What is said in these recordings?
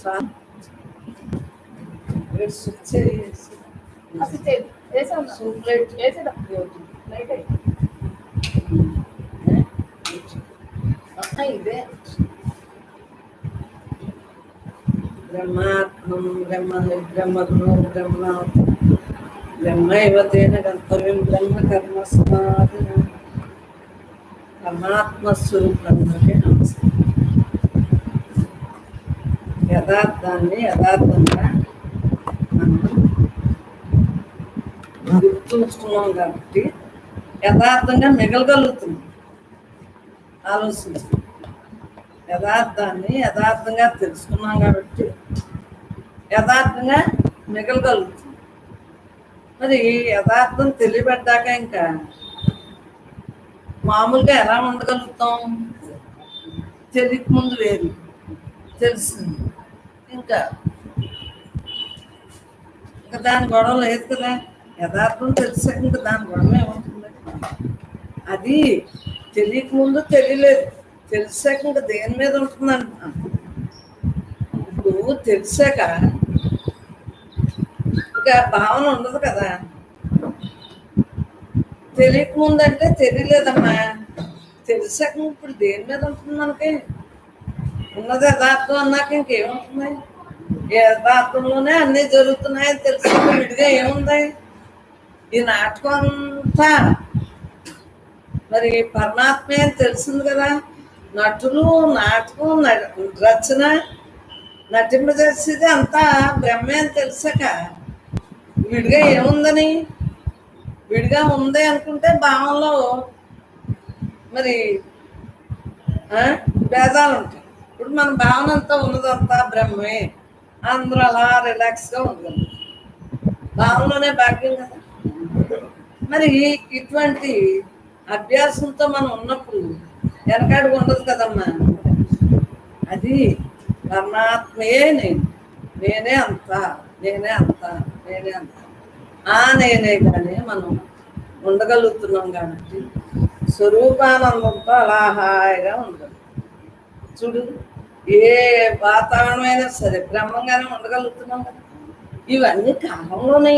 ఇదే బ్రహ్మాత్మం బ్రహ్మగుణో బ్రహ్మ బ్రహ్మైవతేన గంతవ్యం బ్రహ్మ కర్మ సమాధిన పరమాత్మస్వరూపులందరికీ నమస్కారం. యథార్థాన్ని యథార్థంగా మనం గుర్తుంచుకున్నాం కాబట్టి యథార్థంగా మిగలగలుగుతున్నాం. ఆలోచించు, యథార్థాన్ని యథార్థంగా తెలుసుకున్నాం కాబట్టి యథార్థంగా మిగలగలుగుతున్నాం. మరి యథార్థం తెలియబడ్డాక ఇంకా మామూలుగా ఎలా ఉండగలుగుతాం? తెలియక ముందు వేరు, తెలిసింది ఇంకా దాని గొడవ లేదు కదా. యథార్థం తెలిసాక ఇంకా దాని గొడవ ఏముంటుంది? అది తెలియక ముందు తెలియలేదు, తెలిసాక ఇంకా దేని మీద ఉంటుంది అంటున్నాను. ఇప్పుడు తెలిసాక ఇంకా భావన ఉండదు కదా. తెలియక ముందు అంటే తెలియలేదమ్మా, తెలిసాక ఇప్పుడు దేని మీద ఉంటుంది మనకి? ఉన్నది యథార్థం అన్నాక ఇంకేముంటుంది? యథార్థంలోనే అన్నీ జరుగుతున్నాయని తెలుసుకుంటే విడిగా ఏముంది? ఈ నాటకం అంతా మరి పరమాత్మే అని తెలిసింది కదా. నటులు, నాటకం, రచన, నటింపజేసేది అంతా బ్రహ్మే అని తెలిసాక విడిగా ఏముందని? విడిగా ఉంది అనుకుంటే భావంలో మరి భేదాలు ఉంటాయి. ఇప్పుడు మన భావన అంతా ఉన్నదంతా బ్రహ్మే, అందరూ అలా రిలాక్స్గా ఉంటుంది. భావనలోనే భాగ్యం కదా. మరి ఇటువంటి అభ్యాసంతో మనం ఉన్నప్పుడు వెనకాడుకు ఉండదు కదమ్మా. అది పరమాత్మయే నేను, నేనే అంతా, నేనే అంతా, నేనే అంతా, నేనే కానీ మనం ఉండగలుగుతున్నాం. కాబట్టి స్వరూపానందంతో అలా హాయిగా ఉండదు. చూడు, ఏ వాతావరణమైనా సరే బ్రహ్మంగానే ఉండగలుగుతున్నాం కదా. ఇవన్నీ కాలంలోనే,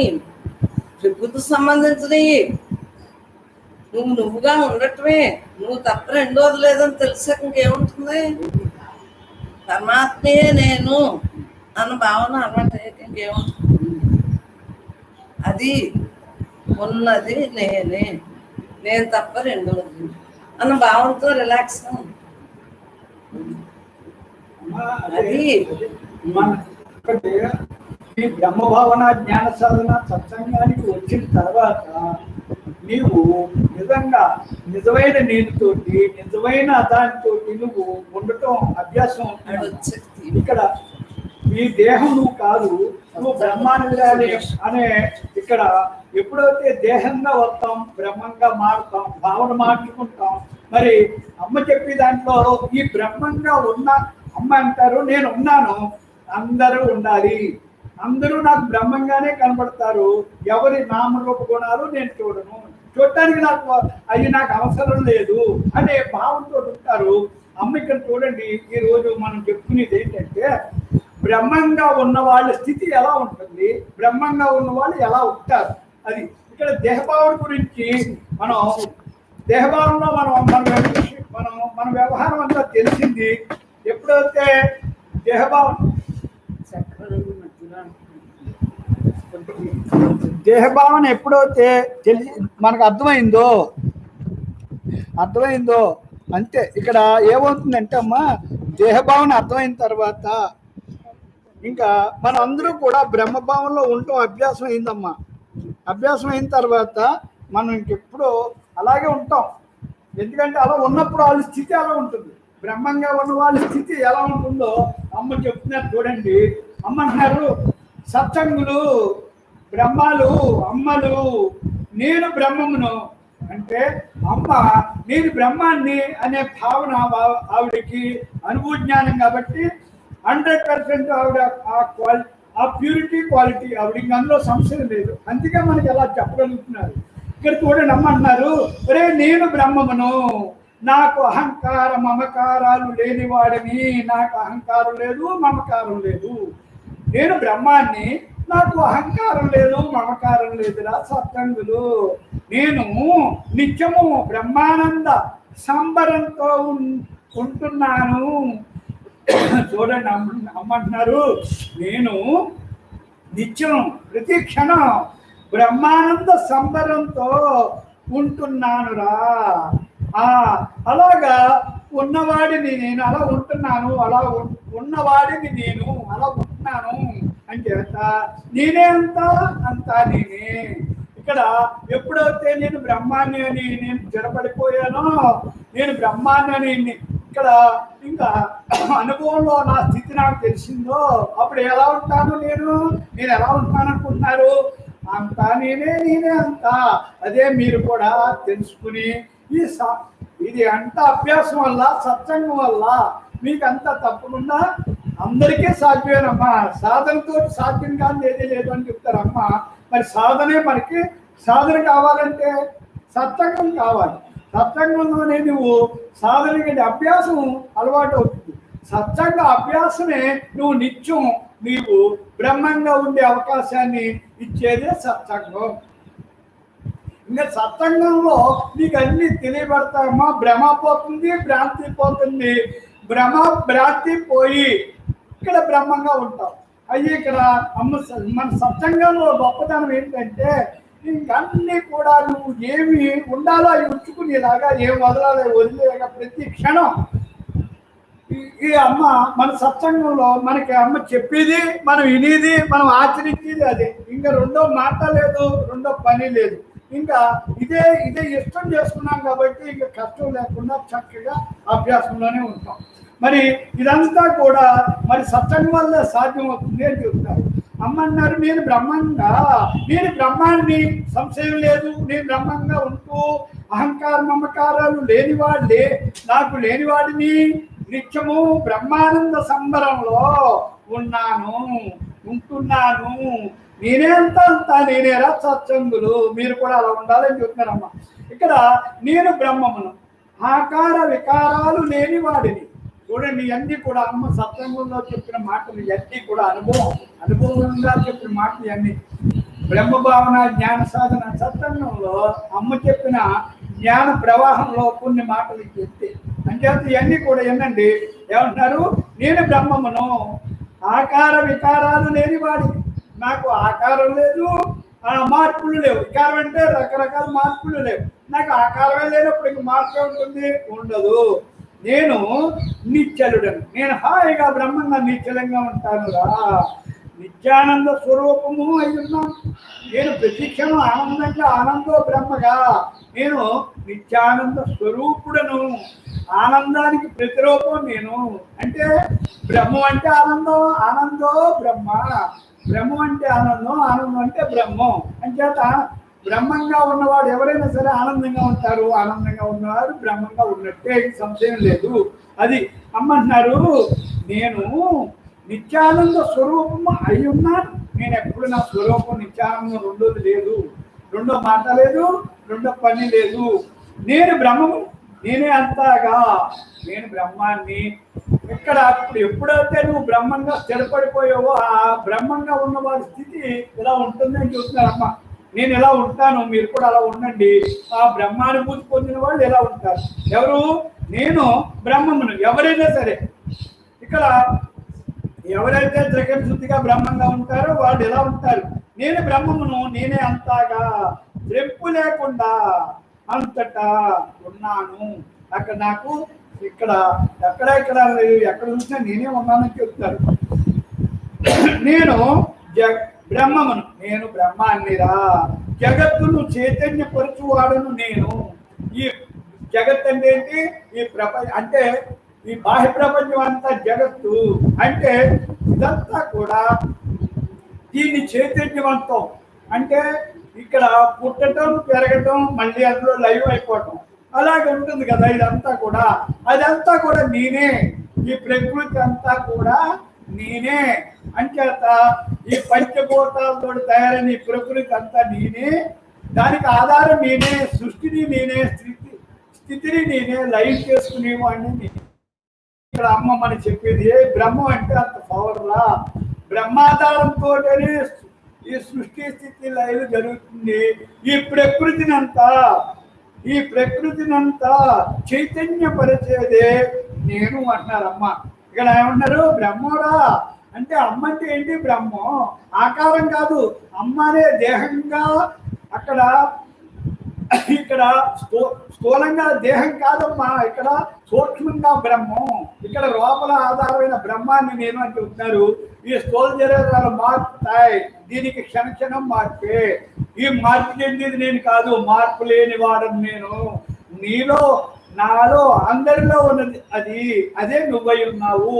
ప్రకృతికి సంబంధించినవి. నువ్వుగా ఉండటమే, నువ్వు తప్ప రెండోది లేదని తెలిసాక ఇంకేముంటుంది? పరమాత్మయే నేను అన్న భావన అలవాటు ఇంకేముంటుంది? అది ఉన్నది నేనే, నేను తప్ప రెండోది అన్న భావంతో రిలాక్స్గా ఉంది. అది ఈ బ్రహ్మభావన జ్ఞాన సాధన సత్సంగానికి వచ్చిన తర్వాత నీవు నిజంగా నిజమైన నీటితోటి, నిజమైన దానితోటి నువ్వు ఉండటం అభ్యాసం. ఇక్కడ ఈ దేహం నువ్వు కాదు, నువ్వు బ్రహ్మాన్ని అనే ఇక్కడ ఎప్పుడైతే దేహంగా వస్తాం, బ్రహ్మంగా మారుతాం, భావన మార్చుకుంటాం. మరి అమ్మ చెప్పే దాంట్లో ఈ బ్రహ్మంగా ఉన్న అమ్మ అంటారు, నేను ఉన్నాను, అందరూ ఉండాలి, అందరూ నాకు బ్రహ్మంగానే కనబడతారు, ఎవరి నామరూప గుణాలు నేను చూడను, చూడటానికి నాకు అవసరం లేదు అనే భావంతో ఉంటారు. అమ్మ ఇక్కడ చూడండి, ఈరోజు మనం చెప్పుకునేది ఏంటంటే బ్రహ్మంగా ఉన్న వాళ్ళ స్థితి ఎలా ఉంటుంది, బ్రహ్మంగా ఉన్న వాళ్ళు ఎలా ఉంటారు. అది ఇక్కడ దేహభావం గురించి మనం దేహభావంలో మన వ్యవహారం అంతా తెలిసింది. ఎప్పుడైతే దేహభావన ఎప్పుడైతే మనకు అర్థమైందో అంతే. ఇక్కడ ఏమవుతుందంటే అమ్మా, దేహభావన అర్థమైన తర్వాత ఇంకా మన అందరూ కూడా బ్రహ్మభావంలో ఉండటం అభ్యాసం అయిందమ్మా. అభ్యాసం అయిన తర్వాత మనం ఇంకెప్పుడు అలాగే ఉంటాం. ఎందుకంటే అలా ఉన్నప్పుడు వాళ్ళ స్థితి అలా ఉంటుంది. బ్రహ్మంగా ఉన్న వాళ్ళ స్థితి ఎలా ఉంటుందో అమ్మ చెప్తున్నారు చూడండి. అమ్మ అంటున్నారు, సత్సంగులు, బ్రహ్మాలు, అమ్మలు, నేను బ్రహ్మమును అంటే అమ్మ నేను బ్రహ్మాన్ని అనే భావన ఆవిడకి అనుభూజ్ఞానం కాబట్టి 100% ఆవిడ ఆ ప్యూరిటీ క్వాలిటీ ఆవిడ అందులో సంశయం లేదు. అందుకే మనకి ఎలా చెప్పగలుగుతున్నారు. ఇక్కడ చూడండి, అమ్మ అంటున్నారు, ఒరే నేను బ్రహ్మమును, నాకు అహంకార మమకారాలు లేనివాడని, నాకు అహంకారం లేదు మమకారం లేదు. నేను బ్రహ్మాన్ని, నాకు అహంకారం లేదు మమకారం లేదురా సత్సంగులు. నేను నిత్యము బ్రహ్మానంద సంబరంతో ఉంటున్నాను. చూడండి అమ్మంటున్నారు, నేను నిత్యం ప్రతి క్షణం బ్రహ్మానంద సంబరంతో ఉంటున్నానురా. అలాగా ఉన్నవాడిని నేను అలా ఉంటున్నాను, అలా ఉన్నవాడిని నేను అలా ఉంటున్నాను అని చేస్తా. నేనే అంతా నేనే. ఇక్కడ ఎప్పుడైతే నేను బ్రహ్మాన్ని అని నేను జడపడిపోయానో, నేను బ్రహ్మాన్ని అని ఇక్కడ ఇంకా అనుభవంలో నా స్థితి నాకు తెలిసిందో, అప్పుడు ఎలా ఉంటాను నేను ఎలా ఉంటాను అనుకుంటున్నారు? అంతా నేనే అంతా. అదే మీరు కూడా తెలుసుకుని ఇది అంత అభ్యాసం వల్ల, సత్సంగం వల్ల మీకు అంతా తప్పకుండా అందరికీ సాధ్యమేనమ్మా. సాధనతో సాధ్యం కాదు ఏదీ లేదు అని చెప్తారమ్మా. మరి సాధనే మనకి సాధన కావాలంటే సత్సంగం కావాలి. సత్సంగంలోనే నువ్వు సాధనకి అభ్యాసం అలవాటు అవుతుంది. సత్సంగ అభ్యాసమే నువ్వు నిత్యం నీవు బ్రహ్మంగా ఉండే అవకాశాన్ని ఇచ్చేదే సత్సంగం. ఇంకా సత్సంగంలో నీకు అన్ని తెలియబడతాయమ్మా. భ్రమ పోతుంది, భ్రాంతి పోతుంది. భ్రాంతి పోయి ఇక్కడ బ్రహ్మంగా ఉంటావు. అయ్యి ఇక్కడ మన సత్సంగంలో గొప్పతనం ఏంటంటే, ఇంకన్నీ కూడా నువ్వు ఏమి ఉండాలో అవి ఉంచుకునేలాగా, ఏం వదిలేక ప్రతి క్షణం ఈ అమ్మ మన సత్సంగంలో మనకి అమ్మ చెప్పేది, మనం వినేది, మనం ఆచరించేది అదే. ఇంకా రెండో మాట లేదు, రెండో పని లేదు. ఇంకా ఇదే ఇష్టం చేసుకున్నాం కాబట్టి ఇంకా కష్టం లేకుండా చక్కగా అభ్యాసంలోనే ఉంటాం. మరి ఇదంతా కూడా మరి సత్సంగం వల్ల సాధ్యమవుతుంది అని చెప్తారు. అమ్మన్నారు, నేను బ్రహ్మాన్ని, సంశయం లేదు. నేను బ్రహ్మంగా ఉంటూ అహంకార మమకారాలు లేనివాడే, నాకు లేనివాడిని, నిత్యము బ్రహ్మానంద సంబరంలో ఉంటున్నాను. నేనే అంతా నేనేరా సత్సంగులు. మీరు కూడా అలా ఉండాలని చెప్తున్నారమ్మా. ఇక్కడ నేను బ్రహ్మమును, ఆకార వికారాలు లేని వాడిని. చూడండి, ఇవన్నీ కూడా అమ్మ సత్సంగంలో చెప్పిన మాటలు, ఇవన్నీ కూడా అనుభవంగా చెప్పిన మాటలు ఇవన్నీ. బ్రహ్మ భావన జ్ఞాన సాధన సత్సంగంలో అమ్మ చెప్పిన జ్ఞాన ప్రవాహంలో కొన్ని మాటలు చెప్తే అంచేత ఇవన్నీ కూడా ఏంటండి ఏమంటారు? నేను బ్రహ్మమును, ఆకార వికారాలు లేని వాడిని. నాకు ఆకారం లేదు, మార్పులు లేవు. వికారం అంటే రకరకాల మార్పులు లేవు. నాకు ఆకారమే లేనప్పుడు ఇంక మార్పు ఉంటుంది, ఉండదు. నేను నిశ్చలుడను, నేను హాయిగా బ్రహ్మంగా నిశ్చలంగా ఉంటాను రా. నిత్యానంద స్వరూపము అయి ఉన్నాను. నేను ప్రతిక్షణం ఆనందో బ్రహ్మగా, నేను నిత్యానంద స్వరూపుడను. ఆనందానికి ప్రతిరూపం నేను. అంటే బ్రహ్మం అంటే ఆనందో బ్రహ్మ. బ్రహ్మం అంటే ఆనందం అంటే బ్రహ్మం. అంచేత బ్రహ్మంగా ఉన్నవాడు ఎవరైనా సరే ఆనందంగా ఉంటారు. ఆనందంగా ఉన్నవారు బ్రహ్మంగా ఉన్నట్టే, సంశయం లేదు. అది అమ్మంటున్నారు, నేను నిత్యానంద స్వరూపము అయి ఉన్నాను. నేను ఎప్పుడు నా స్వరూపం నిత్యానందం, రెండోది లేదు, రెండో మాట లేదు, రెండో పని లేదు. నేను బ్రహ్మము, నేనే అంతాగా, నేను బ్రహ్మాన్ని. ఇక్కడ ఎప్పుడైతే నువ్వు బ్రహ్మంగా స్థిరపడిపోయావో, ఆ బ్రహ్మంగా ఉన్నవాడి స్థితి ఇలా ఉంటుందని చూస్తున్నారమ్మా. నేను ఎలా ఉంటాను, మీరు కూడా అలా ఉండండి. ఆ బ్రహ్మానుభూతి పొందిన వాళ్ళు ఎలా ఉంటారు? ఎవరు? నేను బ్రహ్మమును. ఎవరైనా సరే ఇక్కడ ఎవరైతే త్రికరణ శుద్ధిగా బ్రహ్మంగా ఉంటారో వాళ్ళు ఎలా ఉంటారు? నేను బ్రహ్మమును, నేనే అంతాగా, రెప్పు లేకుండా అంతటా ఉన్నాను. అక్కడ నాకు ఇక్కడ ఎక్కడ చూసినా నేనే ఉన్నానని చెప్తారు. నేను బ్రహ్మమును, నేను బ్రహ్మాన్నిరా. జగత్తును చైతన్యపరచువాడును నేను. ఈ జగత్ అంటే ఏంటి? ఈ ప్రపంచం అంటే ఈ బాహ్య ప్రపంచం అంతా జగత్తు. అంటే ఇదంతా కూడా దీన్ని చైతన్యవంతం అంటే ఇక్కడ పుట్టడం, పెరగటం, మళ్ళీ అందులో లైవ్ అయిపోవటం అలాగే ఉంటుంది కదా. అదంతా కూడా నేనే. ఈ ప్రకృతి అంతా కూడా నేనే. అంచేత ఈ పంచభూతాలతో తయారైన ఈ ప్రకృతి అంతా నేనే. దానికి ఆధారం నేనే. సృష్టిని నేనే, స్థితి స్థితిని నేనే లైవ్ చేసుకునేవాడిని. ఇక్కడ అమ్మ మనకి చెప్పేది బ్రహ్మం అంటే అంత పవర్లా, బ్రహ్మాధారంతో ఈ సృష్టి స్థితి లైవ్ జరుగుతుంది. ఈ ప్రకృతినంతా చైతన్యపరిచేదే నేను అంటున్నారు అమ్మ. ఇక్కడ ఏమన్నారు? బ్రహ్మరా అంటే అమ్మ అంటే ఏంటి? బ్రహ్మం ఆకారం కాదు, అమ్మ అనే దేహంగా ఇక్కడ స్థూలంగా దేహం కాదమ్మా, ఇక్కడ సూక్ష్మంగా బ్రహ్మం, ఇక్కడ లోపల ఆధారమైన బ్రహ్మాన్ని నేను అని చెప్తున్నారు. ఈ స్థూల శరీరాలు మారుతాయి, దీనికి క్షణక్షణం మార్పే. ఈ మార్పు చెందేది నేను కాదు, మార్పు లేని వాడను నేను. నీలో నాలో అందరిలో ఉన్నది అదే నువ్వై ఉన్నావు,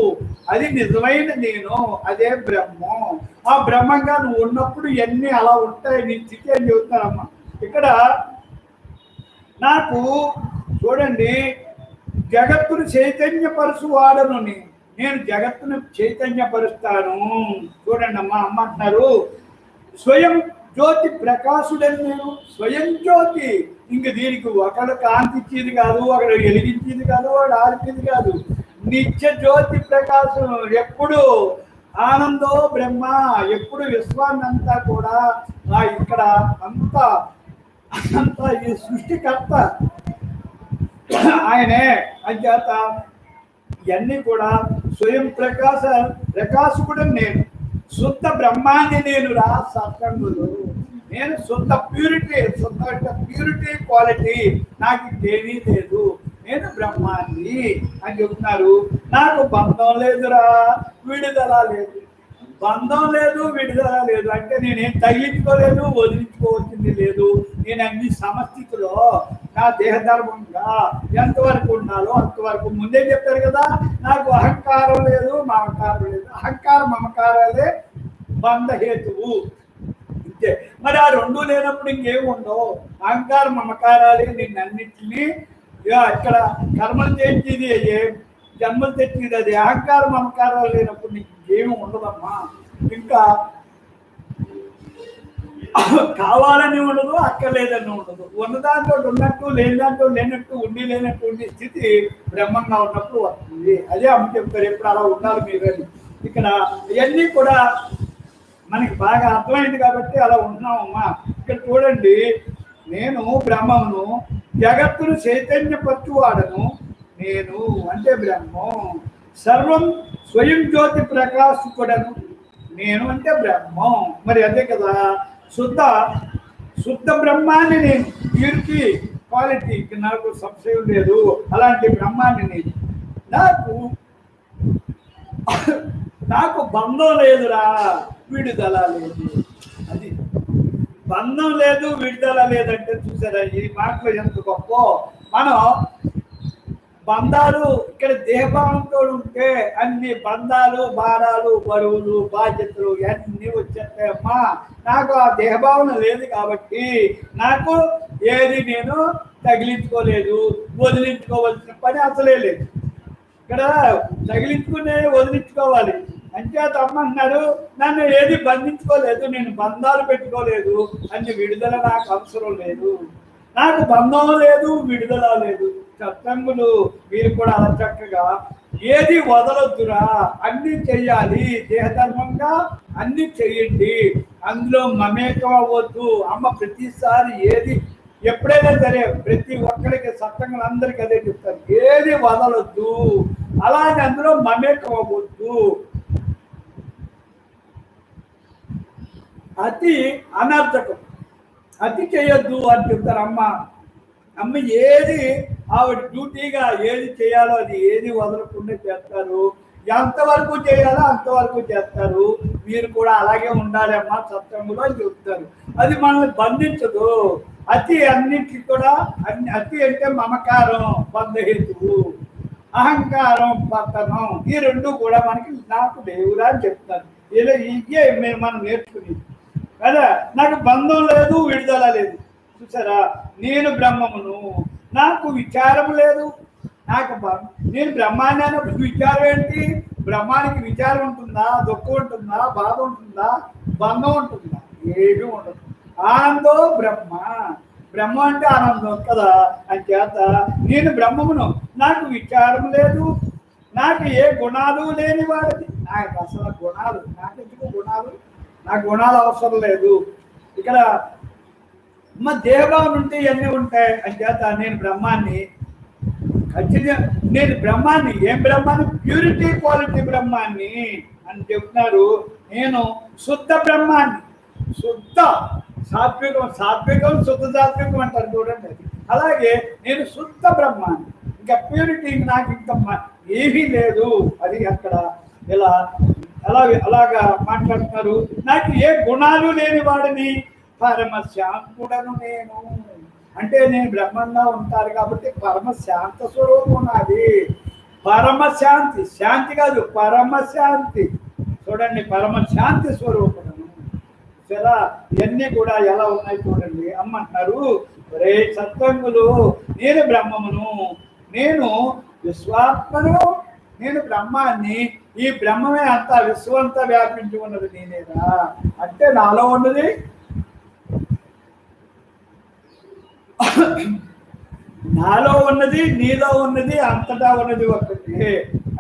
అది నిజమైన నేను, అదే బ్రహ్మం. ఆ బ్రహ్మంగా నువ్వు ఉన్నప్పుడు ఇవన్నీ అలా ఉంటాయి, నీ స్థితి అని చెబుతానమ్మా. ఇక్కడ నాకు చూడండి, జగత్తును చైతన్యపరుచు వాడను నేను జగత్తును చైతన్యపరుస్తాను. చూడండి అమ్మా, అమ్మ అంటున్నారు స్వయం జ్యోతి ప్రకాశుడని నేను. స్వయం జ్యోతి, ఇంక దీనికి ఒకడు కాంతి ఇచ్చేది కాదు, ఒకడు వెలిగించేది కాదు, ఒకడు ఆర్పేది కాదు. నిత్య జ్యోతి ప్రకాశం, ఎప్పుడు ఆనందో బ్రహ్మ, ఎప్పుడు విశ్వాన్నంతా కూడా ఇక్కడ అంతా ఈ సృష్టికర్త ఆయనే. అంచేత ఇవన్నీ కూడా స్వయం ప్రకాశకుడు నేను, శుద్ధ బ్రహ్మాన్ని నేను రా సత్సంగులు. నేను శుద్ధ ప్యూరిటీ క్వాలిటీ, నాకు ఇంకేమీ లేదు, నేను బ్రహ్మాన్ని అని చెప్తున్నారు. నాకు బంధం లేదురా, విడుదల లేదు. బంధం లేదు, విడుదల లేదు అంటే నేనేం తగిలించుకోలేదు, వదిలించుకోవాల్సింది లేదు. నేను అన్ని సమస్థితిలో నా దేహధర్మంగా ఎంతవరకు ఉండాలో అంతవరకు. ముందే చెప్పారు కదా, నాకు అహంకారం లేదు, మమకారం లేదు. అహంకార మమకారాలే బంధహేతువు. అంతే. మరి ఆ రెండు లేనప్పుడు ఇంకేమి ఉండవు. అహంకార మమకారాలే నిన్నన్నింటినీ ఇక్కడ కర్మలు చేసేది, జన్మలు తెచ్చేది అది. అహంకార మమకారాలు లేనప్పుడు నీకు ఇంకేమి ఉండదమ్మా. ఇంకా కావాలని ఉండదు, అక్కర్లేదని ఉండదు. ఉన్న దాంట్లో ఉన్నట్టు, లేని దాంట్లో లేనట్టు, ఉండి లేనట్టు ఉండే స్థితి బ్రహ్మంగా ఉన్నప్పుడు వస్తుంది. అదే అమ్మ చెప్తారు, ఎప్పుడు అలా ఉండాలి మీరు అని. ఇక్కడ ఇవన్నీ కూడా మనకి బాగా అర్థమైంది కాబట్టి అలా ఉంటున్నామమ్మా. ఇక్కడ చూడండి, నేను బ్రహ్మమును, జగత్తును చైతన్యపరచువాడను నేను అంటే బ్రహ్మం. సర్వం స్వయం జ్యోతి ప్రకాశకుడను నేను అంటే బ్రహ్మం. మరి అదే కదా, శుద్ధ బ్రహ్మాన్ని నేను, ప్యూరిటీ క్వాలిటీ, నాకు సంశయం లేదు. అలాంటి బ్రహ్మాన్ని నేను. నాకు బంధం లేదురా, విడుదల లేదు. అది బంధం లేదు, విడుదల లేదంటే చూసారా ఈ మాటలో ఎంత గొప్ప. మనం బంధాలు ఇక్కడ దేహభావంతో ఉంటే అన్ని బంధాలు, భారాలు, బరువులు, బాధ్యతలు అన్నీ వచ్చేస్తాయమ్మా. నాకు ఆ దేహభావన లేదు కాబట్టి నాకు ఏది నేను తగిలించుకోలేదు, వదిలించుకోవాల్సిన పని అసలే లేదు. ఇక్కడ తగిలించుకునే వదిలించుకోవాలి. అంచేత అమ్మంటున్నారు, నన్ను ఏది బంధించుకోలేదు, నేను బంధాలు పెట్టుకోలేదు, అన్ని విడుదల నాకు అవసరం లేదు. నాకు బంధం లేదు, విడుదల లేదు. సత్సంగులు మీరు కూడా అలా చక్కగా ఏది వదలొద్దురా, అన్ని చెయ్యాలి, దేహధర్మంగా అన్ని చెయ్యండి, అందులో మమేకం అవ్వద్దు. అమ్మ ప్రతిసారి ఏది ఎప్పుడైనా సరే ప్రతి ఒక్కరికి సత్సంగులు అందరికీ అదే చెప్తారు, ఏది వదలొద్దు, అలాగే అందులో మమేకం అవ్వద్దు. అతి అనర్థకం, అతి చేయొద్దు అని చెప్తారు అమ్మ. అమ్మ ఏది ఆవిడ డ్యూటీగా ఏది చేయాలో అది ఏది వదలకుండా చేస్తారు. ఎంతవరకు చేయాలో అంతవరకు చేస్తారు. మీరు కూడా అలాగే ఉండాలి అమ్మా సత్సంగులో అని చెప్తారు. అది మనల్ని బంధించదు. అతి అన్నింటికి కూడా అతి అంటే మమకారం బంధహేతువు, అహంకారం పతనం, ఈ రెండు కూడా మనకి నాకు దేవుడా అని చెప్తారు. ఇలా ఇదే మనం నేర్చుకునేది కదా. నాకు బంధం లేదు, విడుదల లేదు. చూసారా, నేను బ్రహ్మమును, నాకు విచారం లేదు. నేను బ్రహ్మాన్ని అన్నప్పుడు విచారం ఏంటి? బ్రహ్మానికి విచారం ఉంటుందా, దుఃఖం ఉంటుందా, బాధ ఉంటుందా, బంధం ఉంటుందా? ఏమీ ఉండదు. ఆనందో బ్రహ్మ, బ్రహ్మ అంటే ఆనందం కదా. అంచేత నేను బ్రహ్మమును, నాకు విచారం లేదు, నాకు ఏ గుణాలు లేని వాడిది. నాకు అసలు గుణాలు, నాకు ఎందుకు గుణాలు, నాకు గుణాలు అవసరం లేదు. ఇక్కడ దేహభావం ఉంటే ఇవన్నీ ఉంటాయి. అంచేత నేను బ్రహ్మాన్ని, ఖచ్చితంగా నేను బ్రహ్మాన్ని. ఏం బ్రహ్మాన్ని? ప్యూరిటీ క్వాలిటీ బ్రహ్మాన్ని అని చెప్తున్నారు. నేను శుద్ధ బ్రహ్మాన్ని, శుద్ధ సాత్వికం, సాత్వికం శుద్ధ సాత్వికం అంటారు చూడండి. అలాగే నేను శుద్ధ బ్రహ్మాన్ని, ఇంకా ప్యూరిటీ నాకు ఇంకా ఏమీ లేదు. అది అక్కడ ఇలా అలాగా మాట్లాడుతున్నారు. నాకు ఏ గుణాలు లేని వాడిని, పరమశాంతుడను నేను. అంటే నేను బ్రహ్మంగా ఉంటారు కాబట్టి పరమశాంత స్వరూపం నాది. పరమశాంతి, శాంతి కాదు పరమశాంతి. చూడండి, పరమశాంతి స్వరూపము. సరే, ఇవన్నీ కూడా ఎలా ఉన్నాయి చూడండి. అమ్మంటున్నారు, రే సత్వంగులు, నేను బ్రహ్మమును, నేను విశ్వాత్మను, నేను బ్రహ్మాన్ని. ఈ బ్రహ్మమే అంతా, విశ్వంతా వ్యాపించి ఉన్నది నేనేనా అంటే నాలో ఉన్నది, నాలో ఉన్నది, నీలో ఉన్నది, అంతటా ఉన్నది ఒకటి.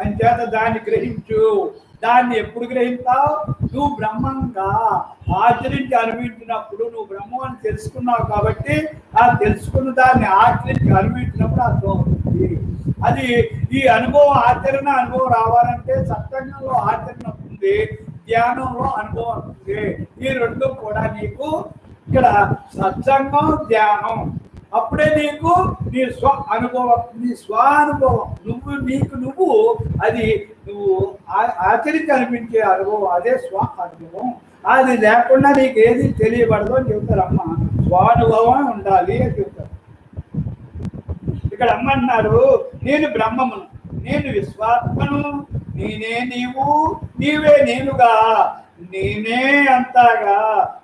అంచేత దాన్ని గ్రహించు. దాన్ని ఎప్పుడు గ్రహిస్తావు? నువ్వు బ్రహ్మంగా ఆచరించి అనుభవించినప్పుడు. నువ్వు బ్రహ్మం అని తెలుసుకున్నావు కాబట్టి ఆ తెలుసుకున్న దాన్ని ఆచరించి అనుభవించినప్పుడు అర్థం అవుతుంది. అది ఈ అనుభవం, ఆచరణ అనుభవం రావాలంటే సత్సంగంలో ఆచరణ ఉంది, ధ్యానంలో అనుభవం ఉంది. ఈ రెండు కూడా నీకు ఇక్కడ సత్సంగం, ధ్యానం. అప్పుడే నీకు నీ స్వ అనుభవం, నీ స్వానుభవం, నువ్వు అది నువ్వు ఆచరించి అనిపించే అనుభవం, అదే స్వ అనుభవం. అది లేకుండా నీకు ఏది తెలియబడదు అని చెబుతారు అమ్మ. స్వానుభవం ఉండాలి అని చెబుతారు. ఇక్కడ అమ్మ అన్నారు, నేను బ్రహ్మమును, నేను విశ్వాత్మను, నేనే నీవు, నీవే నేనుగా, నేనే అంతాగా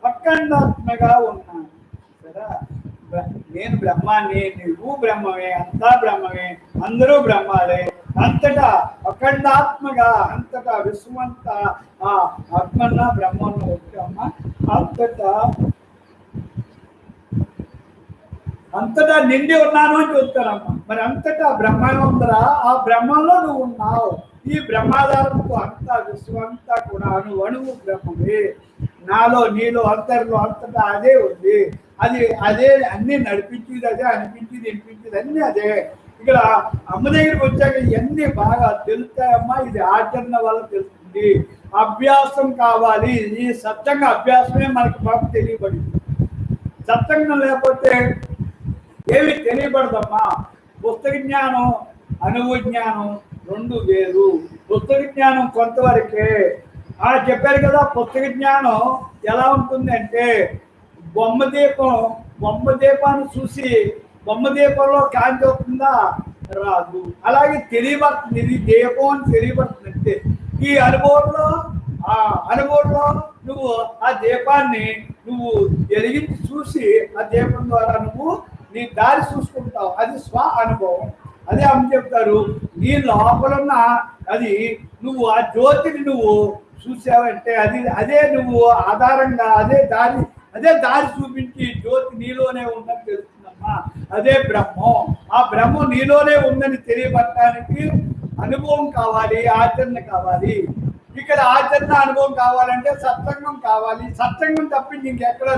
అఖండాత్మగా ఉన్నాను. కదా, నేను బ్రహ్మాన్ని, నువ్వు బ్రహ్మమే, అంతా బ్రహ్మమే, అందరూ బ్రహ్మాలే. అంతటా అఖండాత్మగా, అంతటా విశ్వమంతా ఆ ఆత్మన్న బ్రహ్మను వచ్చామా. అంతటా నిండి ఉన్నాను అని చెప్తారమ్మా. మరి అంతటా బ్రహ్మం ఉందరా, ఆ బ్రహ్మంలో నువ్వు ఉన్నావు. ఈ బ్రహ్మాధారంతో అంతా, విశ్వమంతా కూడా అణువు బ్రహ్మమే. నాలో, నీలో, అంతరిలో, అంతటా అదే ఉంది. అదే అన్ని నడిపించేది అదే, అనిపించేది వినిపించేది అన్నీ అదే. ఇక్కడ అమ్మ దగ్గరికి వచ్చాక ఇవన్నీ బాగా తెలుస్తాయమ్మా. ఇది ఆచరణ వల్ల తెలుస్తుంది. అభ్యాసం కావాలి. ఈ సత్యంగా అభ్యాసమే మనకి బాగా తెలియబడింది. సత్యంగా లేకపోతే ఏమి తెలియబడదమ్మా. పుస్తక జ్ఞానం, అనుభవ జ్ఞానం రెండు వేరు. పుస్తక జ్ఞానం కొంతవరకే. చెప్పారు కదా, పుస్తక జ్ఞానం ఎలా ఉంటుంది అంటే, బొమ్మ దీపాన్ని చూసి బొమ్మ దీపంలో కాంతి అవుతుందా? రాదు. అలాగే తెలియబడుతుంది, ఇది దీపం అని తెలియబడుతుంది అంతే. ఈ అనుభవంలో నువ్వు ఆ దీపాన్ని నువ్వు వెలిగించి చూసి ఆ దీపం ద్వారా నువ్వు నీ దారి చూసుకుంటావు. అది స్వ అనుభవం. అదే అమ్మ చెప్తారు, నీ లోపలున్న అది నువ్వు ఆ జ్యోతిని నువ్వు చూసావంటే అదే నువ్వు ఆధారంగా అదే దారి చూపించి జ్యోతి నీలోనే ఉందని తెలుస్తుందమ్మా. అదే బ్రహ్మం. ఆ బ్రహ్మం నీలోనే ఉందని తెలియబట్టడానికి అనుభవం కావాలి, ఆచరణ కావాలి. ఇక్కడ ఆచరణ అనుభవం కావాలంటే సత్సంగం కావాలి. సత్సంగం తప్పించి ఇంకెక్కడ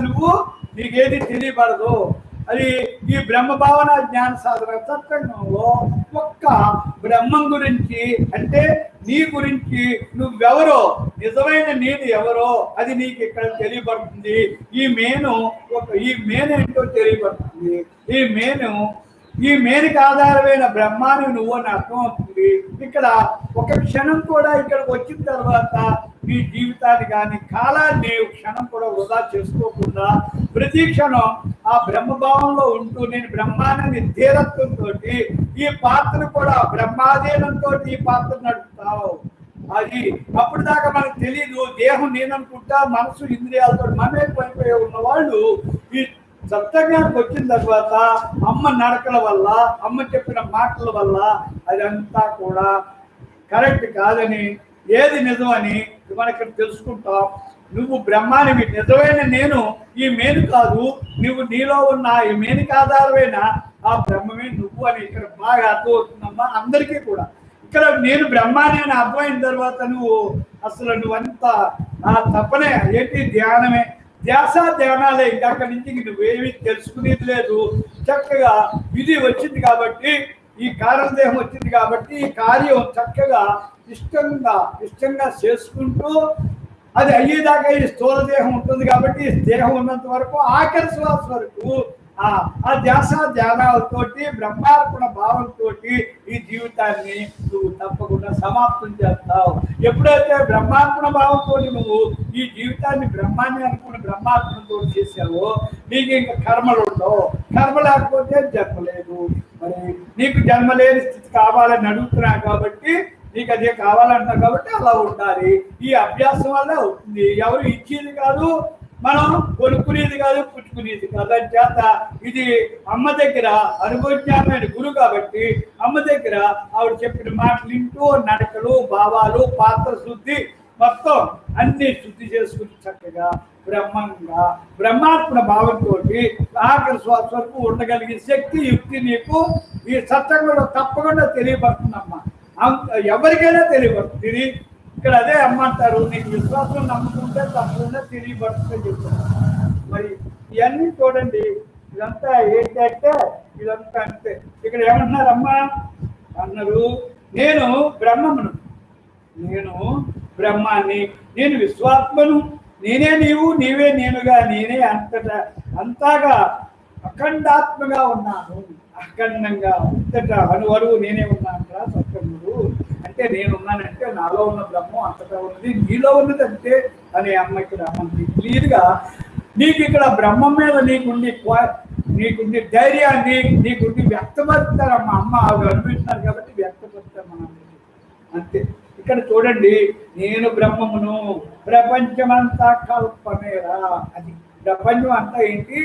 నీకేది తెలియబడదు. అది ఈ బ్రహ్మ భావన జ్ఞాన సాధన సత్సంగంలో ఒక్క బ్రహ్మం గురించి, అంటే నీ గురించి, నువ్వెవరో, నిజమైన నీది ఎవరో అది నీకు ఇక్కడ తెలియబడుతుంది. ఈ మేను ఏంటో తెలియబడుతుంది. ఈ మేనుకి ఆధారమైన బ్రహ్మాన్ని నువ్వు అని అర్థం అవుతుంది. ఇక్కడ ఒక క్షణం కూడా ఇక్కడికి వచ్చిన తర్వాత నీ జీవితాన్ని కానీ కాలాన్ని క్షణం కూడా వృధా చేసుకోకుండా ప్రతి క్షణం ఆ బ్రహ్మభావంలో ఉంటూ నేను బ్రహ్మాన్ని ధీరత్వంతో ఈ పాత్ర కూడా బ్రహ్మాధీనంతో ఈ పాత్ర నడుపుతావు. అది అప్పుడు దాకా మనకు తెలియదు. దేహం నేననుకుంటా, మనసు ఇంద్రియాలతో మనమే పడిపోయి ఉన్న వాళ్ళు ఈ సత్సంగానికి వచ్చిన తర్వాత అమ్మ నడకల వల్ల, అమ్మ చెప్పిన మాటల వల్ల అదంతా కూడా కరెక్ట్ కాదని, ఏది నిజమని మనం ఇక్కడ తెలుసుకుంటాం. నువ్వు బ్రహ్మానివి, నిజమైన నేను ఈ మేను కాదు, నువ్వు నీలో ఉన్న ఈ మేనుకి ఆధారమైన ఆ బ్రహ్మమే నువ్వు అని ఇక్కడ బాగా అర్థమవుతుందమ్మా అందరికీ కూడా. ఇక్కడ నేను బ్రహ్మాని అని అర్థమైన తర్వాత అసలు నువ్వంతా ఆ తప్పనే ఏంటి ధ్యానమే, ధ్యాస ధ్యానాలే. ఇంకా అక్కడి నుంచి నువ్వేమి తెలుసుకునేది లేదు. చక్కగా విధి వచ్చింది కాబట్టి, ఈ కారణదేహం వచ్చింది కాబట్టి ఈ కార్యం చక్కగా ఇష్టంగా చేసుకుంటూ అది అయ్యేదాకా ఈ స్థూల దేహం ఉంటుంది కాబట్టి ఈ దేహం ఉన్నంత వరకు ఆఖరి శ్వాస వరకు ఆ ధ్యాస ధ్యానాలతోటి బ్రహ్మార్పణ భావంతో ఈ జీవితాన్ని నువ్వు తప్పకుండా సమాప్తం చేస్తావు. ఎప్పుడైతే బ్రహ్మార్పణ భావంతో నువ్వు ఈ జీవితాన్ని బ్రహ్మాన్ని అనుకుని బ్రహ్మార్పణతో చేసావో నీకు ఇంకా కర్మలు ఉండవు. కర్మ లేకపోతే జన్మ లేదు. మరి నీకు జన్మ లేని స్థితి కావాలని అడుగుతున్నా కాబట్టి, నీకు అదే కావాలంటున్నావు కాబట్టి అలా ఉండాలి. ఈ అభ్యాసం వల్ల అవుతుంది. ఎవరు ఇచ్చేది కాదు, మనం కొనుక్కునేది కాదు, పుచ్చుకునేది కాదు. అని చేత ఇది అమ్మ దగ్గర అనుభవజ్ఞానమైన గురువు కాబట్టి అమ్మ దగ్గర ఆవిడ చెప్పిన మాటలు వింటూ నడకలు, భావాలు, పాత్ర శుద్ధి మొత్తం అన్ని శుద్ధి చేసుకుని చక్కగా బ్రహ్మాత్మ భావంతో ఆఖరి శ్వాస వరకు ఉండగలిగే శక్తి, యుక్తి నీకు ఈ సత్సంగంలో తప్పకుండా తెలియబడుతుందమ్మా. ఎవరికైనా తెలియబడుతుంది. ఇక్కడ అదే అమ్మంటారు, నీకు విశ్వాసం నమ్ముకుంటే తప్పకుండా తెలియబడుతుందని చెప్తున్నారు. మరి ఇవన్నీ చూడండి, ఇదంతా ఏంటంటే ఇదంతా అంతే. ఇక్కడ ఏమంటున్నారమ్మా అన్నారు, నేను బ్రహ్మమును, నేను బ్రహ్మాన్ని, నేను విశ్వాత్మను, నేనే నీవు, నీవే నేనుగా, నేనే అంతగా అఖండాత్మగా ఉన్నాను. అఖండంగా అంతటా అణువరువు నేనే ఉన్నాను కదా సత్యముడు. అంటే నేనున్నానంటే నాలో ఉన్న బ్రహ్మం అంతటా ఉన్నది, నీలో ఉన్నది అంతే అనే అమ్మ ఇక్కడ మనకి క్లియర్గా నీకు ఇక్కడ బ్రహ్మం మీద నీకుండి ధైర్యాన్ని నీకుండి వ్యక్తపరుస్తారమ్మా. అమ్మ అవి అనిపిస్తున్నారు కాబట్టి వ్యక్తపరుస్తారు మనం అంతే. ఇక్కడ చూడండి, నేను బ్రహ్మమును, ప్రపంచమంతా కల్పనేరా. అది ప్రపంచం అంతా ఏంటి,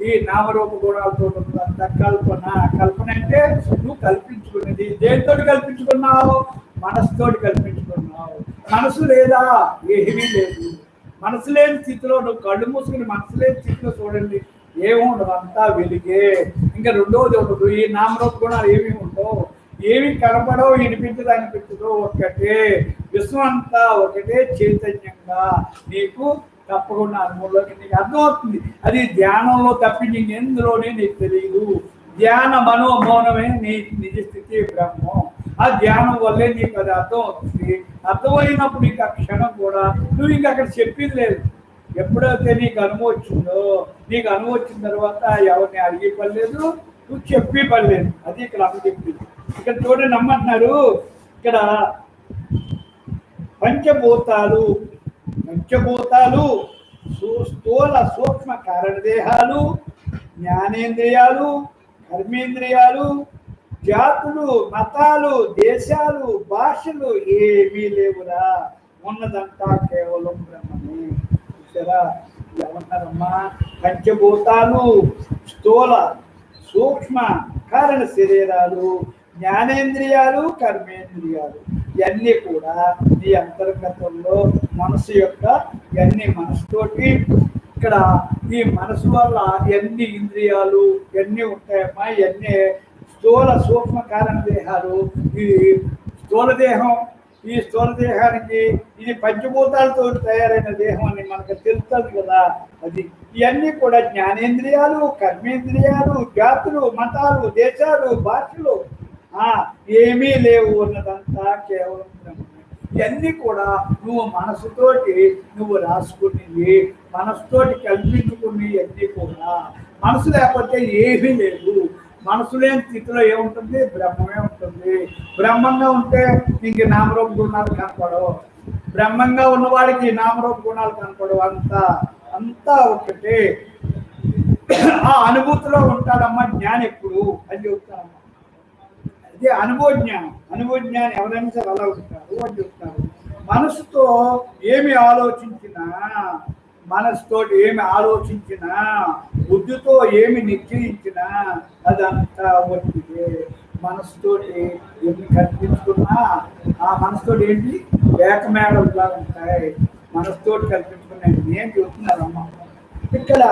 ఈ నామరూప గుణాలతో అంతా కల్పన. కల్పన అంటే నువ్వు కల్పించుకున్నది. దేనితో కల్పించుకున్నావు? మనసుతోటి కల్పించుకున్నావు. మనసు లేదా? ఏమీ లేదు. మనసు లేని స్థితిలో నువ్వు కళ్ళు మూసుకుని మనసు లేని స్థితిలో చూడండి, ఏముండదు, అంతా వెలిగే. ఇంకా రెండవది ఉండదు, ఈ నామరూప గుణాలు ఏమీ ఉండవు, ఏమి కనపడవు, వినిపించదు, అనిపించదు. ఒక్కటే విశ్వం అంతా ఒకటే చైతన్యంగా నీకు తప్పకుండా అనుభవంలోకి నీకు అర్థమవుతుంది. అది ధ్యానంలో తప్పి నీకెందులోనే నీకు తెలియదు. ధ్యాన మనోమౌనమే నీ నిజ స్థితి బ్రహ్మం. ఆ ధ్యానం వల్లే నీకు అది అర్థం అవుతుంది. అర్థమైనప్పుడు ఇంకా క్షణం కూడా నువ్వు ఇంకా అక్కడ చెప్పింది లేదు. ఎప్పుడైతే నీకు అనుభవం వచ్చిందో, నీకు అనుభవం వచ్చిన తర్వాత ఎవరిని అడిగి పర్లేదు, నువ్వు చెప్పి పర్లేదు. అది ఇక్కడ అమ్మ చెప్పింది. ఇక్కడ చూడండి నమ్మంటున్నారు, ఇక్కడ పంచభూతాలు స్థూల సూక్ష్మ కారణదేహాలు, జ్ఞానేంద్రియాలు, కర్మేంద్రియాలు, జాతులు, మతాలు, దేశాలు, భాషలు ఏమీ లేవురా. ఉన్నదంతా కేవలం బ్రహ్మమే. చూసారా ఏమన్నారమ్మా? పంచభూతాలు, స్థూల సూక్ష్మ కారణ శరీరాలు, జ్ఞానేంద్రియాలు, కర్మేంద్రియాలు ఇవన్నీ కూడా నీ అంతర్గతంలో మనసు యొక్క ఇవన్నీ మనసుతోటి. ఇక్కడ ఈ మనసు వల్ల ఎన్ని ఇంద్రియాలు ఎన్ని ఉంటాయమ్మా, ఇవన్నీ స్థూల సూక్ష్మ కారణ దేహాలు. ఈ స్థూల దేహం, ఈ స్థూల దేహానికి ఇది పంచభూతాలతో తయారైన దేహం అని మనకు తెలుస్తుంది కదా. అది ఇవన్నీ కూడా జ్ఞానేంద్రియాలు, కర్మేంద్రియాలు, జాతులు, మతాలు, దేశాలు, భాషలు ఏమీ లేవు. ఉన్నదంతా కేవలం బ్రహ్మమే. ఇవన్నీ కూడా నువ్వు మనసుతోటి నువ్వు రాసుకునేవి, మనసుతోటి కల్పించుకుని ఇవన్నీ కూడా. మనసు లేకపోతే ఏమీ లేదు. మనసు లేని స్థితిలో ఏముంటుంది? బ్రహ్మమే ఉంటుంది. బ్రహ్మంగా ఉంటే ఇంక నామరూప గుణాలు కనపడవు. బ్రహ్మంగా ఉన్నవాడికి నామరూప గుణాలు కనపడవు. అంతా ఒకటే. ఆ అనుభూతిలో ఉంటాడమ్మా జ్ఞానం ఎప్పుడు అని చెప్తానమ్మా. అదే అనుభవ జ్ఞానం ఎవరైనా సరే అలా ఉంటారు అని చెప్తారు. మనసుతో ఏమి ఆలోచించినా, బుద్ధితో ఏమి నిశ్చయించినా అదంతా ఒట్టిదే. మనసుతోటి ఎన్ని కల్పించుకున్నా ఆ మనసుతోటి ఏంటి? వేకమేడల్లా ఉంటాయి. మనసుతోటి కల్పించుకున్నాను నేను చెబుతున్నారమ్మా. ఇక్కడ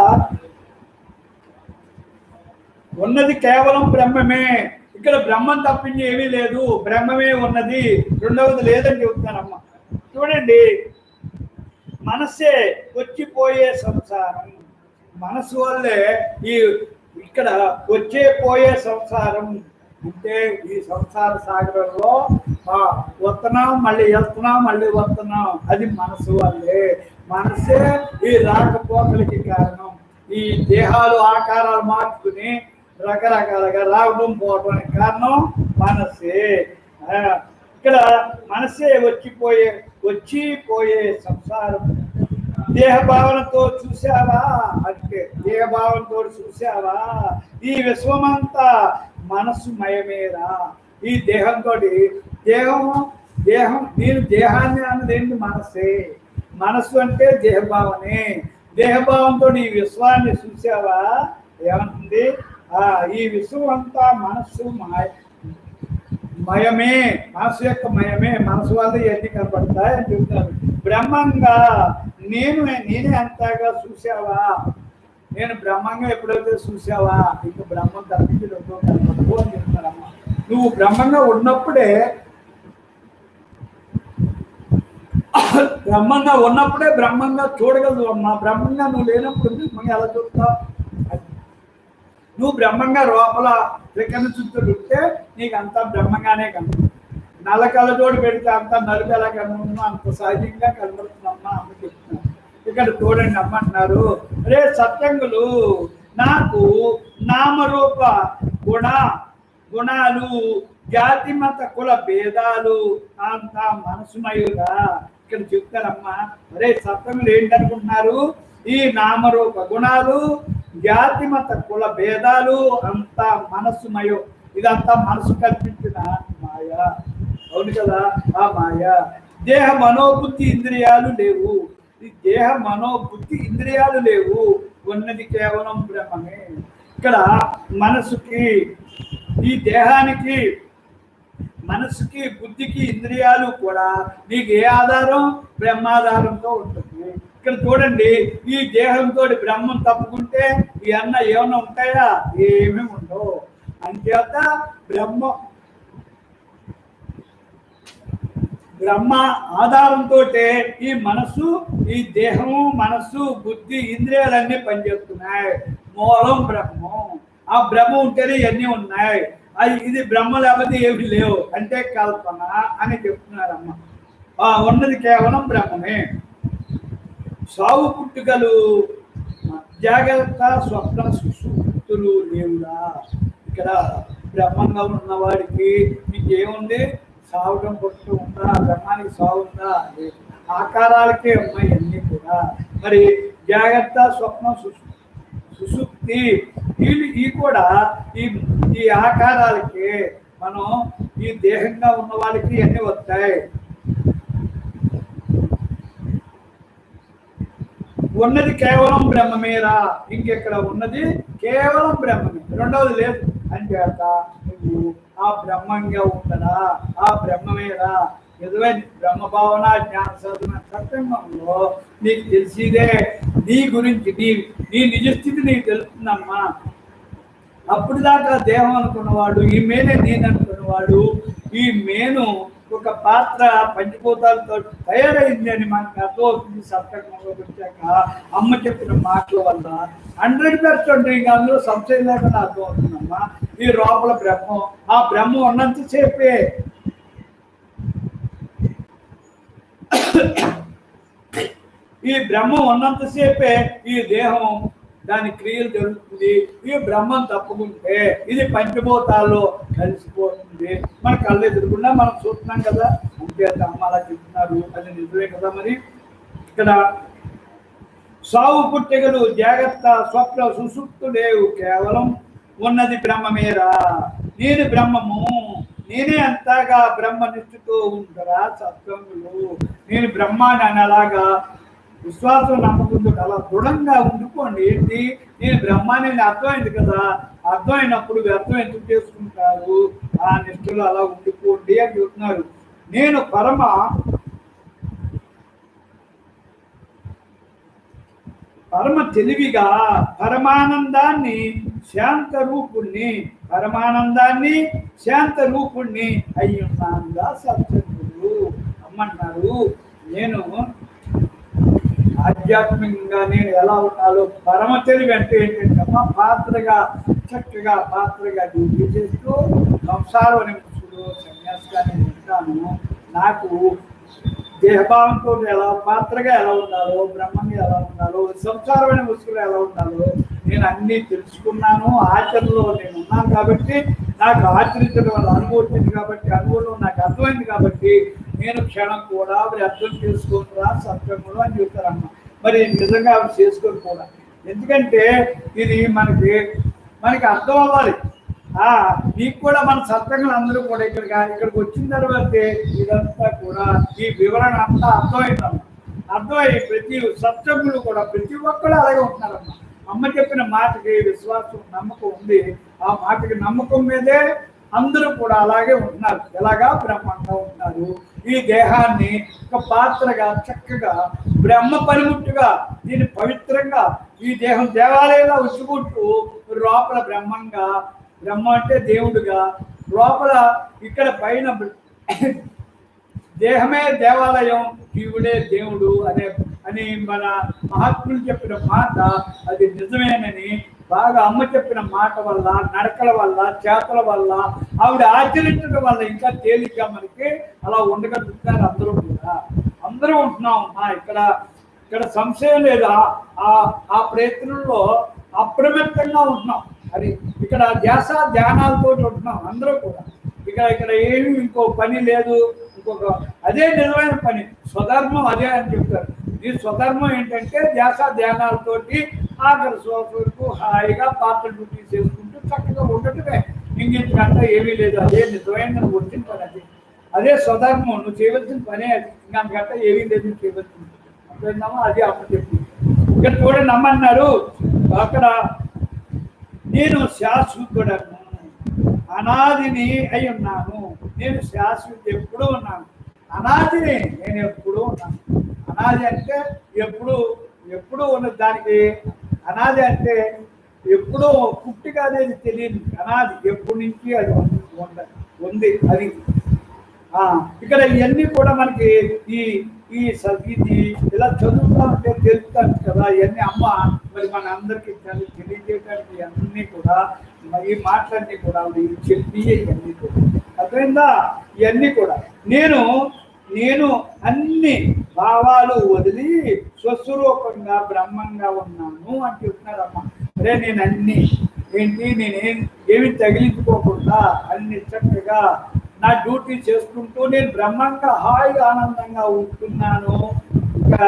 ఉన్నది కేవలం బ్రహ్మమే. ఇక్కడ బ్రహ్మం తప్పించి ఏమీ లేదు, బ్రహ్మమే ఉన్నది, రెండవది లేదని చెబుతున్నారమ్మా. చూడండి, మనస్సే వచ్చిపోయే సంసారం. మనసు వల్లే ఈ ఇక్కడ వచ్చే పోయే సంసారం. అంటే ఈ సంసార సాగరంలో వస్తున్నాం, మళ్ళీ వెళ్తున్నాం, మళ్ళీ వస్తున్నాం. అది మనసు వల్లే. మనసే ఈ రాకపోకలకి కారణం. ఈ దేహాలు ఆకారాలు మార్చుకుని రకరకాలుగా రావడం పోవడానికి కారణం మనసే. ఇక్కడ మనసే వచ్చిపోయే సంసారం. దేహభావనతో చూసావా అంటే దేహభావనతో చూసావా? ఈ విశ్వమంతా మనసు మయమేరా. ఈ దేహంతో దేహం నేను దేహాన్ని అన్నదేంటి? మనసే. మనసు అంటే దేహభావనే. దేహభావంతో ఈ విశ్వాన్ని చూసావా? ఏమంటుంది? ఈ విశ్వం అంతా మనస్సు మయమే, మనసు యొక్క మయమే. మనసు వల్ల ఎన్ని కనపడతాయి అని చెప్తారు. బ్రహ్మంగా నేనే అంతగా చూసావా? నేను బ్రహ్మంగా ఎప్పుడైతే చూసావా, ఇంక బ్రహ్మం తప్పించి రెండో కనపడదు అని చెప్తారమ్మా. నువ్వు బ్రహ్మంగా ఉన్నప్పుడే బ్రహ్మంగా చూడగలదు అమ్మా. బ్రహ్మంగా నువ్వు లేనప్పుడు బ్రహ్మంగా ఎలా చూస్తావు? నువ్వు బ్రహ్మంగా లోపల త్రికరణ చుట్టూ ఉంటే నీకు అంతా బ్రహ్మంగానే కనపడుతుంది. నల్ల కళ్ళజోడు పెడితే అంతా నలుగు ఎలా కనబడుతుందో అంత సహజంగా కనబడుతుందమ్మా అమ్మ చెప్తున్నాను. ఇక్కడ చూడండి అమ్మంటున్నారు, రే సత్యంగులు, నాకు నామరూప గుణాలు జాతి మత కుల భేదాలు అంతా మనసుమయుగా ఇక్కడ చెప్తారమ్మా. రే సత్యంగులు ఏంటనుకుంటున్నారు? ఈ నామరూప గుణాలు జాతి మత కుల భేదాలు అంతా మనసుమయం. ఇదంతా మనసు కల్పించిన మాయ. అవును కదా? ఆ మాయ. దేహ మనోబుద్ధి ఇంద్రియాలు లేవు. ఈ దేహ మనోబుద్ధి ఇంద్రియాలు లేవు, ఉన్నది కేవలం బ్రహ్మమే. ఇక్కడ మనసుకి, ఈ దేహానికి, మనసుకి, బుద్ధికి, ఇంద్రియాలు కూడా నీకు ఏ ఆధారం? బ్రహ్మాధారంతో ఉంటుంది. ఇక్కడ చూడండి, ఈ దేహంతో బ్రహ్మం తప్పుకుంటే ఈ అన్న ఏమన్నా ఉంటాయా? ఏమీ ఉండవు. అంచేత బ్రహ్మ ఆధారంతో ఈ మనసు, ఈ దేహము, మనస్సు, బుద్ధి, ఇంద్రియాలన్నీ పనిచేస్తున్నాయి. మూలం బ్రహ్మం. ఆ బ్రహ్మం ఉంటేనే ఇవన్నీ ఉన్నాయి. ఇది బ్రహ్మ లేకపోతే ఏమి లేవు అంటే కల్పన అని చెప్తున్నారమ్మ. ఉన్నది కేవలం బ్రహ్మమే. సావు పుట్టుకలు, జాగ్రత్త, స్వప్న, సుషుప్తులు లేవురా. ఇక్కడ బ్రహ్మంగా ఉన్నవాడికి ఇంకేముంది? సావటం పుట్టు ఉందా? బ్రహ్మానికి సావు ఉందా? ఆకారాలకే ఉన్నాయి అన్నీ కూడా. మరి జాగ్రత్త, స్వప్నం, సుషుప్తి ఈ కూడా ఈ ఆకారాలకి మనం ఈ దేహంగా ఉన్న వాళ్ళకి అన్నీ వస్తాయి. ఉన్నది కేవలం బ్రహ్మమేరా. ఇంకెక్కడ ఉన్నది కేవలం బ్రహ్మమే, రెండవది లేదు. అంచేత నువ్వు ఆ బ్రహ్మంగా ఉండరా, ఆ బ్రహ్మమేరా. నిజమైన బ్రహ్మ భావన జ్ఞాన సాధన సత్సంగంలో నీకు తెలిసిదే. నీ గురించి నీ నిజస్థితి నీకు తెలుస్తుందమ్మా. అప్పుడు దాకా దేహం అనుకున్నవాడు, ఈ మేనే నేను అనుకున్నవాడు, ఈ మేను ఒక పాత్ర పంచిపోతాలతో తయారైంది అని మనకు అర్థమవుతుంది. సత్సంగంలోకి వచ్చాక అమ్మ చెప్పిన మాటల వల్ల 100% ఇంకా అందులో సంశయం లేకుండా అర్థమవుతుందమ్మా. ఈ లోపల బ్రహ్మం, ఆ బ్రహ్మం ఉన్నంతసేపే ఈ బ్రహ్మం ఉన్నంతసేపే ఈ దేహం దాని క్రియలు జరుగుతుంది. ఈ బ్రహ్మం తప్పుకుంటే ఇది పంచభూతాల్లో కలిసిపోతుంది. మన కళ్ళు ఎదురుకుండా మనం చూస్తున్నాం కదా. అంతే అమ్మ అలా చెప్తున్నారు, అది నిజమే కదా. మరి ఇక్కడ సావు పుట్టుకలు, జాగ్రత్త, స్వప్న, సుషుప్తు లేవు, కేవలం ఉన్నది బ్రహ్మమేరా. నేను బ్రహ్మము, నేనే అంతగా బ్రహ్మనిష్ఠతో ఉంటారా సత్సంగులు. నేను బ్రహ్మాన్ని అని అలాగా విశ్వాసం నమ్మకంతో అలా దృఢంగా ఉండిపోండి. ఏంటి? నేను బ్రహ్మాన్ని అర్థమైంది కదా, అర్థమైనప్పుడు వ్యర్థం ఎందుకు చేసుకుంటారు? ఆ నిష్ఠలో అలా ఉండిపోండి అని చెప్తున్నారు. నేను పరమ తెలివిగా పరమానందాన్ని శాంత రూపుణ్ణి అయ్యున్నానుగా సత్సంగులు అమ్మంటున్నారు. నేను ఆధ్యాత్మికంగా నేను ఎలా ఉండాలో పరమ తెలివి అంటే ఏంటంటే చక్కగా పాత్రగా డ్యూటీ చేస్తూ సంసారం అనే ముసుగులో సన్యాసిగా నేను ఉంటాను. నాకు దేహభావంతో పాత్రగా ఎలా ఉండాలో, బ్రహ్మంగా ఎలా ఉండాలో, సంసారమైన ముసుగులో ఎలా ఉండాలో నేను అన్నీ తెలుసుకున్నాను. ఆచరణలో నేను ఉన్నాను కాబట్టి నాకు ఆచరించడం వల్ల అనుభవం వచ్చింది కాబట్టి, అనుభవంలో నాకు అర్థమైంది కాబట్టి నేను క్షణం కూడా అవి అర్థం చేసుకోరా సత్సంగంలో అని చెప్తారమ్మ. మరి నిజంగా అవి చేసుకొని కూడా, ఎందుకంటే ఇది మనకి అర్థం అవ్వాలి. నీకు కూడా మన సత్సంగులు అందరూ కూడా ఇక్కడికి వచ్చిన తర్వాత ఇదంతా కూడా ఈ వివరణ అంతా అర్థమైందమ్మా. అర్థమయ్యి ప్రతి సత్సంగులు కూడా ప్రతి ఒక్కరు అలాగే ఉంటున్నారమ్మా. అమ్మ చెప్పిన మాటకి విశ్వాసం నమ్మకం ఉంది. ఆ మాటకి నమ్మకం మీదే అందరూ కూడా అలాగే ఉంటున్నారు. ఎలాగా బ్రహ్మంగా ఉంటున్నారు. ఈ దేహాన్ని ఒక పాత్రగా చక్కగా బ్రహ్మ పనిముట్టుగా దీన్ని పవిత్రంగా ఈ దేహం దేవాలయంలో ఉంచుకుంటూ లోపల బ్రహ్మంగా, బ్రహ్మ అంటే దేవుడుగా, లోపల ఇక్కడ పైన దేహమే దేవాలయం, జీవుడే దేవుడు అని మన మహాత్ములు చెప్పిన మాట అది నిజమేనని బాగా అమ్మ చెప్పిన మాట వల్ల, నడకల వల్ల, చేతల వల్ల, ఆవిడ ఆచరించడం వల్ల ఇంకా తేలిక మనకి అలా ఉండగలుగుతున్నారు. అందరూ ఉంటున్నాం. ఇక్కడ సంశయం లేదా? ఆ ప్రయత్నంలో అప్రమత్తంగా ఉంటున్నాం. అది ఇక్కడ ధ్యానాలతో ఉంటున్నాం అందరూ కూడా. ఇక్కడ ఏమి ఇంకో పని లేదు. అదే నిజమైన పని, స్వధర్మం అదే అని చెప్తారు. ఈ స్వధర్మం ఏంటంటే ధ్యానాలతోటి ఆఖరి శ్వాస వరకు హాయిగా పాత్ర డ్యూటీ చేసుకుంటూ చక్కగా ఉండటమే. ఇంకంటే ఏమీ లేదు. అదే నిజమైన నువ్వు వచ్చిన పని. అదే స్వధర్మం. నువ్వు చేయవలసిన పనే అది. ఇంకంటే ఏమీ లేదు నువ్వు చేయవలసింది. అర్థమైందమ్మా? అది అమ్మ చెప్పింది. ఇక్కడ చూడండి నమ్మన్నారు అక్కడ, నేను శాశ్వతుడను, అనాదిని అయి ఉన్నాను. నేను శాశ్వత ఎప్పుడూ ఉన్నాను. అనాదిని నేను ఎప్పుడూ ఉన్నాను. అనాది అంటే ఎప్పుడు ఉన్నది. దానికి అనాది అంటే ఎప్పుడో పుట్టిగా అనేది తెలియదు. అనాది ఎప్పటి నుంచి అది ఉంది. అది ఇక్కడ ఇవన్నీ కూడా మనకి ఇది ఇలా చదువుతా ఉంటే తెలుస్తాను కదా. ఇవన్నీ అమ్మ మరి మన అందరికీ తెలియజేయడానికి అన్నీ కూడా ఈ మాటలన్నీ కూడా చెప్పి ఇవన్నీ కూడా అర్థమైందా? ఇవన్నీ కూడా నేను అన్ని భావాలు వదిలి స్వస్వరూపంగా బ్రహ్మంగా ఉన్నాను అని చెప్తున్నారమ్మ. అరే నేను అన్ని ఏమి తగిలించుకోకుండా అన్ని చక్కగా నా డ్యూటీ చేసుకుంటూ నేను బ్రహ్మంగా హాయిగా ఆనందంగా ఉంటున్నాను. ఇంకా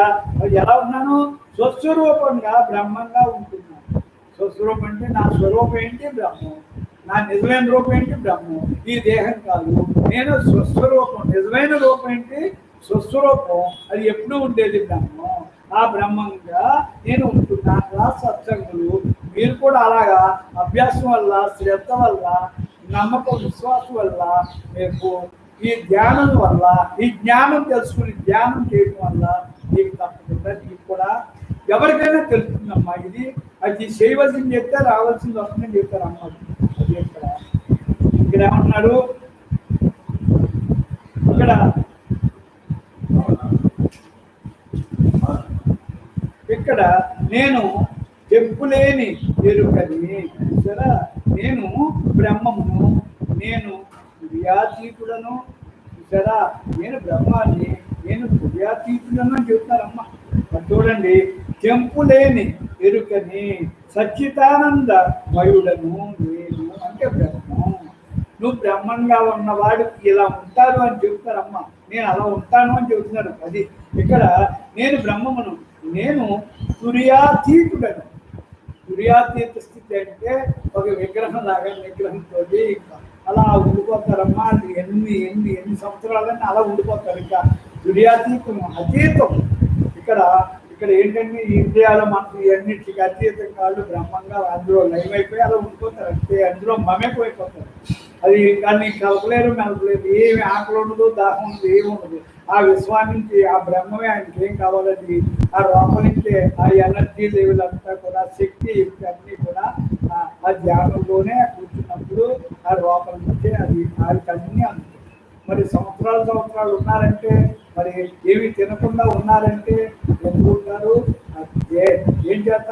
ఎలా ఉన్నాను? స్వస్వరూపంగా బ్రహ్మంగా ఉంటున్నాను. స్వస్వరూపం అంటే నా స్వరూపం ఏంటి? బ్రహ్మం. నా నిజమైన రూపం ఏంటి? బ్రహ్మం. ఈ దేహం కాదు. నేను స్వస్వరూపం. నిజమైన రూపం ఏంటి? స్వస్వరూపం. అది ఎప్పుడూ ఉండేది బ్రహ్మం. ఆ బ్రహ్మంగా నేను ఉంటున్నాను. సత్సంగులు మీరు కూడా అలాగా అభ్యాసం వల్ల, శ్రద్ధ వల్ల, నమ్మకం, విశ్వాసం వల్ల, మీకు ఈ ధ్యానం వల్ల, ఈ జ్ఞానం తెలుసుకుని ధ్యానం చేయడం వల్ల నీకు తప్పకుండా నీకు కూడా ఎవరికైనా తెలుస్తుందమ్మా. అది చేయవలసింది చెప్తే రావాల్సింది వస్తుందని చెప్తారు అమ్మ. అది ఇక్కడ ఏమంటున్నారు? ఇక్కడ నేను చెప్పులేని ఎరుకని సరే, నేను బ్రహ్మమును, నేను తుర్యాతీతుడను సరే, నేను బ్రహ్మాన్ని, నేను తుర్యాతీతుడను అని చెప్తారమ్మ. చూడండి, చెంపులేని ఎరుకని సచ్చిదానంద మయుడను నేను అంటే బ్రహ్మం. నువ్వు బ్రహ్మంగా ఉన్నవాడు ఇలా ఉంటారు అని చెప్తారమ్మా. నేను అలా ఉంటాను అని చెబుతున్నారు. అది ఇక్కడ నేను బ్రహ్మమును, నేను తుర్యాతీతుడను. తుర్యాతీత స్థితి అంటే ఒక విగ్రహం లాగా, విగ్రహంతో అలా ఉండిపోతారమ్మా. ఎన్ని సంవత్సరాలన్నీ అలా ఉండిపోతారు. ఇంకా తుర్యాతీతం అతీతం. ఇక్కడ ఏంటంటే ఈ ఇంద్రియాలు మనకు ఇవన్నిటికి అతీతం కాదు, బ్రహ్మంగా అందులో లయమైపోయి అలా ఉండిపోతారు. అంతే, అందులో మమేపోయిపోతారు. అది కానీ కలపలేరు, మెలపలేరు. ఏమి ఆకలి ఉండదు, దాహం ఉండదు, ఏమి ఉండదు. ఆ విశ్వానికి ఆ బ్రహ్మమే ఆయనకి ఏం కావాలని ఆ లోపలికి ఆ ఎనర్జీ లెవెల్ అంతా కూడా శక్తి అన్ని కూడా ఆ ధ్యానంలోనే కూర్చున్నప్పుడు ఆ లోపల నుంచే అది అన్ని అందుతుంది. మరి సంవత్సరాలు ఉన్నారంటే మరి ఏమి తినకుండా ఉన్నారంటే ఎందుకు ఉంటారు? ఏం చేత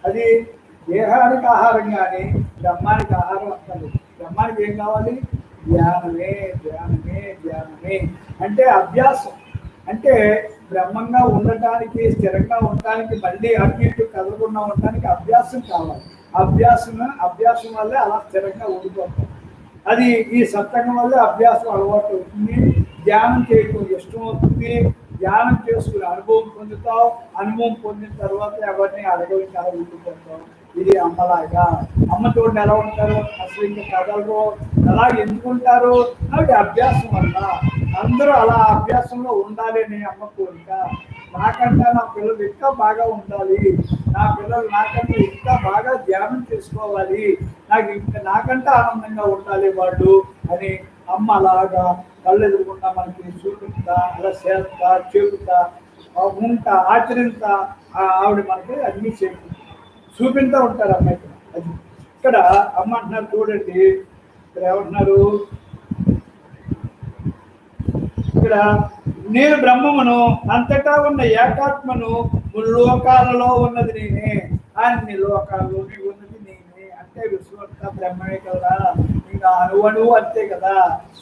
అది దేహానికి ఆహారం కానీ బ్రహ్మానికి ఆహారం అంటారు. బ్రహ్మానికి ఏం కావాలి? ధ్యానమే ధ్యానమే ధ్యానమే అంటే అభ్యాసం. అంటే బ్రహ్మంగా ఉండటానికి స్థిరంగా ఉండటానికి మళ్ళీ అటు ఇటు కదలకుండా ఉండటానికి అభ్యాసం కావాలి. అభ్యాసం వల్లే అలా స్థిరంగా ఉండిపోతాం. అది ఈ సత్సంగం వల్ల అభ్యాసం అలవాటు అవుతుంది. ధ్యానం చేయడం ఇష్టం అవుతుంది. ధ్యానం చేసుకుని అనుభవం పొందుతావు. అనుభవం పొందిన తర్వాత ఎవరిని అడగలికి అలా ఉండిపోతాం. ఇది అమ్మలాగా. అమ్మతో ఎలా ఉంటారు? అసలు ఇంకా కదలరు. అలా ఎందుకుంటారు? అది అభ్యాసం వల్ల. అందరూ అలా అభ్యాసంలో ఉండాలి అని అమ్మ కోరిక. నాకంటే నా పిల్లలు ఇంకా బాగా ఉండాలి, నా పిల్లలు నాకంటే ఇంకా బాగా ధ్యానం చేసుకోవాలి, నాకంటే ఆనందంగా ఉండాలి వాళ్ళు అని అమ్మ అలాగా కళ్ళు ఎదురుకుండా మనకి చూపుతా, అలా చేస్తా, చెబుతా, ఉంటా, ఆచరింతా ఆవిడ మనకి అన్ని చూపింతా ఉంటారు అమ్మాయికి. అది ఇక్కడ అమ్మ అంటున్నారు చూడండి. ఇక్కడ ఏమంటున్నారు? ఇక్కడ నేను బ్రహ్మమును, అంతటా ఉన్న ఏకాత్మను, ముల్లోకాలలో ఉన్నది నేనే, అన్ని లోకాల్లో ఉన్నది నేనే. అంటే విశ్వంతా బ్రహ్మమే కదా. ఇంకా అణువు అంతే కదా.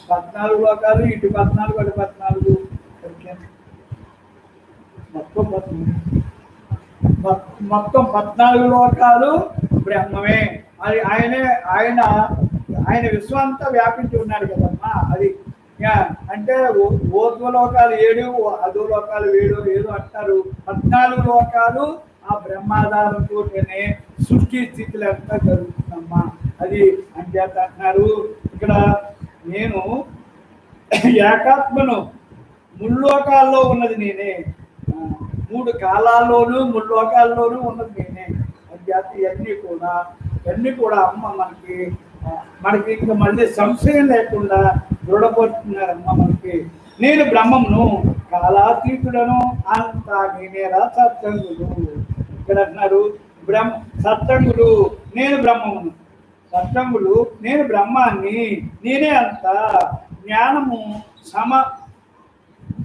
14 లోకాలు, ఇటు 14 అటు 14 మొత్తం 14 లోకాలు బ్రహ్మమే. అది ఆయన విశ్వం అంతా వ్యాపించి ఉన్నాడు కదమ్మా. అది అంటే ఊర్ధ్వలోకాలు 7, అధోలోకాలు 7 ఏదో అంటారు. 14 లోకాలు ఆ బ్రహ్మాధారంతోనే సృష్టి స్థితులు అంతా జరుగుతుందమ్మా. అది అంచేత అంటున్నారు ఇక్కడ నేను ఏకాత్మను, ముల్లోకాల్లో ఉన్నది నేనే, 3 కాలాల్లోనూ ముల్లోకాల్లోనూ ఉన్నది నేనే. అంచేత ఇవన్నీ కూడా అమ్మ మనకి ఇంకా మళ్ళీ సంశయం లేకుండా దృఢపడుతున్నారమ్మ మనకి. నేను బ్రహ్మమును, కాలాతీతుడను, అంతా నేనేరా సత్సంగుడు. ఇక్కడ అంటున్నారు సత్సంగుడు నేను బ్రహ్మమును, సత్సంగుడు నేను బ్రహ్మాన్ని, నేనే అంత జ్ఞానము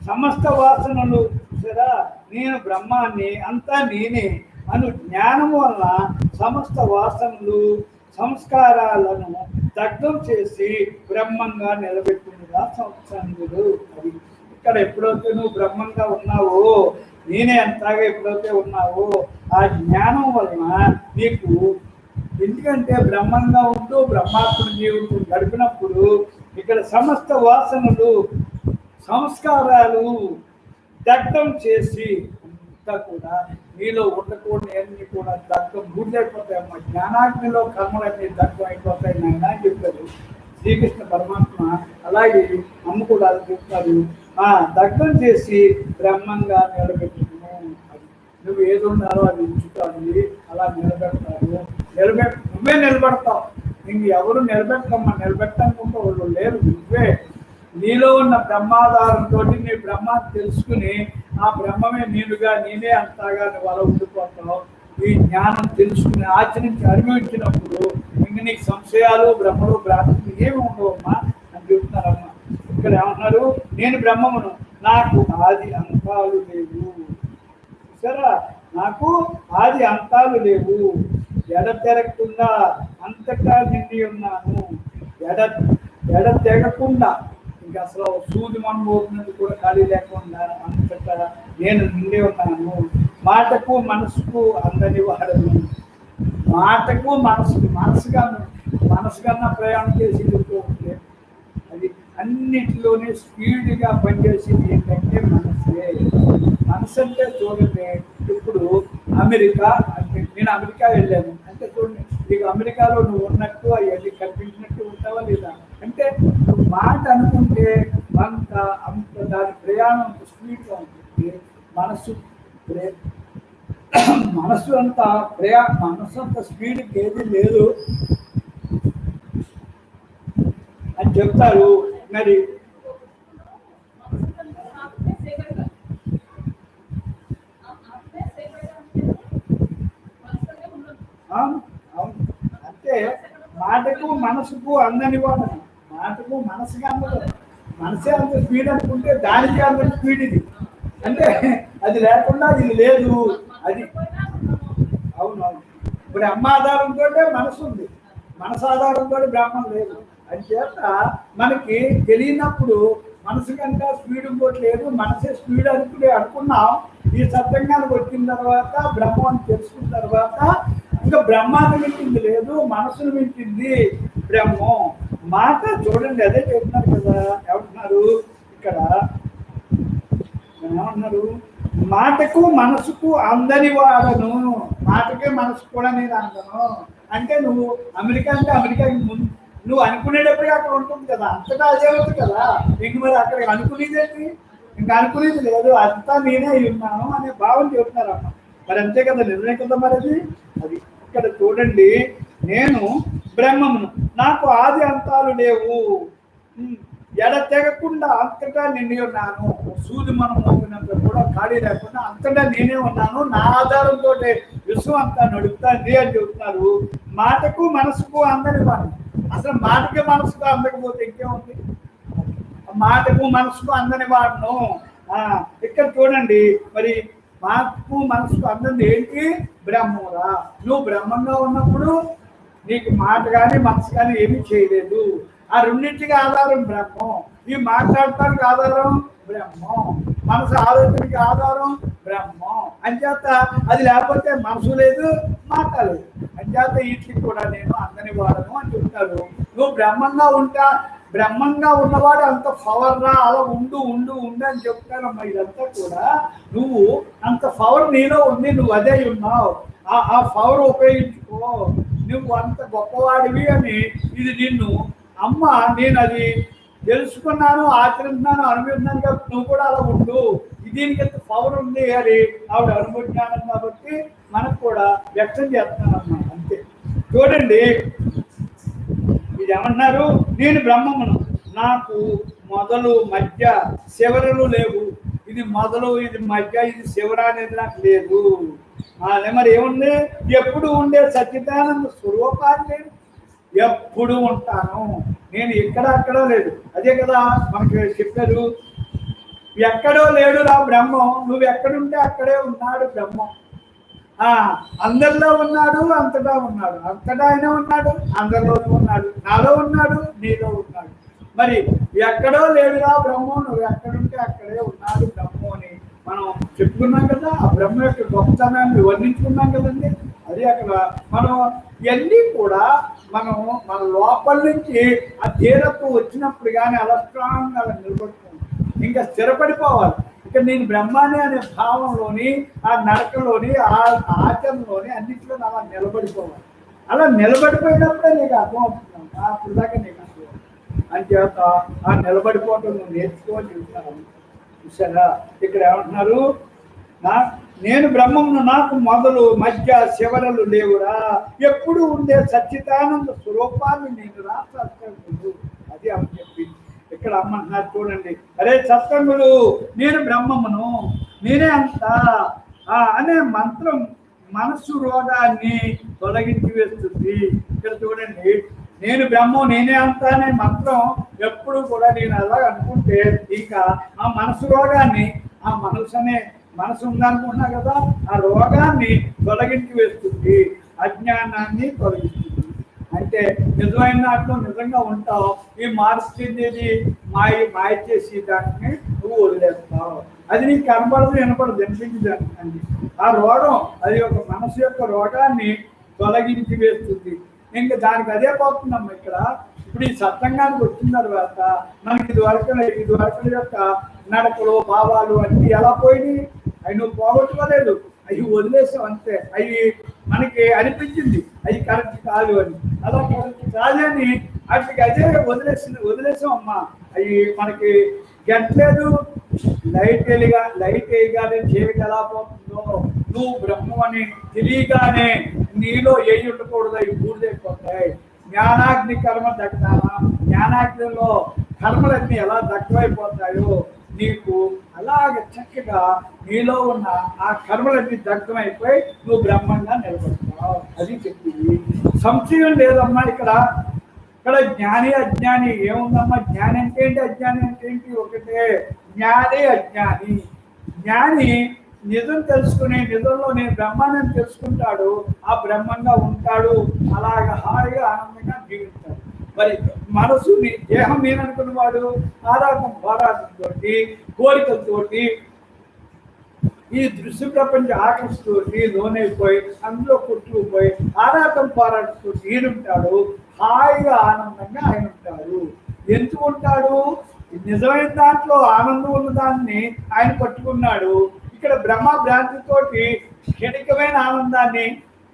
సమస్త వాసనలు సరా నేను బ్రహ్మాన్ని అంతా నేనే అను జ్ఞానము వల్ల సమస్త వాసనలు సంస్కారాలను దగ్ధం చేసి బ్రహ్మంగా నిలబెట్టినగా సత్సంగుడు. అది ఇక్కడ ఎప్పుడైతే నువ్వు బ్రహ్మంగా ఉన్నావో, నేనే అంతగా ఎప్పుడైతే ఉన్నావో ఆ జ్ఞానం వలన నీకు, ఎందుకంటే బ్రహ్మంగా ఉంటూ బ్రహ్మాత్మ జీవితం గడిపినప్పుడు ఇక్కడ సమస్త వాసనలు సంస్కారాలు దగ్ధం చేసి అంతా కూడా నీలో ఉండకూడని అన్ని కూడా దగ్ధం బూడిదైపోతాయి అమ్మ. జ్ఞానాగ్నిలో కర్మలన్నీ దగ్ధం అయిపోతాయి నాయన అని చెప్పారు శ్రీకృష్ణ పరమాత్మ. అలాగే అమ్మ కూడా అది చెప్తారు, దగ్ధం చేసి బ్రహ్మంగా నిలబెట్టుకును. నువ్వు ఏది ఉన్నారో అది ఉంచుతావు, అలా నిలబెడతారు. నువ్వే నిలబెడతావు. ఇంక ఎవరు నిలబెట్టనుకుంటే వాళ్ళు లేరు. నువ్వే నీలో ఉన్న బ్రహ్మాధారంతో నీ బ్రహ్మాన్ని తెలుసుకుని ఆ బ్రహ్మమే నీవుగా, నేనే అంతగా నువ్వు అలా ఉండిపోతావు. ఈ జ్ఞానం తెలుసుకుని ఆచరించి అనుభవించినప్పుడు ఇంక నీకు సంశయాలు, భ్రమలు, భ్రాంతులు ఏమి ఉండవమ్మా అని చెప్తున్నారమ్మా. ఇక్కడ ఏమన్నారు? నేను బ్రహ్మమును, నాకు ఆది అంతాలు లేవు. సరే, నాకు ఆది అంతాలు లేవు, ఎడతెరగకుండా అంతటా నిండి ఉన్నాను. ఎడ తెగకుండా, ఇంకా అసలు సూది మనబోతున్నది కూడా ఖాళీ లేకుండా అంతటా నేను నిండి ఉన్నాను. మాటకు మనసుకు అందని వాడను. మాటకు మనసు కన్నా ప్రయాణం చేసి ఉంటే అది అన్నిటిలోనే స్పీడ్గా పనిచేసేది ఏంటంటే మనసే. మనసు అంటే చూడండి, ఇప్పుడు అమెరికా అంటే నేను అమెరికా వెళ్ళాను అంటే చూడండి, నీకు అమెరికాలో నువ్వు ఉన్నట్టు అవన్నీ కల్పించినట్టు ఉంటావా లేదా? అంటే నువ్వు మాట అనుకుంటే అంత దాని ప్రయాణం అంత స్పీడ్గా ఉంటుంది. మనసు అంత స్పీడ్కి ఏది లేదు అని చెప్తారు. మరి మాటకు మనసుకు అందని వాడు. మాటకు మనసుకి అందదు. మనసే అంత స్పీడ్ అనుకుంటే దానికి అంత స్పీడ్ ఇది. అంటే అది లేకుండా ఇది లేదు. అది అవునవును. ఇప్పుడు అమ్మ ఆధారంతో మనసు ఉంది, మనసు ఆధారంతో బ్రహ్మం లేదు. అని చేత మనకి తెలియనప్పుడు మనసు కనుక స్పీడ్ ఇంకోట్లేదు, మనసే స్పీడ్ అనుకున్నాం. ఈ సత్యంగానికి వచ్చిన తర్వాత బ్రహ్మాన్ని తెలుసుకున్న తర్వాత ఇంకా బ్రహ్మాన్ని మించింది లేదు, మనసును మించింది బ్రహ్మం. మాట చూడండి, అదే చెప్తున్నారు కదా. ఏమంటున్నారు ఇక్కడ? ఏమన్నారు? మాటకు మనసుకు అందని వాడను. మాటకే మనసు కూడా నేను అందను అంటే నువ్వు అమెరికా అంటే అమెరికాకి ముందు నువ్వు అనుకునేటప్పుడే అక్కడ ఉంటుంది కదా, అంతటా అదే ఉంది కదా. ఇంక మరి అక్కడ అనుకునేదేంటి? ఇంకా అనుకునేది లేదు, అంతా నేనే ఉన్నాను అనే భావం చెప్తున్నారమ్మ. మరి అంతే కదా, నిజమే కదా. మరి అది ఇక్కడ చూడండి, నేను బ్రహ్మమును, నాకు ఆది అంతాలు లేవు, ఎడ తెగకుండా అంతటా నిండి ఉన్నాను. సూది మనం మోపినంత కూడా ఖాళీ లేకుండా అంతటా నేనే ఉన్నాను. నా ఆధారంతో విశ్వం అంతా నడుపుతాంది అని చెబుతున్నారు. మాటకు మనసుకు అందని వాడు. అసలు మాటకి మనసుకు అందకపోతే ఇంకేముంది? మాటకు మనసుకు అందని వాడును. ఇక్కడ చూడండి, మరి మాటకు మనసుకు అందని ఏంటి? బ్రహ్మరా. నువ్వు బ్రహ్మంగా ఉన్నప్పుడు నీకు మాట కానీ మనసు కానీ ఏమీ చేయలేదు. ఆ రెండింటికి ఆధారం బ్రహ్మం. ఈ మాట్లాడటానికి ఆధారం బ్రహ్మం, మనసు ఆలోచనకి ఆధారం బ్రహ్మం. అంచేత అది లేకపోతే మనసు లేదు, మాట లేదు. అంచేత వీటికి కూడా నేను అందని వాడను అని చెప్తాడు. నువ్వు బ్రహ్మంగా ఉన్నవాడు అంత పవర్ రా, అలా ఉండు ఉండు ఉండు అని చెప్తానమ్మా. ఇదంతా కూడా నువ్వు అంత పవర్ నీలో ఉంది, నువ్వు అదే ఉన్నావు. ఆ పవర్ ఉపయోగించుకో, నువ్వు అంత గొప్పవాడివి అని. ఇది నిన్ను అమ్మ, నేను అది తెలుసుకున్నాను, ఆచరిస్తున్నాను, అనుభవిస్తున్నాను కాబట్టి నువ్వు కూడా అలా ఉండు. దీనికి ఎంత పవర్ ఉంది అని ఆవిడ అనుభవించాను కాబట్టి మనకు కూడా వ్యక్తం చేస్తున్నానమ్మా. అంతే. చూడండి, ఇది ఏమన్నారు? నేను బ్రహ్మమును, నాకు మొదలు మధ్య శివరలు లేవు. ఇది మొదలు, ఇది మధ్య, ఇది శివర అనేది నాకు లేదు. మరి ఏముంది? ఎప్పుడు ఉండే సచ్చిదానంద స్వరూపాన్ని ఎప్పుడు ఉంటాను నేను. ఇక్కడ అక్కడ లేదు. అదే కదా మనకి చెప్పారు, ఎక్కడో లేడు రా బ్రహ్మం. నువ్వు ఎక్కడుంటే అక్కడే ఉన్నాడు బ్రహ్మం. అందరిలో ఉన్నాడు, అంతటా ఉన్నాడు. అంతటా ఆయన ఉన్నాడు, అందరిలోనూ ఉన్నాడు. నాలో ఉన్నాడు, నీలో ఉన్నాడు. మరి ఎక్కడో లేడురా బ్రహ్మం, నువ్వు ఎక్కడుంటే అక్కడే ఉన్నాడు బ్రహ్మం అని మనం చెప్పుకున్నాం కదా. ఆ బ్రహ్మ యొక్క గొప్పతనాన్ని వర్ణించుకున్నాం కదండి. అది అక్కడ మనం ఇవన్నీ కూడా మనం మన లోపల నుంచి ఆ తీరత్వం వచ్చినప్పుడు కానీ అలా స్ట్రాంగ్ అలా నిలబడుతుంది. ఇంకా స్థిరపడిపోవాలి. ఇక నేను బ్రహ్మానే అనే భావంలోని, ఆ నడకలోని, ఆ ఆచరణలోని అన్నింటిలో అలా నిలబడిపోవాలి. అలా నిలబడిపోయినప్పుడే నీకు అర్థం అవుతున్నాను. అప్పుడు దాకా నీకు అర్థం అని చేత ఆ నిలబడిపోవటం నువ్వు నేర్చుకోని చెప్తున్నాను. చూసారా, ఇక్కడ ఏమంటున్నారు? నేను బ్రహ్మమును, నాకు మొదలు మధ్య శివరలు లేవురా. ఎప్పుడు ఉండే సచ్చిదానంద స్వరూపాన్ని నేను రాష్ట్రాలు. అది అమ్మ చెప్పింది. ఇక్కడ అమ్మంటున్నారు చూడండి, అరే సత్సంగులు, నేను బ్రహ్మమును, నేనే అంత అనే మంత్రం మనస్సు రోగాన్ని తొలగించి వేస్తుంది. ఇక్కడ చూడండి, నేను బ్రహ్మం, నేనే అంత అనే మంత్రం ఎప్పుడు కూడా నేను అలా అనుకుంటే ఇంకా ఆ మనసు రోగాన్ని, ఆ మనసు ఉందనుకుంటున్నా కదా, ఆ రోగాన్ని తొలగించి వేస్తుంది, అజ్ఞానాన్ని తొలగిస్తుంది. అంటే నిజమైన దాంట్లో నిజంగా ఉంటావు. ఈ మార్పు చెందేది మాయ చేసి దాన్ని నువ్వు వదిలేస్తావు. అది నీకు కనపడదు, వినపడదు, వినిపించదండి. ఆ రోగం, అది ఒక మనసు యొక్క రోగాన్ని తొలగించి వేస్తుంది. ఇంకా దానికి అదే పోతుందమ్మా. ఇక్కడ ఇప్పుడు ఈ సత్సంగానికి వచ్చిన తర్వాత మనకి ఇదివరకు యొక్క నడకలు, భావాలు అన్నీ ఎలా పోయినాయి? అవి నువ్వు పోగొట్టుకోలేదు, అవి వదిలేసావు అంతే. అవి మనకి అనిపించింది అవి కరెక్ట్ కాదు అని. అలా కరెక్ట్ కాదని వాటికి అదే వదిలేసాం అమ్మా. అవి మనకి గట్లేదు. లైట్ వేయగానే చీకటి ఎలా పోతుందో, నువ్వు బ్రహ్మం అని తెలియగానే నీలో ఏ ఉండకూడదు, అవి పూర్తయిపోతాయి. జ్ఞానాగ్ని కర్మ దగ్ధాన, జ్ఞానాగ్నిలో కర్మలన్నీ ఎలా దగ్ధమైపోతాయో నీకు అలాగ చక్కగా నీలో ఉన్న ఆ కర్మలన్నీ దగ్ధమైపోయి నువ్వు బ్రహ్మంగా నిలబడతావు. అది చెప్పింది. సంశయం లేదమ్మా. ఇక్కడ జ్ఞాని అజ్ఞాని ఏముందమ్మా? జ్ఞాని అంటే ఏంటి, అజ్ఞాని అంటే ఏంటి? ఒకటే. జ్ఞాని అజ్ఞాని. జ్ఞాని నిజం తెలుసుకుని నిజంలో నేను బ్రహ్మాన్ని తెలుసుకుంటాడు, ఆ బ్రహ్మంగా ఉంటాడు, అలాగ హాయిగా ఆనందంగా జీవిస్తాడు. మరి మనసు దేహం నేననుకున్న వాడు ఆరాటం పోరాటంతో కోరికలతోటి ఈ దృశ్య ప్రపంచ ఆకర్షతోటి లోనైపోయి అందులో కొట్టుకుపోయి ఆరాటం పోరాటంతో ఈడుంటాడు, హాయిగా ఆనందంగా ఆయన ఉంటాడు. ఎందుకు ఉంటాడు? నిజమైన దాంట్లో ఆనందం ఉన్న దాన్ని ఆయన పట్టుకున్నాడు. ఇక్కడ బ్రహ్మ భ్రాంతితోటి క్షణికమైన ఆనందాన్ని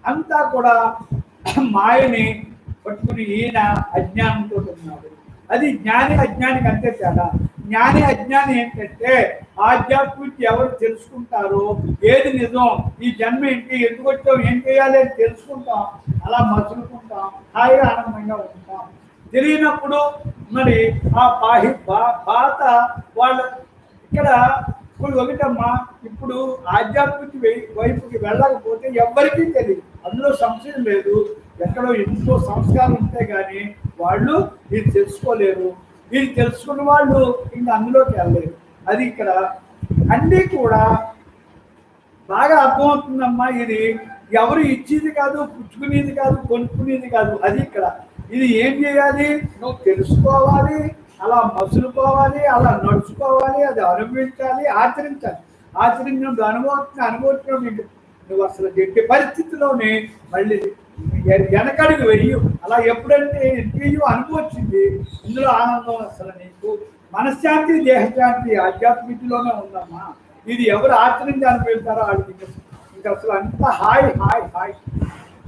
అంతా కూడా మాయని పట్టుకుని ఈయన అజ్ఞానంతో ఉన్నాడు. అది జ్ఞాని అజ్ఞానికి అంతే తేడా. జ్ఞాని అజ్ఞాని ఏంటంటే ఆధ్యాత్మిక ఎవరు తెలుసుకుంటారో ఏది నిజం, ఈ జన్మ ఏంటి, ఎందుకు వచ్చాం, ఏం చేయాలి అని తెలుసుకుంటాం, అలా మసులుకుంటాం, హాయిగా ఆనందంగా ఉంటాం. తెలియనప్పుడు మరి ఆ పాత వాళ్ళ ఇక్కడ ఇప్పుడు ఒకటమ్మా, ఇప్పుడు ఆధ్యాత్మిక వైపుకి వెళ్ళకపోతే ఎవ్వరికీ తెలియదు, అందులో సంశయం లేదు. ఎక్కడో ఎంతో సంస్కారం ఉంటే కానీ వాళ్ళు ఇది తెలుసుకోలేరు. ఇది తెలుసుకున్న వాళ్ళు ఇంకా అందులోకి వెళ్ళలేరు. అది ఇక్కడ అన్నీ కూడా బాగా అర్థమవుతుందమ్మా. ఇది ఎవరు ఇచ్చేది కాదు, పుచ్చుకునేది కాదు, కొనుక్కునేది కాదు. అది ఇక్కడ ఇది ఏం చేయాలి? నువ్వు తెలుసుకోవాలి, అలా మసులుకోవాలి, అలా నడుచుకోవాలి, అది అనుభవించాలి, ఆచరించాలి. ఆచరించిన అనుభవించడం నువ్వు అసలు ఎట్టి పరిస్థితిలోనే మళ్ళీ వెనకడుగు వెయ్యు. అలా ఎప్పుడంటే వెయ్యు అనుభవించింది, ఇందులో ఆనందం అసలు నీకు మనశ్శాంతి, దేహశాంతి ఆధ్యాత్మికలోనే ఉందమ్మా. ఇది ఎవరు ఆచరించి అనుభవిస్తారో వాళ్ళకి ఇంకా అసలు అంతా హాయ్ హాయ్ హాయ్.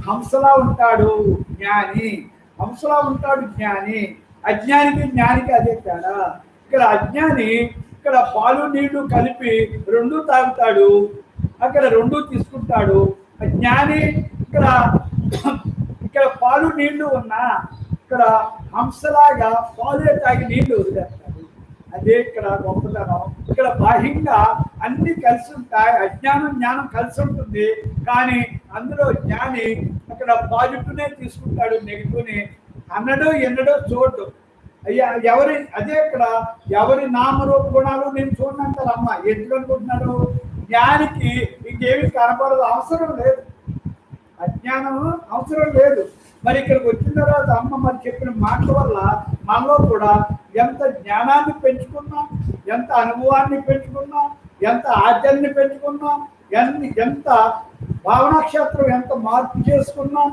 హంసలా ఉంటాడు జ్ఞాని, హంసలా ఉంటాడు జ్ఞాని. అజ్ఞానికి జ్ఞానికి అదే తేడా. ఇక్కడ అజ్ఞాని ఇక్కడ పాలు నీళ్లు కలిపి రెండు తాగుతాడు, అక్కడ రెండు తీసుకుంటాడు. జ్ఞాని ఇక్కడ పాలు నీళ్లు ఉన్నా ఇక్కడ హంసలాగా పాలే తాగి నీళ్లు వదిలేస్తాడు. అదే ఇక్కడ గొప్పతనం. ఇక్కడ బాహ్యంగా అన్ని కలిసి ఉంటాయి, అజ్ఞానం జ్ఞానం కలిసి ఉంటుంది. కానీ అందులో జ్ఞాని అక్కడ పాజిటివ్నే తీసుకుంటాడు, నెగిటివ్ని అన్నడో ఎన్నడో చూడడు. అయ్యా ఎవరి అదే ఇక్కడ ఎవరి నామరూప గుణాలు నేను చూడనంటారు అమ్మ. ఎందుకు అనుకుంటున్నాడు? జ్ఞానికి ఇంకేమి కనపడదు, అవసరం లేదు, అజ్ఞానం అవసరం లేదు. మరి ఇక్కడికి వచ్చిన తర్వాత అమ్మ మరి చెప్పిన మాటల వల్ల మనలో కూడా ఎంత జ్ఞానాన్ని పెంచుకున్నాం, ఎంత అనుభవాన్ని పెంచుకున్నాం, ఎంత ఆచరణని పెంచుకున్నాం, ఎంత భావనాక్షేత్రం ఎంత మార్పు చేసుకున్నాం,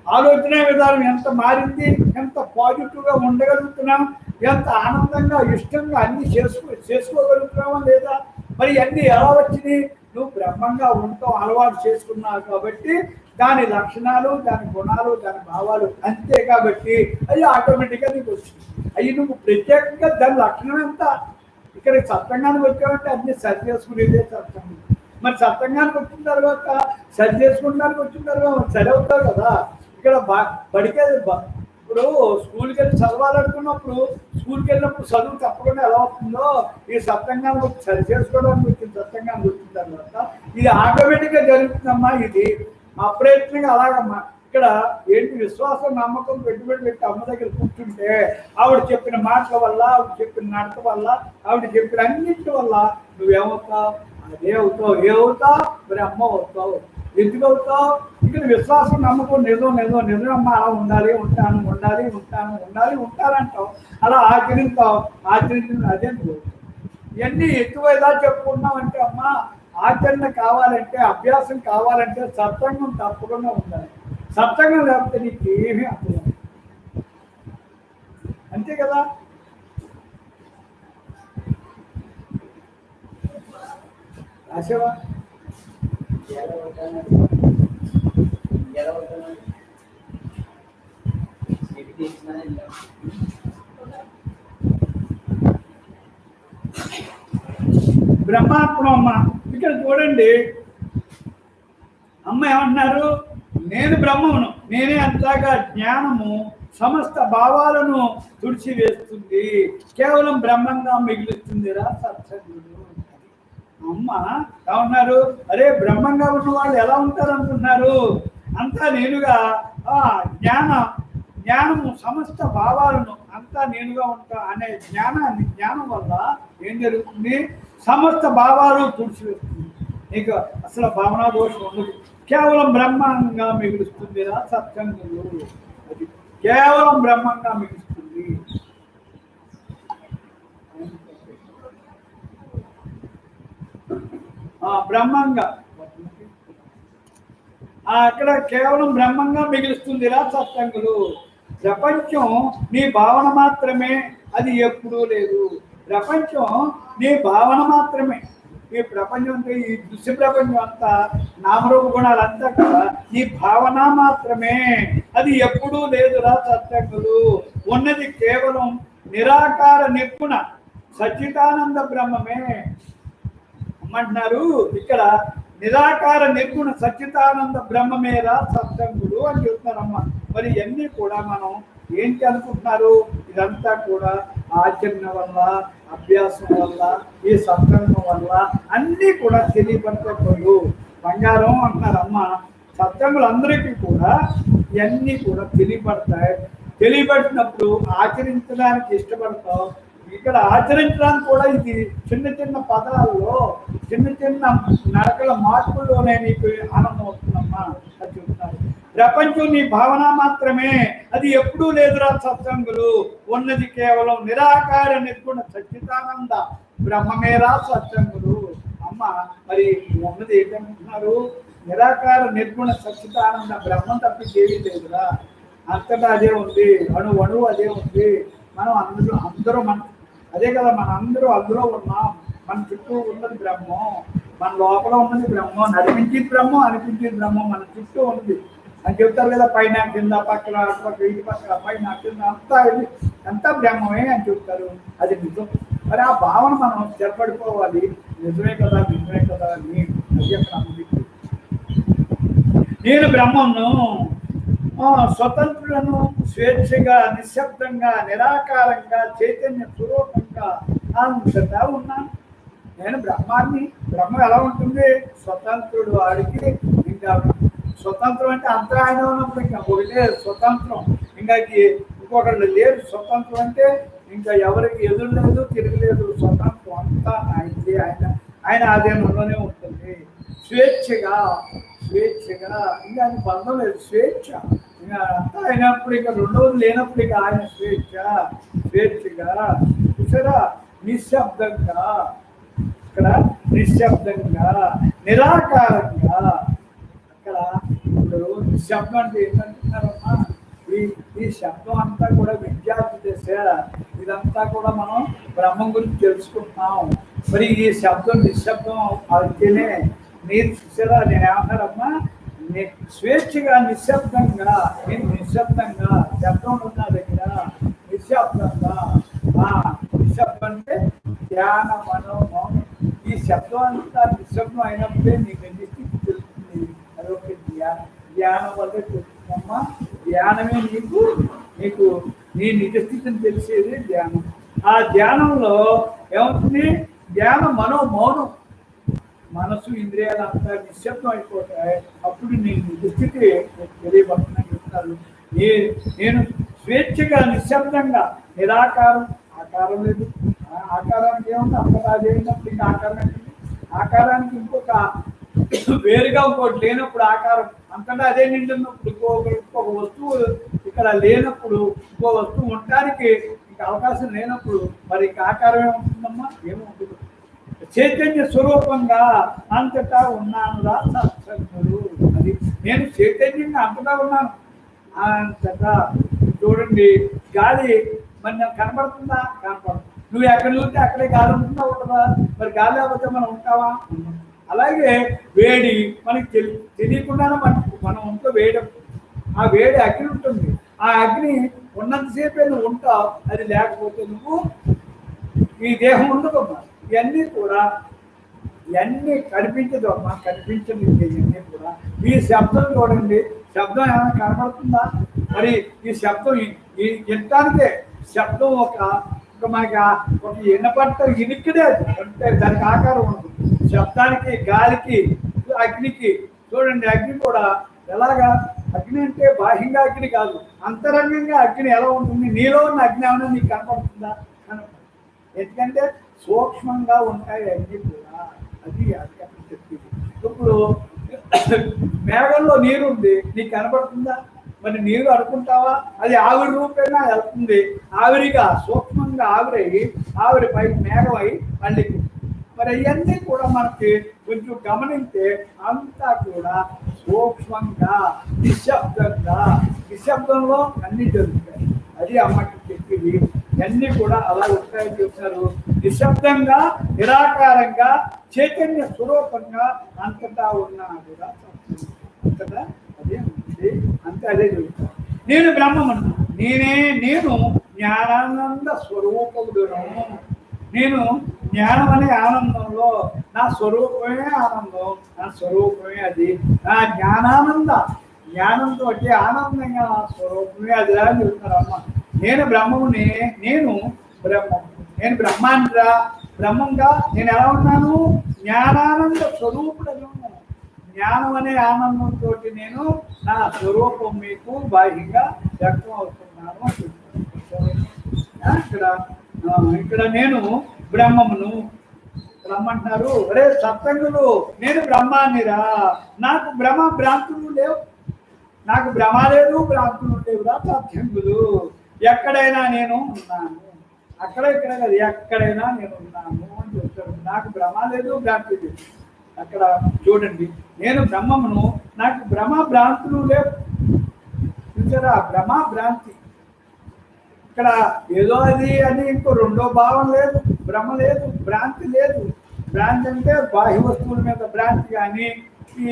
ఆలోచన విధానం ఎంత మారింది, ఎంత పాజిటివ్గా ఉండగలుగుతున్నాం, ఎంత ఆనందంగా ఇష్టంగా అన్ని చేసుకోగలుగుతున్నామా లేదా? మరి అన్నీ ఎలా వచ్చినాయి? నువ్వు బ్రహ్మంగా ఉంటావు, అలవాటు చేసుకున్నావు కాబట్టి దాని లక్షణాలు, దాని గుణాలు, దాని భావాలు అంతే. కాబట్టి అవి ఆటోమేటిక్గా నీకు వచ్చింది. అవి నువ్వు ప్రత్యేకంగా దాని లక్షణం ఎంత. ఇక్కడ సత్సంగానికి వచ్చావంటే అన్ని సరి చేసుకునేదే సత్సంగం. మరి సత్సంగానికి వచ్చిన తర్వాత సరి చేసుకుంటానికి వచ్చిన తర్వాత సరి అవుతావు కదా. ఇక్కడ బడికే ఇప్పుడు స్కూల్కి వెళ్ళి చదవాలనుకున్నప్పుడు స్కూల్కి వెళ్ళినప్పుడు చదువు తప్పకుండా ఎలా అవుతుందో ఈ సత్సంగానికి వచ్చి సరి చేసుకోవడానికి వచ్చింది. సత్సంగానికి వచ్చిన తర్వాత ఇది ఆటోమేటిక్గా జరుగుతుందమ్మా. ఇది అప్రయత్నంగా అలాగమ్మా. ఇక్కడ ఏంటి విశ్వాసం, నమ్మకం, పెట్టుబడి పెట్టి అమ్మ దగ్గర కూర్చుంటే ఆవిడ చెప్పిన మాటల వల్ల, ఆవిడ చెప్పిన నడక వల్ల, ఆవిడ చెప్పిన అన్నింటి వల్ల నువ్వేమవుతావు? అదే అవుతావు. ఏమవుతావు? మరి అమ్మ అవుతావు. ఎందుకు అవుతావు? ఇక్కడ విశ్వాసం, నమ్మకం, నిజం నిజం నిజం అమ్మ అలా ఉండాలి, ఉంటాను, ఉండాలి, ఉంటాను, ఉండాలి, ఉంటానంటావు. అలా ఆచరిస్తావు. ఆచరించిన అదే నువ్వు. ఇవన్నీ ఎక్కువ ఎలా చెప్పుకున్నావు అంటే అమ్మ ఆచరణ కావాలంటే, అభ్యాసం కావాలంటే సత్సంగం తప్పకుండా ఉండాలి. సత్సంగం లేకపోతే నీకు ఏమీ అర్థం అంతే కదా. రాసేవా బ్రహ్మాత్మ అమ్మ. ఇక్కడ చూడండి అమ్మ ఏమంటున్నారు? నేను బ్రహ్మమును, నేనే అంతగా జ్ఞానము సమస్త భావాలను తుడిచివేస్తుంది, కేవలం బ్రహ్మంగా మిగులుతుందిరా సత్సంగుడు. అమ్మ ఏమన్నారు, అరే బ్రహ్మంగా ఉన్న వాళ్ళు ఎలా ఉంటారు అనుకుంటున్నారు, అంతా నేనుగా జ్ఞానము సమస్త భావాలను అంతా నేనుగా ఉంటా అనే జ్ఞానం వల్ల ఏం జరుగుతుంది, సమస్త భావాలు తుడిచివేస్తుంది. నీకు అసలు భావనా దోషం ఉండదు, కేవలం బ్రహ్మంగా మిగులుస్తుందిరా సత్సంగులు. అది కేవలం బ్రహ్మంగా మిగులుస్తుంది. బ్రహ్మంగా అక్కడ కేవలం బ్రహ్మంగా మిగులుస్తుందిరా సత్సంగులు. ప్రపంచం నీ భావన మాత్రమే, అది ఎప్పుడూ లేదు. ప్రపంచం నీ భావన మాత్రమే. ఈ ప్రపంచం అంతా, ఈ దృశ్య ప్రపంచం అంతా, నామరూప గుణాలంతా కూడా నీ భావన మాత్రమే, అది ఎప్పుడూ లేదురా సత్సంగులు. ఉన్నది కేవలం నిరాకార నిర్గుణ సచ్చిదానంద బ్రహ్మమే. అమ్మంటున్నారు ఇక్కడ, నిరాకార నిర్గుణ సచ్చిదానంద బ్రహ్మమేరా సత్సంగుడు అని చెప్తున్నారమ్మ. మరి ఇవన్నీ కూడా మనం ఏంటి అనుకుంటున్నారు, ఇదంతా కూడా ఆచరణ వల్ల, అభ్యాసం వల్ల, ఈ సత్సంగం వల్ల అన్నీ కూడా తెలియబడతాయి. బంగారం అంటున్నారమ్మ. సత్సంగులందరికీ కూడా ఇవన్నీ కూడా తెలియబడతాయి. తెలియబడినప్పుడు ఆచరించడానికి ఇష్టపడతాం. ఇక్కడ ఆచరించడానికి కూడా ఇది చిన్న చిన్న పదాల్లో, చిన్న చిన్న నడకల మార్పుల్లోనే నీకు ఆనందం వస్తుందమ్మా అని చెప్తున్నారు. ప్రపంచం నీ భావన మాత్రమే, అది ఎప్పుడూ లేదురా సత్సంగులు. ఉన్నది కేవలం నిరాకార నిర్గుణ సచ్చిదానంద బ్రహ్మమేరా సత్సంగులు. అమ్మ మరి ఉన్నది ఏంటంటున్నారు, నిరాకార నిర్గుణ సచ్చిదానంద బ్రహ్మం తప్పించి ఏమీ లేదురా. అంతటా అదే ఉంది, అణువు అదే ఉంది. మనం అందరూ అదే కదా, మన అందరూ అందులో ఉన్నాం. మన చుట్టూ ఉన్నది బ్రహ్మం, మన లోపల ఉన్నది బ్రహ్మం, నడిపించేది బ్రహ్మం, అనిపించేది బ్రహ్మం, మన చుట్టూ ఉంది అని చెప్తారు కదా. పైన కింద పక్కన అటుపక్క ఇటు పక్క పైన కింద అంతా బ్రహ్మమే అని చెప్తారు. అది నిజం. మరి ఆ భావన మనం స్థిరపడిపోవాలి. నిజమే కదా అని అది అక్కడ అనుభూతి. నేను బ్రహ్మను, స్వతంత్రులను, స్వేచ్ఛగా, నిశ్శబ్దంగా, నిరాకారంగా, చైతన్య స్వరూపంగా అంతటా ఉన్నాను. నేను బ్రహ్మాన్ని. బ్రహ్మ ఎలా ఉంటుంది, స్వతంత్రుడు. వాడికి ఇంకా స్వతంత్రం అంటే అంతా ఆయన ఉన్నప్పుడు ఇంకా ఒకటే స్వతంత్రం, ఇంకా ఇంకొకళ్ళు లేరు. స్వతంత్రం అంటే ఇంకా ఎవరికి ఎదురు లేదు, తిరగలేదు. స్వతంత్రం అంతా ఆయనది. ఆయన ఆధీనంలోనే ఉంటుంది. స్వేచ్ఛగా ఇంకా ఆయన బంధం లేదు, స్వేచ్ఛ. ఇంకా అంతా అయినప్పుడు, ఇంకా రెండవది లేనప్పుడు ఇక ఆయన స్వేచ్ఛగా చూసారా, నిశ్శబ్దంగా. ఇక్కడ నిశ్శబ్దంగా, నిరాకారంగా. అక్కడ ఇప్పుడు నిశ్శబ్దం అంటే ఏంటంటున్నారమ్మా, ఈ శబ్దం అంతా కూడా విద్యార్థి దశ. ఇదంతా కూడా మనం బ్రహ్మం గురించి తెలుసుకుంటున్నాం. మరి ఈ శబ్దం నిశ్శబ్దం అయితేనే మీరు చూసారా, నేను ఏమంటారమ్మా, స్వేచ్ఛగా, నిశ్శబ్దంగా. నేను నిశ్శబ్దంగా, శబ్దం ఉన్న దగ్గర నిశ్శబ్దంగా. నిశ్శబ్దం అంటే ధ్యాన మనోమౌనం. ఈ శబ్దం అంతా నిశ్శబ్దం అయినప్పుడే నీకు ఎన్ని స్థితి తెలుస్తుంది. అదొక ధ్యానం వల్లే తెలుస్తుందమ్మా. ధ్యానమే నీకు నీ నిజ స్థితిని తెలిసేది ధ్యానం. ఆ ధ్యానంలో ఏమవుతుంది, ధ్యానం మనోమౌనం. మనసు ఇంద్రియాలు అంతా నిశ్శబ్దం అయిపోతాయి. అప్పుడు నీ నిజ స్థితి తెలియబడుతుందని చెప్తారు. నేను స్వేచ్ఛగా, నిశ్శబ్దంగా, నిరాకారం. ఆకారం లేదు. ఆకారానికి ఏముంది, అక్కడ అదేంటప్పుడు ఇంకా ఆకారం ఏంటంటే, ఆకారానికి ఇంకొక వేరుగా ఇంకోటి లేనప్పుడు ఆకారం అంతటా అదే నిండున్నప్పుడు ఇంకొక వస్తువు ఇక్కడ లేనప్పుడు, ఇంకో వస్తువు ఉండడానికి ఇంకా అవకాశం లేనప్పుడు మరి ఇంకా ఆకారం ఏముంటుందమ్మా, ఏముంటుంది. చైతన్య స్వరూపంగా అంతటా ఉన్నానురా సత్సంగుడు. అది నేను చైతన్యంగా అంతటా ఉన్నాను. అంతటా చూడండి, గాలి మరి నాకు కనబడుతుందా, కనపడుతుంది. నువ్వు ఎక్కడ చూస్తే అక్కడే గాలి ఉంటుందా, ఉంటుందా? మరి గాలి లేకపోతే మనం ఉంటావా? అలాగే వేడి మనకి తెలియకుండానే మనం ఒంట్లో వేడి, ఆ వేడి అగ్ని ఉంటుంది. ఆ అగ్ని ఉన్నంతసేపే నువ్వు ఉంటావు, అది లేకపోతే నువ్వు ఈ దేహం ఉండదమ్మా. ఇవన్నీ కూడా ఇవన్నీ కనిపించదు అమ్మా, కనిపించదు. ఇవన్నీ కూడా ఈ శబ్దం చూడండి, శబ్దం ఏమైనా కనబడుతుందా? మరి ఈ శబ్దం ఈ వినటానికే శబ్దం ఒక మనకి ఒక వినపట్ట ఇనిక్కడే అంటే దానికి ఆకారం ఉంటుంది. శబ్దానికి, గాలికి, అగ్నికి. చూడండి, అగ్ని కూడా ఎలాగా, అగ్ని అంటే బాహ్యంగా అగ్ని కాదు, అంతరంగంగా అగ్ని ఎలా ఉంటుంది. నీలో ఉన్న అగ్ని ఏమైనా నీకు కనపడుతుందా? కనపడదు. ఎందుకంటే సూక్ష్మంగా ఉంటాయి అగ్ని కూడా. అది అక్కడ చెప్పింది. ఇప్పుడు మేఘంలో నీరు ఉంది, నీకు కనపడుతుందా? మరి నీరు అనుకుంటావా? అది ఆవిరి రూపేనా వెళ్తుంది. ఆవిరిగా సూక్ష్మంగా ఆవిరి పై మేఘమై మళ్ళీ. మరి అవన్నీ కూడా మనకి కొంచెం గమనించే అంతా కూడా సూక్ష్మంగా నిశ్శబ్దంలో అన్ని జరుగుతాయి. అది అమ్మకి చెప్పింది. అన్నీ కూడా అలా ఉంటాయని చెప్తారు. నిశ్శబ్దంగా, నిరాకారంగా, చైతన్య స్వరూపంగా అంతటా ఉన్నాడుగా. అంతటా అదే ఉంది. అంతే అదే చెబుతాను. నేను బ్రహ్మమును, నేను జ్ఞానానంద స్వరూపముడును. నేను జ్ఞానం అనే ఆనందంలో, నా స్వరూపమే ఆనందం, నా స్వరూపమే అది. నా జ్ఞానంతో ఆనందంగా నా స్వరూపమే అది అని చెబుతున్నారు అమ్మ. నేను బ్రహ్మముని, నేను బ్రహ్మాండ్రా. బ్రహ్మంగా నేను ఎలా ఉన్నాను? జ్ఞానానంద స్వరూపుడను. జ్ఞానం అనే ఆనందంతో నేను నా స్వరూపం మీకు బాహ్యంగా వ్యక్తం అవుతున్నాను. ఇక్కడ నేను బ్రహ్మమును. బ్రహ్మంటున్నారు, అరే సత్సంగులు, నేను బ్రహ్మాన్నిరా. నాకు భ్రాంతులు లేవు, నాకు భ్రమ లేదు, భ్రాంతులు లేవురా సత్సంగులు. ఎక్కడైనా నేను ఉన్నాను, అక్కడ ఇక్కడ కాదు, ఎక్కడైనా నేను ఉన్నాను అని చెప్తాడు. నాకు భ్రమ లేదు, భ్రాంతి లేదు. అక్కడ చూడండి, నేను బ్రహ్మమును, నాకు భ్రాంతులు లేవు. చూసారా, భ్రాంతి. ఇక్కడ ఏదో అది అని ఇంకో రెండో భావం లేదు. భ్రమ లేదు, భ్రాంతి లేదు. భ్రాంతి అంటే బాహ్య వస్తువుల మీద భ్రాంతి, కానీ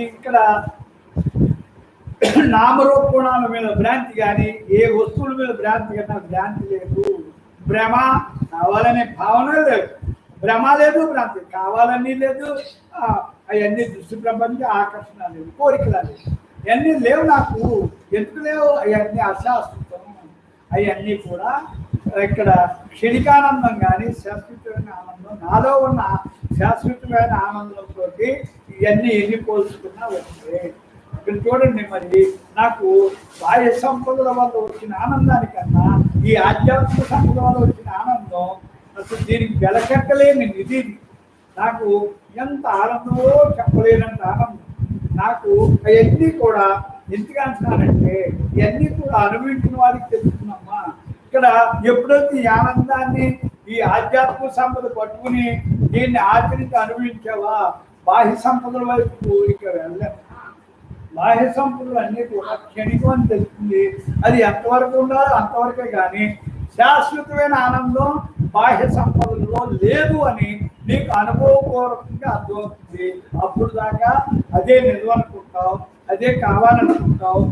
ఇక్కడ నామరూపగుణాల మీద భ్రాంతి, కానీ ఏ వస్తువుల మీద భ్రాంతి కన్నా భ్రాంతి లేదు. భ్రమ కావాలనే భావన లేదు, భ్రమ లేదు, భ్రాంతి కావాలని లేదు. అవన్నీ దృష్టి ప్రపంచ ఆకర్షణ లేదు, కోరికలు లేదు, అవన్నీ లేవు. నాకు ఎందుకు లేవు? అవన్నీ అశాశ్వతం. అవన్నీ కూడా ఇక్కడ క్షణికానందం కానీ శాశ్వతమైన ఆనందం, నాలో ఉన్న శాశ్వతమైన ఆనందంతో ఇవన్నీ ఎన్ని పోల్చుకున్నా వచ్చాయి. ఇక్కడ చూడండి, మరి నాకు బాహ్య సంపదల వల్ల వచ్చిన ఆనందానికన్నా ఈ ఆధ్యాత్మిక సంపద వల్ల వచ్చిన ఆనందం అసలు దీనికి వెలకెక్కలేని నిధి. నాకు ఎంత ఆనందమో చెప్పలేనంత ఆనందం. నాకు అవన్నీ కూడా ఎందుకు అంటున్నానంటే, ఇవన్నీ కూడా అనుభవించిన వారికి తెలుస్తుందమ్మా. ఇక్కడ ఎప్పుడైతే ఈ ఆనందాన్ని, ఈ ఆధ్యాత్మిక సంపద పట్టుకుని దీన్ని ఆచరించి అనుభవించావా, బాహ్య సంపదల వైపు ఇక వెళ్ళాం. బాహ్య సంపదలు అన్నీ కూడా క్షణికం అని తెలుస్తుంది. అది ఎంతవరకు ఉండాలో అంతవరకే, కానీ శాశ్వతమైన ఆనందం బాహ్య సంపదల్లో లేదు అని నీకు అనుభవపూర్వకంగా అర్థమవుతుంది. అప్పుడు దాకా అదే నిజం అనుకుంటావు, అదే కావాలనుకుంటావు.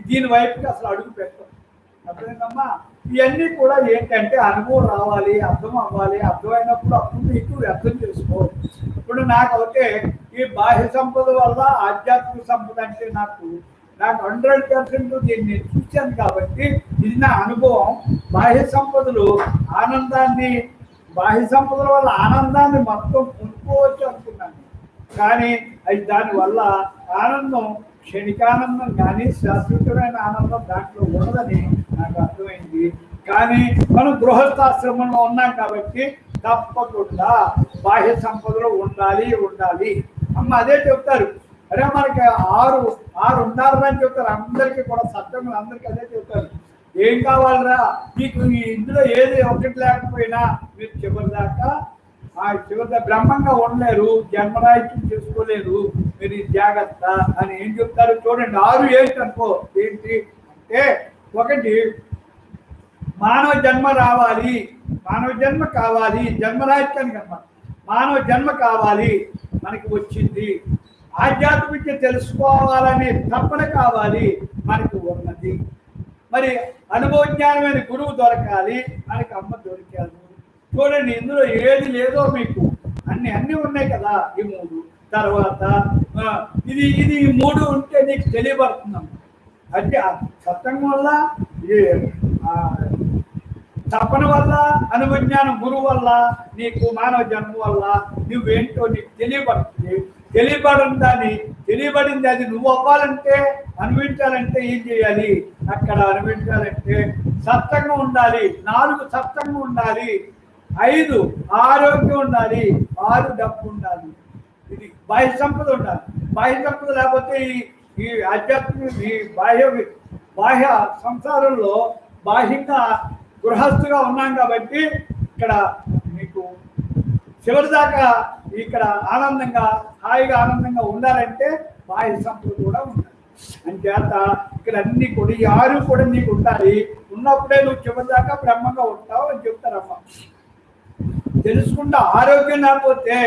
దీని వైపుకి అసలు అడుగు పెట్టావు. అర్థమైందమ్మా? ఇవన్నీ కూడా ఏంటంటే అనుభవం రావాలి, అర్థం అవ్వాలి. అర్థమైనప్పుడు అప్పుడు నీకు అర్థం చేసుకో. ఇప్పుడు నాకు అయితే ఈ బాహ్య సంపద వల్ల ఆధ్యాత్మిక సంపద అంటే నాకు 100% దీన్ని చూశాను కాబట్టి ఇది నా అనుభవం. బాహ్య సంపదలు ఆనందాన్ని, బాహ్య సంపదల వల్ల ఆనందాన్ని మొత్తం పొందుకోవచ్చు అనుకున్నాను, కానీ అది దానివల్ల ఆనందం క్షణికానందం కానీ శాశ్వతమైన ఆనందం దాంట్లో ఉండదని నాకు అర్థమైంది. కానీ మనం గృహస్థాశ్రమంలో ఉన్నాం కాబట్టి తప్పకుండా బాహ్య సంపదలు ఉండాలి. అమ్మ అదే చెప్తారు. అరే మనకి ఆరు ఉండాలని చెప్తారు. అందరికీ కూడా సత్యంగా అందరికీ అదే చెప్తారు. ఏం కావాలరా మీకు, ఇందులో ఏది ఒకటి లేకపోయినా మీరు చివరిదాకా బ్రహ్మంగా ఉండలేరు, జన్మరాహిత్యం చేసుకోలేరు, మీరు జాగ్రత్త అని ఏం చెప్తారు చూడండి. 6 ఏంటి అనుకో. ఏంటి అంటే, ఒకటి మానవ జన్మ రావాలి, మానవ జన్మ కావాలి, జన్మరాహిత్యానికి అన్నమాట. మానవ జన్మ కావాలి, మనకి వచ్చింది. ఆధ్యాత్మిక తెలుసుకోవాలనే తపన కావాలి, మనకు ఉన్నది. మరి అనుభవ జ్ఞానమైన గురువు దొరకాలి, మనకి అమ్మ దొరికారు. చూడండి, ఇందులో ఏది లేదో మీకు అన్ని ఉన్నాయి కదా. ఈ 3 తర్వాత ఇది 3 ఉంటే నీకు తెలియబడుతున్నాం. అంటే సత్యం వల్ల ఆ తపన వల్ల, అనువిజ్ఞానం గురువు వల్ల, నీకు మానవ జన్మ వల్ల నువ్వేంటో నీకు తెలియబడుతుంది. తెలియబడింది అది నువ్వు అవ్వాలంటే, అనుభవించాలంటే ఏం చేయాలి? అక్కడ అనుభవించాలంటే సత్సంగం ఉండాలి, 4 సత్సంగం ఉండాలి, 5 ఆరోగ్యం ఉండాలి, 6 డబ్బు ఉండాలి. ఇది బాహ్య సంపద ఉండాలి. బాహ్య సంపద లేకపోతే ఈ ఆధ్యాత్మిక ఈ బాహ్య సంసారంలో బాహ్యంగా గృహస్థుగా ఉన్నాం కాబట్టి ఇక్కడ మీకు చివరిదాకా ఇక్కడ ఆనందంగా, హాయిగా ఆనందంగా ఉండాలంటే బాహ్య సంపద కూడా ఉండాలి. అంచేత ఇక్కడ అన్ని కూడా ఈ 6 కూడా నీకు ఉండాలి. ఉన్నప్పుడే నువ్వు చివరిదాకా బ్రహ్మంగా ఉంటావు అని చెప్తారమ్మ. తెలుసుకుంటా. ఆరోగ్యం లేకపోతే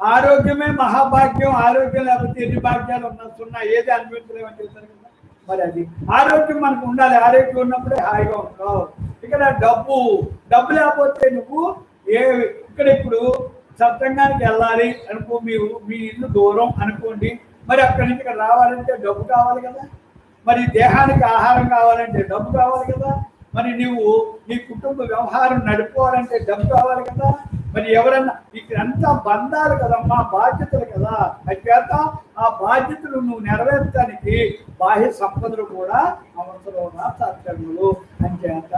ఆరోగ్యమే మహాభాగ్యం. ఆరోగ్యం లేకపోతే ఎన్ని భాగ్యాలు సున్నా, ఏది అనుభవించలేమని చెప్తారు కదా. మరి అది ఆరోగ్యం మనకు ఉండాలి. ఆరోగ్యం ఉన్నప్పుడే హాయిగా ఉంటావు. ఇక్కడ డబ్బు లేకపోతే నువ్వు ఇక్కడ ఇప్పుడు సత్సంగానికి వెళ్ళాలి అనుకో, మీ ఇల్లు దూరం అనుకోండి, మరి అక్కడి నుంచి ఇక్కడ రావాలంటే డబ్బు కావాలి కదా. మరి దేహానికి ఆహారం కావాలంటే డబ్బు కావాలి కదా. మరి నువ్వు నీ కుటుంబ వ్యవహారం నడుపుకోవాలంటే డబ్బు కావాలి కదా. మరి ఎవరన్నా ఇక్కడంతా బంధాలు కదమ్మా, బాధ్యతలు కదా. అంచేత ఆ బాధ్యతలు నువ్వు నెరవేర్చడానికి బాహ్య సంపదలు కూడా అవసరం. సత్సంగులు అంచేత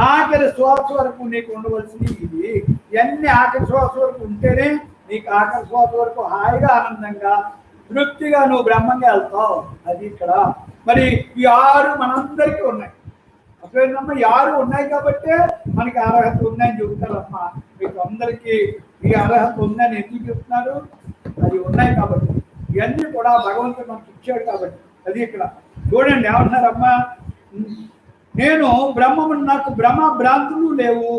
ఆఖరి శ్వాస వరకు నీకు ఉండవలసింది ఇది. ఇవన్నీ ఆఖరి శ్వాస వరకు ఉంటేనే నీకు ఆఖరి శ్వాస వరకు హాయిగా, ఆనందంగా, తృప్తిగా నువ్వు బ్రహ్మంగా వెళ్తావు. అది ఇక్కడ. మరి ఈ 6 మనందరికీ ఉన్నాయి. అప్పుడేనమ్మా 6 ఉన్నాయి కాబట్టే మనకి అర్హత ఉందని చెబుతారమ్మా. మీకు అందరికీ ఈ అర్హత ఉందని ఎందుకు చెప్తున్నారు? అది ఉన్నాయి కాబట్టి. ఇవన్నీ కూడా భగవంతుడు మనకి ఇచ్చాడు కాబట్టి. అది ఇక్కడ చూడండి ఏమంటున్నారమ్మా, నేను బ్రహ్మము, నాకు బ్రహ్మ భ్రాంతులు లేవు,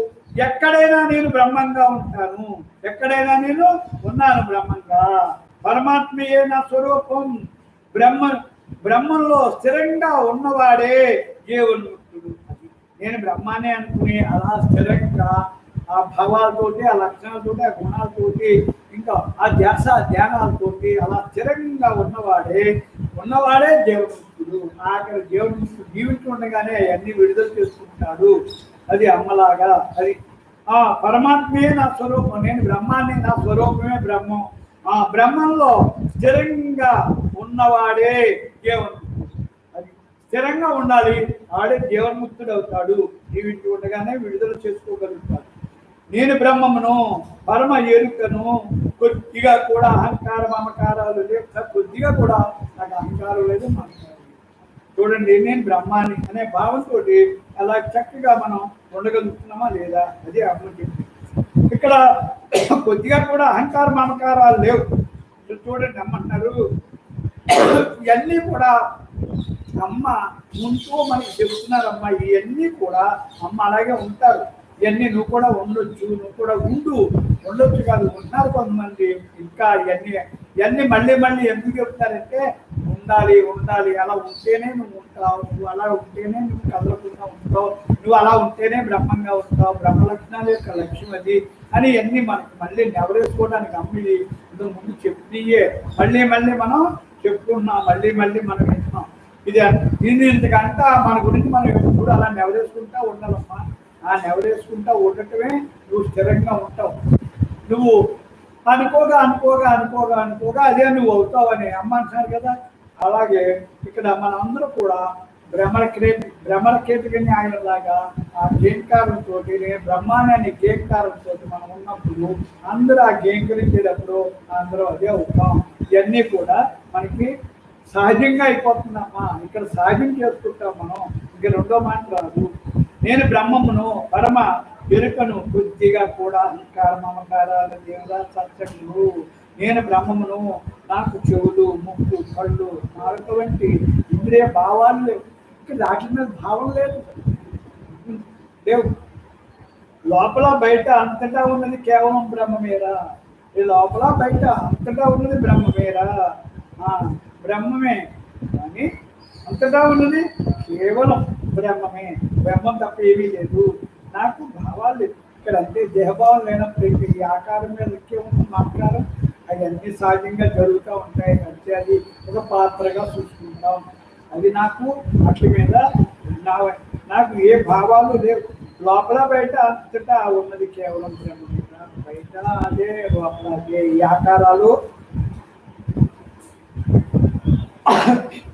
ఎక్కడైనా నేను బ్రహ్మంగా ఉంటాను, ఎక్కడైనా నేను ఉన్నాను బ్రహ్మంగా. పరమాత్మయే నా స్వరూపం. బ్రహ్మంలో స్థిరంగా ఉన్నవాడే జీవన్ముక్తుడు. నేను బ్రహ్మానే అనుకుని అలా స్థిరంగా ఆ భావాలతోటి, ఆ లక్షణాలతోటి, ఆ గుణాలతోటి, ఇంకా ఆ ధ్యాస ధ్యానాలతోటి అలా స్థిరంగా ఉన్నవాడే జీవన్ముక్తుడు. ఆఖరి జీవన్ముక్తుడు జీవించి ఉండగానే అవన్నీ విడుదల చేసుకుంటాడు. అది అమ్మలాగా. అది పరమాత్మే నా స్వరూపం, నేను బ్రహ్మాన్ని, నా స్వరూపమే బ్రహ్మం. ఆ బ్రహ్మంలో స్థిరంగా ఉన్నవాడే జీవన్ముక్తుడు. అది స్థిరంగా ఉండాలి, ఆడే జీవన్ముక్తుడు అవుతాడు. జీవించి ఉండగానే విడుదల చేసుకోగలుగుతాడు. నేను బ్రహ్మమును, పరమ ఎరుకను, కొద్దిగా కూడా అహంకార మమకారాలు లేవు. కొద్దిగా కూడా నాకు అహంకారం లేదు, మమకారం లేదు. చూడండి, నేను బ్రహ్మాన్ని అనే భావంతో అలా చక్కగా మనం ఉండగలుగుతున్నామా లేదా? అది అమ్మ చెప్పింది. ఇక్కడ కొద్దిగా కూడా అహంకార మమకారాలు లేవు. చూడండి అమ్మంటారు, ఇవన్నీ కూడా అమ్మ ఉంటూ మనకి చెబుతున్నారమ్మా. ఇవన్నీ కూడా అమ్మ అలాగే ఉంటారు. ఇవన్నీ నువ్వు కూడా ఉండొచ్చు, నువ్వు కూడా ఉండొచ్చు కాదు, ఉన్నారు కొంతమంది. ఇంకా ఇవన్నీ మళ్ళీ ఎందుకు చెప్తారంటే ఉండాలి, అలా ఉంటేనే నువ్వు ఉంటావు, నువ్వు అలా ఉంటేనే నువ్వు కదలకుండా ఉంటావు, నువ్వు అలా ఉంటేనే బ్రహ్మంగా ఉంటావు, బ్రహ్మ లక్షణాల యొక్క లక్ష్యం అది అని ఇవన్నీ మనకి మళ్ళీ నెవరేసుకోవడానికి అమ్మిది ఇంతకు ముందు చెప్పియే మళ్ళీ మనం చెప్పుకుంటున్నాం, మళ్ళీ మనం వింటున్నాం. ఇది ఇంతకంతా మన గురించి మనం ఎప్పుడు అలా నెవరేసుకుంటా ఉండాలమ్మా. ఆ నెవరేసుకుంటా ఉండటమే నువ్వు స్థిరంగా ఉంటావు. నువ్వు అనుకోగా అదే నువ్వు అవుతావు అని అమ్మ అంటున్నారు కదా. అలాగే ఇక్కడ మనందరూ కూడా భ్రమరకేతుక న్యాయంలాగా ఆ గేంకారంతో, బ్రహ్మాండ అనే గేంకారంతో మనం ఉన్నప్పుడు అందరూ ఆ గేంకరించేటప్పుడు అందరూ అదే అవుతాం. ఇవన్నీ కూడా మనకి సహజంగా అయిపోతుందమ్మా. ఇక్కడ సహజం చేసుకుంటాం మనం. ఇంక రెండో మాట రాదు. నేను బ్రహ్మమును, పరమ ఎరుకను, కొద్దిగా కూడా అహంకార మమకారాలు దేవుడా సత్సంగులు. నేను బ్రహ్మమును, నాకు చెవులు, ముక్కు, కళ్ళు, నాలుక వంటి ఇంద్రియ భావాలు లేవు. ఇక్కడ వాటి మీద భావం లేదు. లోపల బయట అంతటా ఉన్నది కేవలం బ్రహ్మమేరా. ఈ లోపల బయట అంతటా ఉన్నది బ్రహ్మమేరా. బ్రహ్మమే, కానీ అంతటా ఉన్నది కేవలం బ్రహ్మమే. బ్రహ్మం తప్ప ఏమీ లేదు. నాకు భావాలు లేవు. ఇక్కడ అంటే దేహభావం లేనప్పుడు ఈ ఆకారం మీద ముఖ్యమైన మమకారం అవన్నీ సహజంగా జరుగుతూ ఉంటాయి. అంటే అది ఒక పాత్రగా చూసుకుంటాం. అది నాకు అట్ల మీద నా నాకు ఏ భావాలు లేవు. లోపల బయట అంతటా ఉన్నది కేవలం బ్రహ్మమే. బయట అదే, లోపల అదే. ఈ ఆకారాలు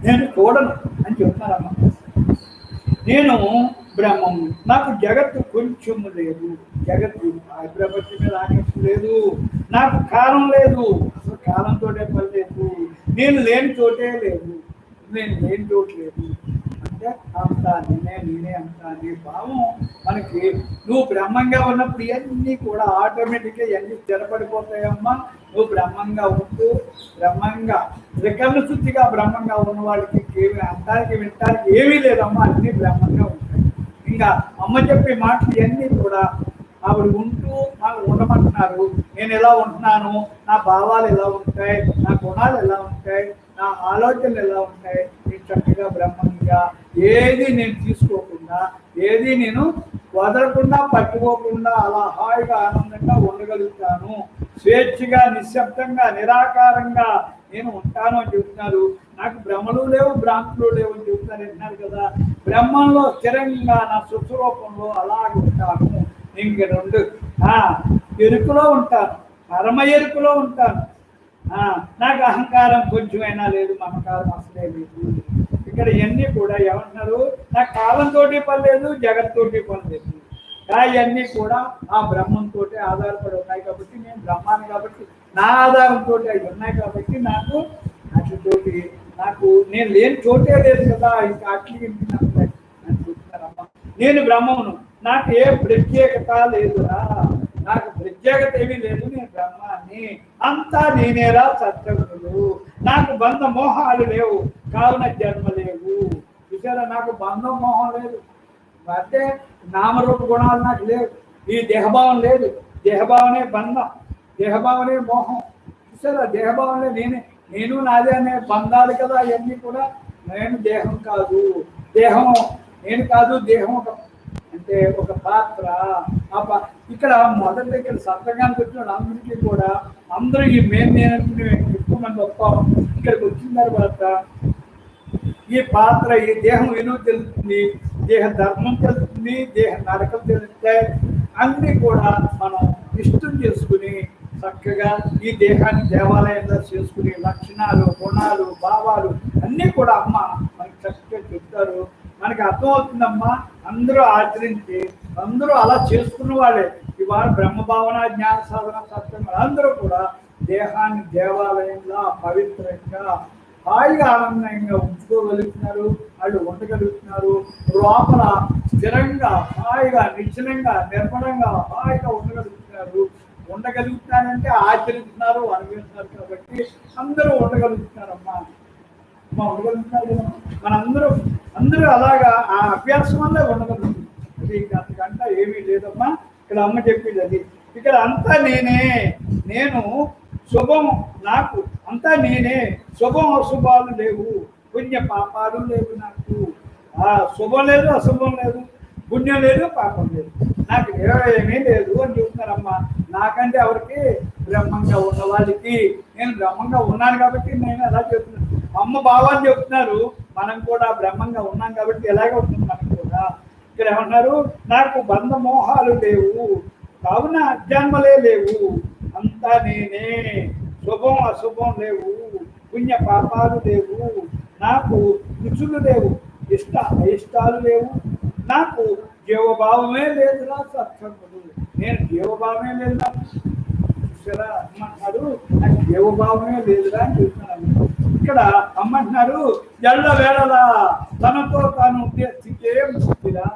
నేను చూడను అని చెప్తున్నారమ్మా. నేను బ్రహ్మము, నాకు జగత్తు కొంచెం లేదు. జగత్తు ప్రపంచం మీద ఆకర్షణ లేదు. నాకు కాలం లేదు, అసలు కాలంతోటే పని లేదు. నేను లేని చోటే లేదు, నేను లేని చోటు లేదు. అంటే అంతా నేనే, నేనే అంతా అనే భావం మనకి. నువ్వు బ్రహ్మంగా ఉన్నప్పుడు ఇవన్నీ కూడా ఆటోమేటిక్గా ఇవన్నీ స్థిరపడిపోతాయమ్మా. నువ్వు బ్రహ్మంగా ఉంటూ, బ్రహ్మంగా త్రికరణ శుద్ధిగా బ్రహ్మంగా ఉన్న వాళ్ళకి అంతానికి వినటానికి ఏమీ లేదమ్మా. అన్నీ బ్రహ్మంగా ఉంటాయి. ఇంకా అమ్మ చెప్పే మాటలు ఇవన్నీ కూడా ఆవిడ ఉంటూ నాకు ఉండమంటున్నారు. నేను ఎలా ఉంటున్నాను, నా భావాలు ఎలా ఉంటాయి, నా గుణాలు ఎలా ఉంటాయి, నా ఆలోచనలు ఎలా ఉంటాయి. నేను చక్కగా బ్రహ్మంగా ఏది నేను తీసుకోకుండా, ఏది నేను వదలకుండా, పట్టుకోకుండా అలా హాయిగా ఆనందంగా ఉండగలుగుతాను. స్వేచ్ఛగా, నిశ్శబ్దంగా, నిరాకారంగా నేను ఉంటాను అని చెబుతున్నారు. నాకు భ్రమలు లేవు, భ్రాంతులు లేవు అని చెబుతారు. విన్నారు కదా, బ్రహ్మంలో స్థిరంగా నా స్వస్వరూపంలో అలాగే ఉంటాను. ఇంక రెండు ఎరుకులో ఉంటాను, పరమ ఎరుకులో ఉంటాను. నాకు అహంకారం కొంచెమైనా లేదు, మమకారం అసలే లేదు. ఇక్కడ ఇవన్నీ కూడా ఏమంటున్నారు, నాకు కాలంతో పని లేదు, జగత్తోటి పని లేదు. ఇవన్నీ కూడా ఆ బ్రహ్మంతో ఆధారపడి ఉన్నాయి కాబట్టి, నేను బ్రహ్మాన్ని కాబట్టి నా ఆధారంతో అవి ఉన్నాయి కాబట్టి నాకు అట్లతోటి నాకు నేను లేని చోటే లేదు కదా. ఇంకా అట్లకి అని చెప్తున్నారమ్మా. నేను బ్రహ్మమును, నాకు ఏ ప్రత్యేకత లేదురా, నాకు ప్రత్యేకత ఏమీ లేదు, నేను బ్రహ్మాన్ని, అంతా నేనేరా సత్యములు. నాకు బంధ మోహాలు లేవు, కావున జన్మ లేవు. చూసారా, నాకు బంధం మోహం లేదు. అంటే నామరూప గుణాలు నాకు లేవు. ఈ దేహభావం లేదు. దేహభావనే బంధం, దేహభావనే మోహం. చూసారా, దేహభావనే నేనే, నేను నాదే అనే బంధాలు కదా అవన్నీ కూడా. నేను దేహం కాదు, దేహం నేను కాదు, దేహం అంటే ఒక పాత్ర. ఇక్కడ మొదటి ఇక్కడ సత్సంగానికి వచ్చిన అందరికీ కూడా అందరూ ఈ నేను ఎక్కువ మంది వస్తాం. ఇక్కడికి వచ్చిన తర్వాత ఈ పాత్ర, ఈ దేహం విలువ తెలుస్తుంది, దేహ ధర్మం తెలుస్తుంది, దేహ నరకం తెలుస్తాయి. అన్నీ కూడా మనం ఇష్టం చేసుకుని చక్కగా ఈ దేహాన్ని దేవాలయంలో చేసుకుని లక్షణాలు, గుణాలు, భావాలు అన్నీ కూడా అమ్మ మనకి చక్కగా చెప్తారు. మనకి అర్థమవుతుందమ్మా. అందరూ ఆచరించి అందరూ అలా చేసుకున్న వాళ్ళే ఇవాళ బ్రహ్మభావన, జ్ఞాన సాధన, సత్యం అందరూ కూడా దేహాన్ని దేవాలయంలో పవిత్రంగా హాయిగా ఆనందంగా ఉంచుకోగలుగుతున్నారు. వాళ్ళు ఉండగలుగుతున్నారు. లోపల స్థిరంగా హాయిగా నిశ్చలంగా నిర్మలంగా హాయిగా ఉండగలుగుతున్నారు. ఉండగలుగుతున్నారంటే ఆచరిస్తున్నారు, అనుభవిస్తున్నారు. కాబట్టి అందరూ ఉండగలుగుతున్నారమ్మా. ఉండగలుగుతున్నారు. అందరూ అలాగా ఆ అభ్యాసం వల్ల ఉండగలుగుతుంది. అది అంతకంటే ఏమీ లేదమ్మా. ఇక్కడ అమ్మ చెప్పింది అది. ఇక్కడ అంతా నేనే, నేను శుభం, నాకు అంతా నేనే. శుభం అశుభాలు లేవు, పుణ్య పాపాలు లేవు. నాకు శుభం లేదు, అశుభం లేదు, పుణ్యం లేదు, పాపం లేదు. నాకు ఏమీ లేదు అని చెప్తున్నారమ్మా. నాకంటే ఎవరికి, బ్రహ్మంగా ఉన్న వాళ్ళకి. నేను బ్రహ్మంగా ఉన్నాను కాబట్టి నేను ఎలా చెప్తున్నాను. అమ్మ భావాన్ని చెప్తున్నారు. మనం కూడా బ్రహ్మంగా ఉన్నాం కాబట్టి ఎలాగే ఉంటుంది మనం కూడా. ఇక్కడ ఏమన్నారు, నాకు బంధ మోహాలు లేవు, కావున జన్మలే లేవు, అంతా నేనే. శుభం అశుభం లేవు, పుణ్య పాపాలు లేవు, నాకు రుచులు లేవు, అయిష్టాలు లేవు, నాకు జీవభావమే లేదురా సత్సంగుడు. నేను జీవభావమే లేదురా. చూసారా అమ్మంటున్నారు, నాకు జీవభావమే లేదురా అని చెప్తున్నాను. ఇక్కడ అమ్మంటున్నారు, ఎల్ల వేళలా తనతో తాను ఉద్దేశించే ముక్తిరా.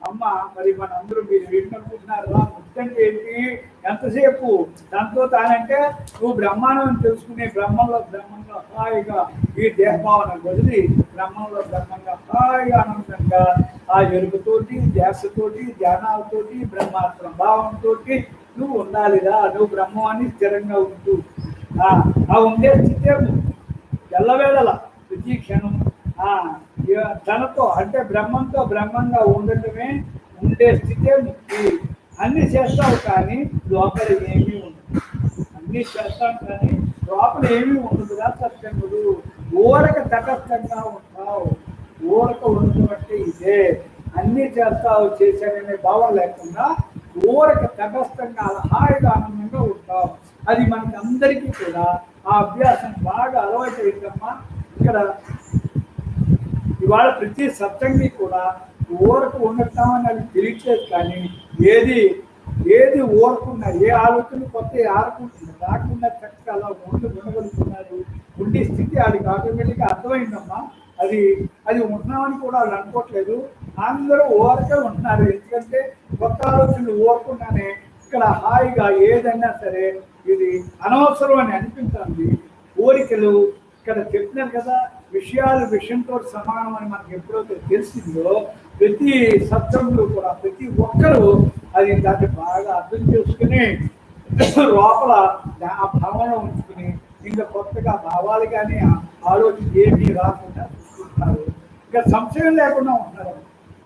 అమ్మ మరి మనందరూ మీరు ఏంటనుకుంటున్నారు, ముక్తంటే ఏంటి? ఎంతసేపు దాంతో తానంటే నువ్వు బ్రహ్మాండం తెలుసుకునే బ్రహ్మంలో హాయిగా ఈ దేహభావన వదిలి బ్రహ్మంలో బ్రహ్మంగా హాయిగా ఆనందంగా ఆ ఎరుకతోటి, ధ్యాసతోటి, ధ్యానాలతోటి, బ్రహ్మాత్మ భావంతో నువ్వు ఉండాలిరా. నువ్వు బ్రహ్మాన్ని స్థిరంగా ఉంటూ ఆ ఉండే స్థితే ఎల్లవేళలా ప్రతి క్షణం తనతో అంటే బ్రహ్మంతో బ్రహ్మంగా ఉండటమే ఉండే స్థితే ముక్తి. అన్ని చేస్తావు కానీ లోపల ఏమీ ఉండదు. అన్ని చేస్తాం కానీ లోపల ఏమీ ఉండదుగా సత్సంగుడు. ఊరక తటస్థంగా ఉంటావు. ఊరక ఉండటం అంటే ఇదే. మంచిదే, అన్ని చేస్తావు చేశాననే భావం లేకుండా ఊరక తటస్థంగా అలా హాయిగా ఆనందంగా ఉంటాం. అది మనకి అందరికీ కూడా ఆ అభ్యాసం బాగా అలవాటు అయిందమ్మా. ఇక్కడ ఇవాళ ప్రతి సత్సంగి కూడా ఊరకు ఉండటామని అది తెలియట్లేదు, కానీ ఏది ఏది ఊరకుండా ఏ ఆలోచన కొత్త ఆడుకుంటుంది రాకుండా చక్కగా అలా ఉండగలుగుతున్నారు. ఉండే స్థితి వాళ్ళకి ఆటోమేటిక్గా అర్థమైందమ్మా. అది అది ఉన్నామని కూడా వాళ్ళు అనుకోవట్లేదు, అందరూ ఊరకే ఉంటున్నారు. ఎందుకంటే కొత్త ఆలోచనలు ఊరకుండానే ఇక్కడ హాయిగా ఏదైనా సరే ఇది అనవసరం అని అనిపిస్తుంది. కోరికలు ఇక్కడ చెప్పినారు కదా, విషయాలు విషయంతో సమానం అని మనకు ఎప్పుడైతే తెలిసిందో ప్రతి సత్సంగులు కూడా ప్రతి ఒక్కరూ అది దాన్ని బాగా అర్థం చేసుకుని లోపల ఆ భావన ఉంచుకుని ఇంకా కొత్తగా భావాలు కానీ ఆలోచన ఏమీ రాకుండా చూసుకుంటున్నారు. ఇంకా సంశయం లేకుండా ఉంటున్నారు.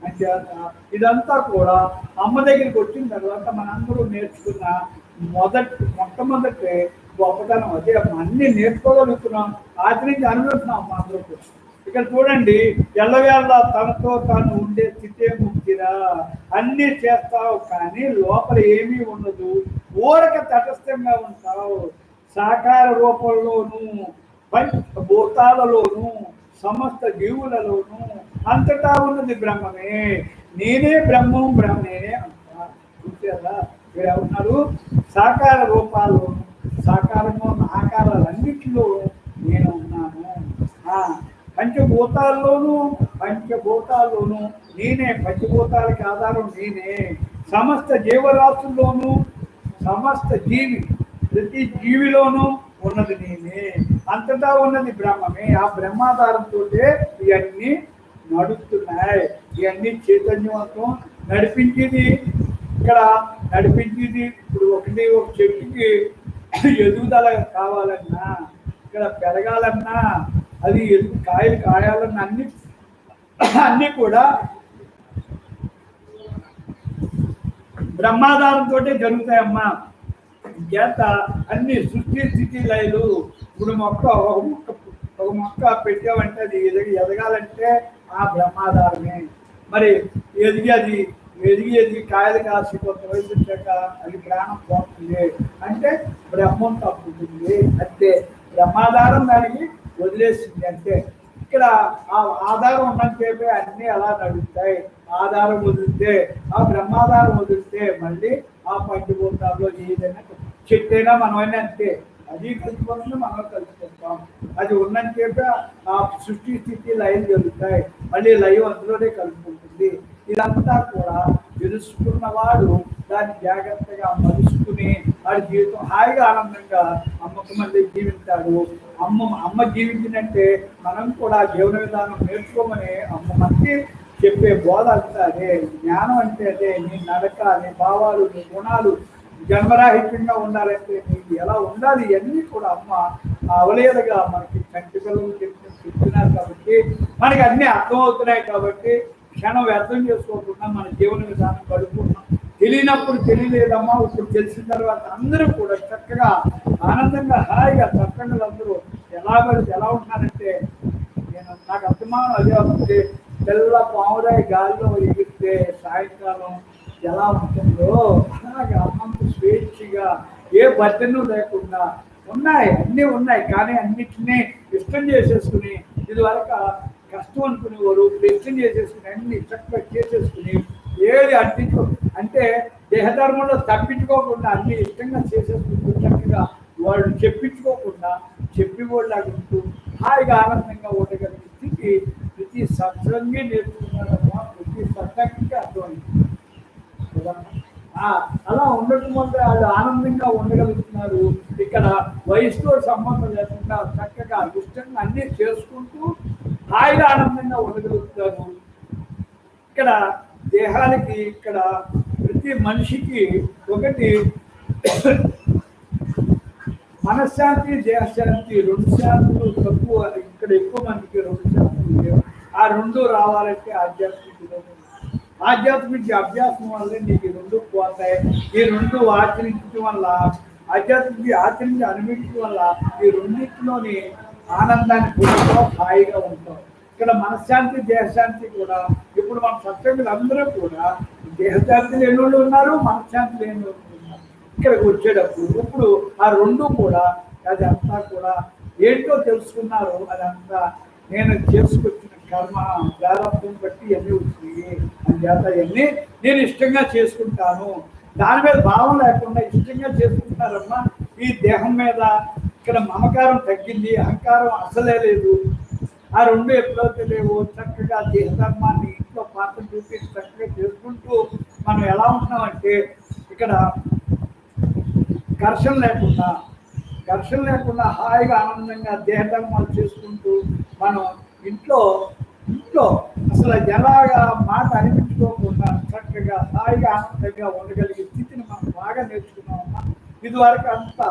అంచేత ఇదంతా కూడా అమ్మ దగ్గరికి వచ్చిన తర్వాత మనందరూ నేర్చుకున్న మొట్టమొదటి గొప్పతనం అదే. అన్ని నేర్చుకోగలుగుతున్నాం, ఆచరించి అనుభవిస్తున్నాం మా అందరూ. ఇక్కడ చూడండి, ఎల్లవేళ తనతో తాను ఉండే స్థితే ముక్తిరా. అన్ని చేస్తావు కానీ లోపల ఏమీ ఉండదు, ఊరక తటస్థంగా ఉంటావు. సాకార రూపంలోనూ పంచభూతాలలోనూ సమస్త జీవులలోనూ అంతటా ఉన్నది బ్రహ్మమే. నేనే బ్రహ్మం, నేనే అంటా. చూసారా, మీరు ఏమన్నారు? సాకార రూపాల్లోనూ సాకారంలో ఉన్న ఆకారాలన్నింటిలో నేను ఉన్నాను. పంచభూతాల్లోనూ నేనే, పంచభూతాలకి ఆధారం నేనే. సమస్త జీవరాశుల్లోనూ సమస్త ప్రతి జీవిలోనూ ఉన్నది నేనే, అంతటా ఉన్నది బ్రహ్మమే. ఆ బ్రహ్మాధారంతో ఇవన్నీ నడుస్తున్నాయి. ఇవన్నీ చైతన్యవంతం నడిపించేది. ఇక్కడ నడిపించేది ఇప్పుడు ఒక చెట్టుకి ఎదుగుదల కావాలన్నా, ఇక్కడ పెరగాలన్నా, అది కాయలు కాయాలన్నా అన్ని కూడా బ్రహ్మాధారంతో జరుగుతాయమ్మా. చేత అన్ని సృష్టి స్థితి లయలు. ఇప్పుడు ఒక మొక్క పెట్టామంటే అది ఎదగాలంటే ఆ బ్రహ్మాధారమే. మరి ఎదిగి కాయలు కాసి కొంత వయసు వచ్చాక అది ప్రాణం పోతుంది అంటే బ్రహ్మం తప్పుతుంది. అంటే బ్రహ్మాధారం దానికి వదిలేసింది అంటే. ఇక్కడ ఆ ఆధారం ఉన్నంతసేపే అన్నీ అలా నడుస్తాయి. ఆధారం వదిలితే, ఆ బ్రహ్మాధారం వదిలితే మళ్ళీ ఆ పంచభూతాల్లో ఏదైనా చెట్టైనా మనమైనా అంతే, అది కలిసిపోతుంది, మనం కలిసిపోతాం. అది ఉన్నంతసేపే ఆ సృష్టి స్థితి లయం జరుగుతాయి, మళ్ళీ లయం అందులోనే కలుపుకుంటుంది. ఇదంతా కూడా తెలుసుకున్నవాడు దాన్ని జాగ్రత్తగా మలుసుకుని వాడి జీవితం హాయిగా ఆనందంగా అమ్మకు మళ్ళీ జీవిస్తాడు. అమ్మ జీవించినట్టే మనం కూడా జీవన విధానం నేర్చుకోమని అమ్మ మనకి చెప్పే బోధ అంతా అదే. జ్ఞానం అంటే అదే. నీ నడక, నీ భావాలు, నీ గుణాలు జన్మరాహిత్యంగా ఉండాలంటే నీకు ఎలా ఉండాలి, ఇవన్నీ కూడా అమ్మ అవలేదుగా మనకి కంటి పిల్లలు చెప్తున్నారు కాబట్టి మనకి అన్నీ అర్థమవుతున్నాయి. కాబట్టి క్షణం వ్యర్థం చేసుకోకుండా మన జీవన విధానం గడుపుకున్నాం. తెలియనప్పుడు తెలియలేదమ్మా, ఇప్పుడు తెలిసిన తర్వాత అందరూ కూడా చక్కగా ఆనందంగా హాయిగా చక్కగా అందరూ ఎలా ఉంటున్నారంటే నాకు అభిమానం అదే అవుతుంది. తెల్ల పావురాయి గాలిలో ఎగిరితే సాయంకాలం ఎలా ఉంటుందో అలాగే అమ్మంత స్వేచ్ఛగా ఏ బద్దెను లేకుండా అన్నీ ఉన్నాయి. కానీ అన్నిటినీ ఇష్టం చేసేసుకుని, ఇది వరకు కష్టం అనుకునేవారు ఇష్టం చేసేసుకుని అన్ని చక్కగా చేసేసుకుని ఏది అడ్డించు అంటే దేహధర్మంలో తప్పించుకోకుండా అన్ని ఇష్టంగా చేసేసుకుంటూ చక్కగా వాళ్ళు చెప్పించుకోకుండా చెప్పేవాళ్ళు ఉంటూ హాయిగా ఆనందంగా ఉండగలిగే స్థితి ప్రతి సత్సంగి నేర్చుకున్నారమ్మా. ప్రతి సత్సంగికి అర్థమైంది. అలా ఉండటం వల్ల వాళ్ళు ఆనందంగా ఉండగలుగుతున్నారు. ఇక్కడ వయసుతో సంబంధం లేకుండా చక్కగా ఇష్టంగా అన్నీ చేసుకుంటూ హాయిగా ఆనందంగా ఉండగలుగుతారు. ఇక్కడ దేహానికి ఇక్కడ ప్రతి మనిషికి ఒకటి మనశ్శాంతి, దేహశాంతి, రెండు శాంతులు తక్కువ. ఇక్కడ ఎక్కువ మందికి రెండు శాంతులు లేవు. ఆ రెండు రావాలంటే ఆధ్యాత్మిక అభ్యాసం వల్లే నీకు ఈ రెండు పోతాయి. ఈ రెండు ఆచరించడం వల్ల, ఆధ్యాత్మిక ఆచరించి అనుభవించడం వల్ల ఈ రెండింటిలోని ఆనందాన్ని పొందుతాం, హాయిగా ఉంటాం. ఇక్కడ మనశ్శాంతి, దేహశాంతి కూడా ఇప్పుడు మన సత్సంగులు అందరూ కూడా దేహశాంతి లేని వాళ్ళు ఉన్నారు, మనశ్శాంతి లేని వాళ్ళు ఉన్నారు. ఇక్కడికి వచ్చేటప్పుడు ఇప్పుడు ఆ రెండు కూడా అదంతా కూడా ఏంటో తెలుసుకున్నారు. అదంతా నేను చేసుకొచ్చిన కర్మ ప్రారంభం బట్టి ఇవన్నీ వచ్చినాయి, అందుచేత ఇవన్నీ నేను ఇష్టంగా చేసుకుంటాను. దాని మీద భావం లేకుండా ఇష్టంగా చేసుకుంటారమ్మా. ఈ దేహం మీద ఇక్కడ మమకారం తగ్గింది, అహంకారం అసలే లేదు. ఆ రెండు ఎప్పుడైతే లేవు, చక్కగా దేహధర్మాన్ని ఇంట్లో పాత్ర చూపించి చక్కగా చేసుకుంటూ మనం ఎలా ఉంటున్నామంటే ఇక్కడ ఘర్షణ లేకుండా హాయిగా ఆనందంగా దేహధర్మాలు చేసుకుంటూ మనం ఇంట్లో అసలు ఎలాగా మాట అనిపించుకోకుండా చక్కగా హాయిగా ఆనందంగా ఉండగలిగే స్థితిని మనం బాగా నేర్చుకున్నామమ్మా. ఇదివరకు అంతా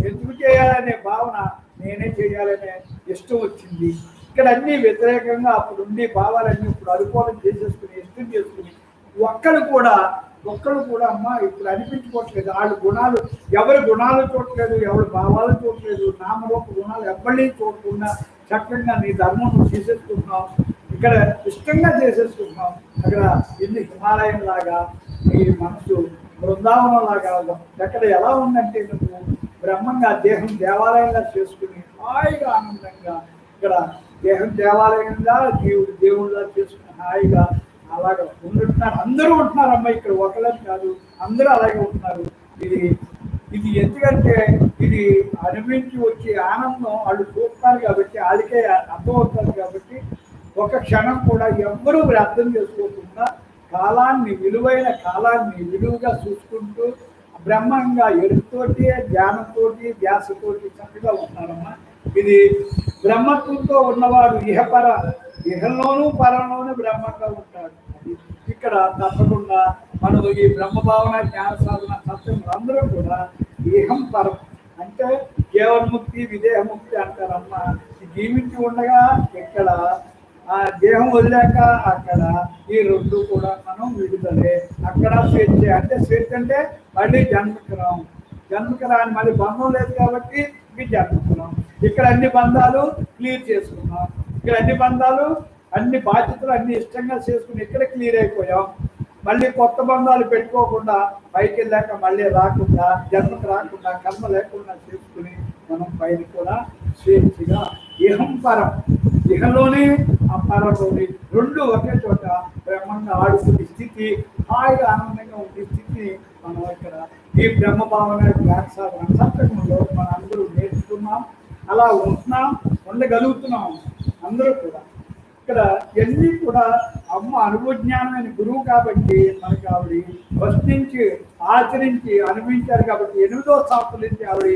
ఎందుకు చేయాలనే భావన, నేనే చేయాలనే ఇష్టం వచ్చింది. ఇక్కడ అన్ని వ్యతిరేకంగా అప్పుడు ఉండి భావాలన్నీ ఇప్పుడు అనుకూలం చేసేసుకుని ఇష్టం చేసుకుని ఒక్కరు కూడా అమ్మా ఇప్పుడు అనిపించుకోవట్లేదు. వాళ్ళ గుణాలు, ఎవరి గుణాలు చూడట్లేదు, ఎవరి భావాలు చూడట్లేదు, నామరూప గుణాలు ఎవరిని చూడకుండా చక్కగా నీ ధర్మం చేసేసుకుంటున్నాం. ఇక్కడ ఇష్టంగా చేసేసుకుంటున్నాం. అక్కడ ఇన్ని హిమాలయం లాగా నీ మనసు బృందావనం లాగా ఎక్కడ ఎలా ఉందంటే నువ్వు బ్రహ్మంగా దేహం దేవాలయంగా చేసుకుని హాయిగా ఆనందంగా ఇక్కడ దేహం దేవాలయంగా దేవుళ్ళ చేసుకుని హాయిగా అలాగే ఉంటున్నారు. అందరూ ఉంటున్నారమ్మా ఇక్కడ, ఒకళ్ళని కాదు, అందరూ అలాగే ఉంటున్నారు. ఇది ఎందుకంటే ఇది అనుభవించి వచ్చే ఆనందం వాళ్ళు చూస్తున్నారు కాబట్టి, వాళ్ళకే అర్థమవుతారు కాబట్టి ఒక క్షణం కూడా ఎవ్వరూ అర్థం చేసుకోకుండా కాలాన్ని, విలువైన కాలాన్ని విలువగా చూసుకుంటూ బ్రహ్మంగా ఎడుతోటి, ధ్యానంతోటి, ధ్యాసతోటి చక్కగా ఉన్నారమ్మా. ఇది బ్రహ్మత్వంతో ఉన్నవాడు ఇహంలోనూ పరంలోనూ బ్రహ్మంగా ఉంటాడు. ఇక్కడ తప్పకుండా మనం ఈ బ్రహ్మభావన జ్ఞాన సాధన సత్సంగులు అందరూ కూడా ఇహం పరం అంటే జీవన్ముక్తి, విదేహముక్తి అంటారమ్మా. జీవించి ఉండగా ఇక్కడ ఆ దేహం వదిలేక అక్కడ ఈ రెండు కూడా మనం విడుదలే. అక్కడ స్వేచ్ఛ అంటే స్వేచ్ఛ అంటే మళ్ళీ జన్మకి రాని మళ్ళీ బంధం లేదు కాబట్టి మీ జన్మకున్నాం. ఇక్కడ అన్ని బంధాలు క్లియర్ చేసుకున్నాం. ఇక్కడ అన్ని బంధాలు, అన్ని బాధ్యతలు అన్ని ఇష్టంగా చేసుకుని ఇక్కడ క్లియర్ అయిపోయాం. మళ్ళీ కొత్త బంధాలు పెట్టుకోకుండా పైకి వెళ్ళాక మళ్ళీ రాకుండా, జన్మకు రాకుండా, కర్మ లేకుండా చేసుకుని మనం పైన కూడా స్వేచ్ఛగా ఇహం పరం, ఇహంలోనే ఆ పరంలోని రెండు ఒకే చోట బ్రహ్మంగా ఆడుకునే స్థితి, హాయిగా ఆనందంగా ఉండే స్థితి మనం ఇక్కడ ఈ బ్రహ్మభావన జ్ఞాన సాధన సత్సంగంలో మనం అందరూ నేర్చుకున్నాం. అలా ఉండగలుగుతున్నాం అందరూ కూడా. ఇక్కడ ఎన్ని కూడా అమ్మ అనుభవజ్ఞానమైన గురువు కాబట్టి మనకి ఆవిడ ఫస్ట్ నుంచి ఆచరించి అనుభవించారు కాబట్టి 8వ సంవత్సరం నుంచి ఆవిడ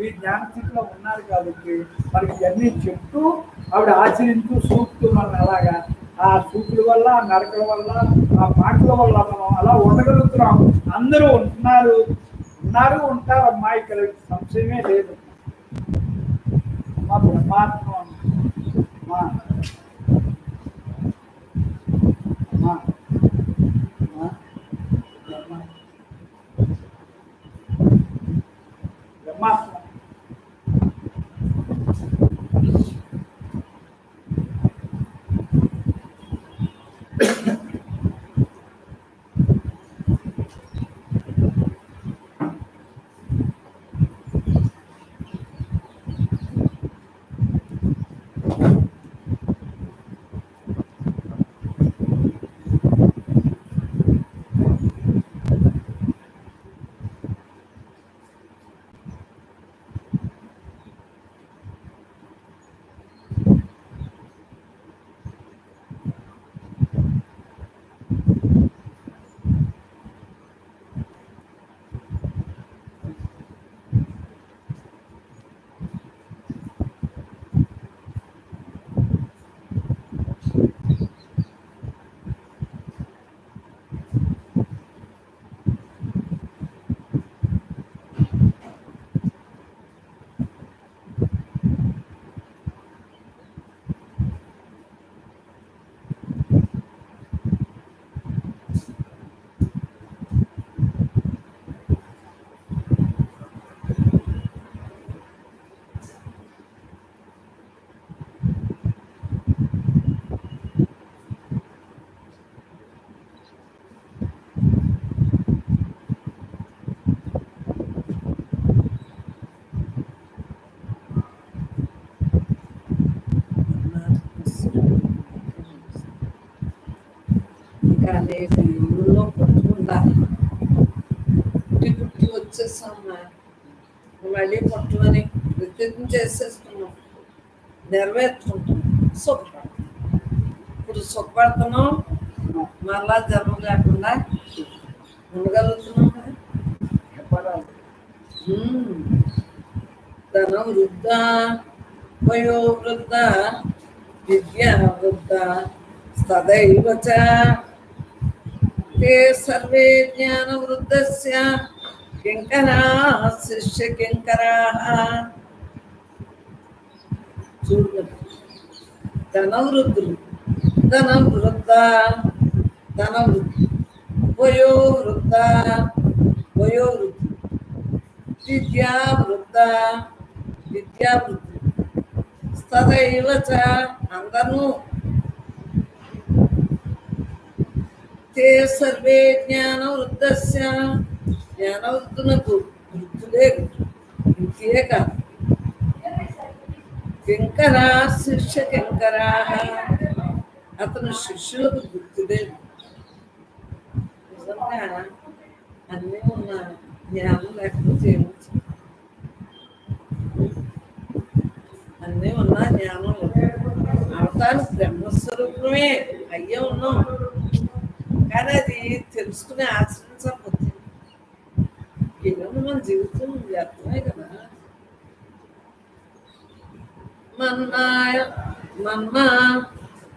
ఈ జ్ఞాన స్థితిలో ఉన్నారు కాబట్టి మనకి ఇవన్నీ చెప్తూ ఆవిడ ఆచరిస్తూ సూక్తూ మనం అలాగా ఆ సూకుల వల్ల, ఆ నరకల వల్ల, ఆ మాటల వల్ల మనం అలా ఉండగలుగుతున్నాం. అందరూ ఉంటారమ్మా. ఇక్కడ సంశయమే లేదు. మా బ్రహ్మాత్మ బ్రహ్మాత్మ కానీ దేవుళ్ళలో పట్టుకుంటారు. పుట్టి వచ్చేసామ్మా, మళ్ళీ పట్టుకొని ప్రతిజ్ఞ చేసేసుకున్నాం, నెరవేర్చుకుంటాం, సుఖపడతాం. ఇప్పుడు సుఖపడుతున్నాం, మళ్ళా జన్మ లేకుండా ఉండగలుగుతున్నాం కదా. ధన వృద్ధ వయోవృద్ధ విద్యా వృద్ధ సదైవ చ తే సర్వే జ్ఞాన వృద్ధస్య కింకరాః శిష్య కింకరాః. చూడు, ధనవృద్ధులు, ధనవృద్ధ ధనవృద్ధి, వయోవృద్ధ వయోవృద్ధి, విద్యావృద్ధ విద్యావృద్ధి, సదైవ చ అందరూ, తే సర్వే జ్ఞాన వృద్ధస్య జ్ఞానవృద్ధులకు వృద్ధులే ఇంకే కాదు, కింకరా శిష్య కింకరా అతను శిష్యులకు వృద్ధులే. నిజంగా అన్నీ ఉన్న జ్ఞానం లేకపోతే ఏమొచ్చు, అన్నీ ఉన్నా జ్ఞానం లేదు. అవతానికి బ్రహ్మస్వరూపమే అయ్యే ఉన్నాం, కానీ అది తెలుసుకుని ఆచరించకపోతే ఏమన్నా మన జీవితం వ్యర్థమే కదా. మన్మా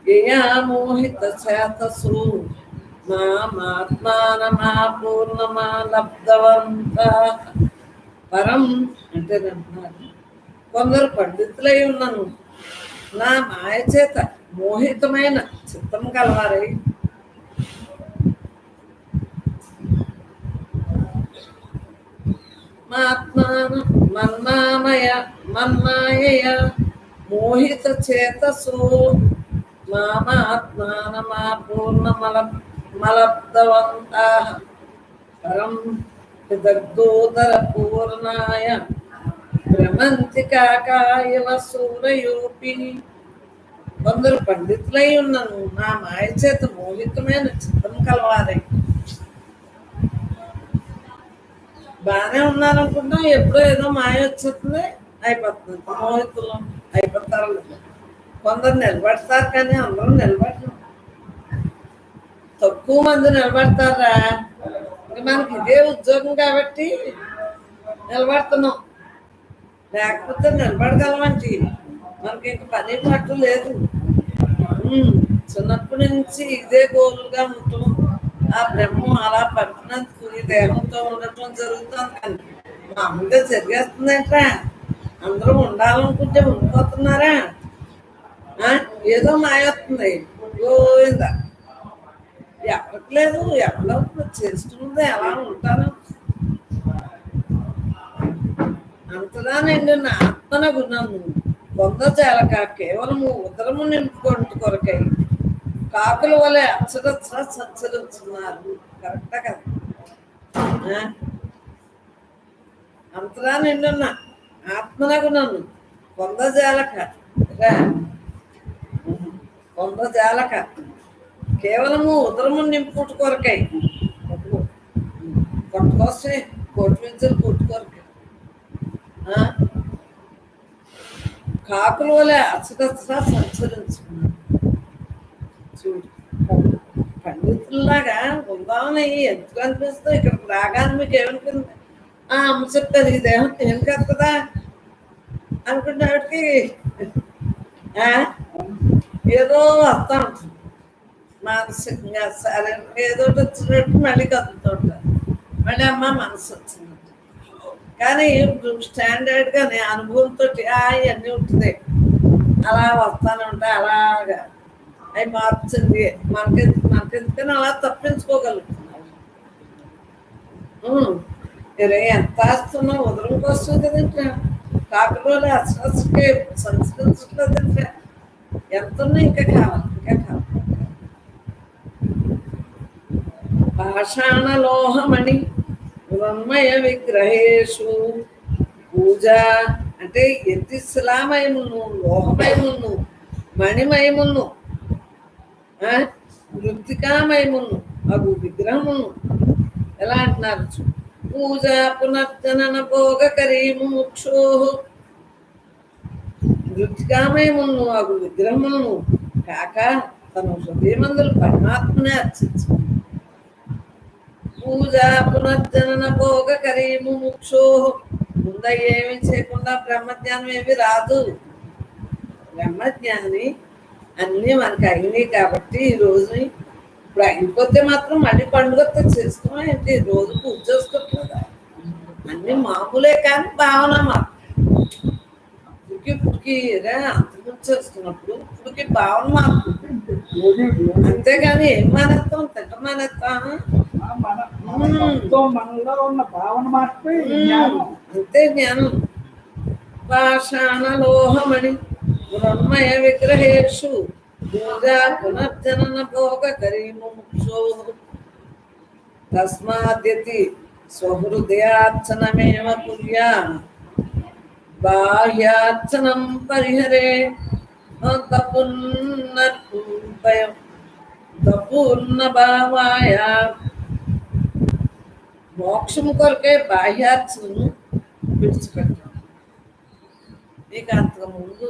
యయా మోహిత చేతసు మాత్మానమా పూర్ణమా లబ్ధవంత పరం అంటే అంటున్నారు. కొందరు పండితులై ఉన్నాను, నా మాయ చేత మోహితమైన చిత్తం కలవారై మన్మాయయ మోహిత చేతసు మాత్మానమా పూర్ణమలబ్ధవంతాః పరం విదగ్ధోదర పూర్ణాయ భ్రమంతి కాకాయవ సూరయోపి. కొందరు పండితులై ఉన్నాను, నా మాయ చేత మోహితమైన చిత్తం కలవారై బాగానే ఉన్నారనుకుంటాం, ఎప్పుడో ఏదో మాయ వచ్చేస్తుంది, అయిపోతుంది, మోహితులు అయిపోతారు. కొందరు నిలబడతారు, కానీ అందరూ నిలబడరు. తక్కువ మంది నిలబడతారా, ఇంకా మనకి ఇదే ఉద్యోగం కాబట్టి నిలబడుతున్నాం, లేకపోతే నిలబడగలమంటే మనకి ఇంక పని పట్టు లేదు. చిన్నప్పటి నుంచి ఇదే గోలుగా ఉంటాం, ఆ బ్రహ్మం అలా పట్టినందుకు ఈ దేహంతో ఉండటం జరుగుతుంది. కానీ మామూలుగా జరిగేస్తుందంటరా, అందరూ ఉండాలనుకుంటే ఉండిపోతున్నారా, ఏదో మాయొస్తుంది గోవిందా. ఎవరికి లేదు, ఎవరో చేస్తుంది, ఎలా ఉంటాను. అంతదా నేను నా ఆత్మనగు నన్ను పొందచాలక కేవలము ఉదరము నింపుకుంటు కొరకై కాకుల వలె అచ్చరచ్చ సంచరిస్తున్నారు. కరెక్టా కదా? అంతరా నిండున్న ఆత్మనగు నన్ను పొందజాలక కేవలము ఉదరము నింపుకుంటు కొరకై, కొట్టుకొస్తే కోటి విద్యలు కొట్టుకొరకై కాకుల వలె అచ్చరచ్చ సంచరించుకున్నారు. చూడు, పండితుల్లాగా ఉందామని ఎందుకు అనిపిస్తుంది? ఇక్కడికి రాగానే మీకు ఏమనుకుంది? అమ్మ చెప్తారు, ఈ దేహం ఏం కదా అనుకునేవాడికి ఏదో వస్తా ఉంటుంది, మానసికంగా శారీరకంగా ఏదో వచ్చినట్టు మళ్ళీ కదులుతూ ఉంటారు. మళ్ళీ అమ్మ మనసు వచ్చింది. కానీ ఇప్పుడు స్టాండర్డ్గానే అనుభవంతో అవన్నీ ఉంటుంది, అలా వస్తానే ఉంటాయి. అలాగా అవి మార్చింది మనకెందుకని అలా తప్పించుకోగలుగుతున్నాం. ఎంత ఆస్తున్నా ఉదరం కోసం కదంటే కాకపోతే అసలుకే సంస్కరించట్లేదంటే ఎంత ఉన్నా ఇంకా కావాలి, ఇంకా కావాలి. పాషాణలోహమణి మృణ్మయ విగ్రహేషు పూజ అంటే ఎత్తి శిలామయమును, లోహమయమును, మణిమయమును మృతికామయమును అగు విగ్రహమును ఎలా అంటున్నారు పూజ పునర్జనన భోగకరీము ముక్షో మృతికామయమును అగు విగ్రహములను కాక తన హృదయమందులు పరమాత్మనే అర్చించు. పూజ పునర్జనన భోగకరీము ముక్షో ముంద ఏమి చేయకుండా బ్రహ్మజ్ఞానం ఏమి రాదు. బ్రహ్మజ్ఞాని అన్నీ మనకి అయినాయి కాబట్టి ఈ రోజు ఇప్పుడు అయిపోతే మాత్రం మళ్ళీ పండుగతో చేసుకోవడం ఏంటి, రోజు పూజ చేసుకోవట్లేదా? అన్ని మామూలే కానీ భావన మాత్రం ఇప్పటికి అంతకుముందు చేసుకున్నప్పుడు ఇప్పటికి భావన మాత్రం, అంతేగాని ఏం మానేస్తాం, తింట మానేస్తాం. మనలో ఉన్న భావన మాత్రమే అంతే జ్ఞానం. పాషాణలోహమణి మృణ్మయ విగ్రహేషు పూజా పునర్జనన భోగకరీము ముక్షో తస్మాద్యతి స్వహృదయార్చనమేవ కుర్యా బాహ్యార్చనం పరిహరే తపున్న భావాయ. మోక్షము కొరకే బాహ్యార్చనను విడిచిపెట్టాం. మీకు అంతకుముందు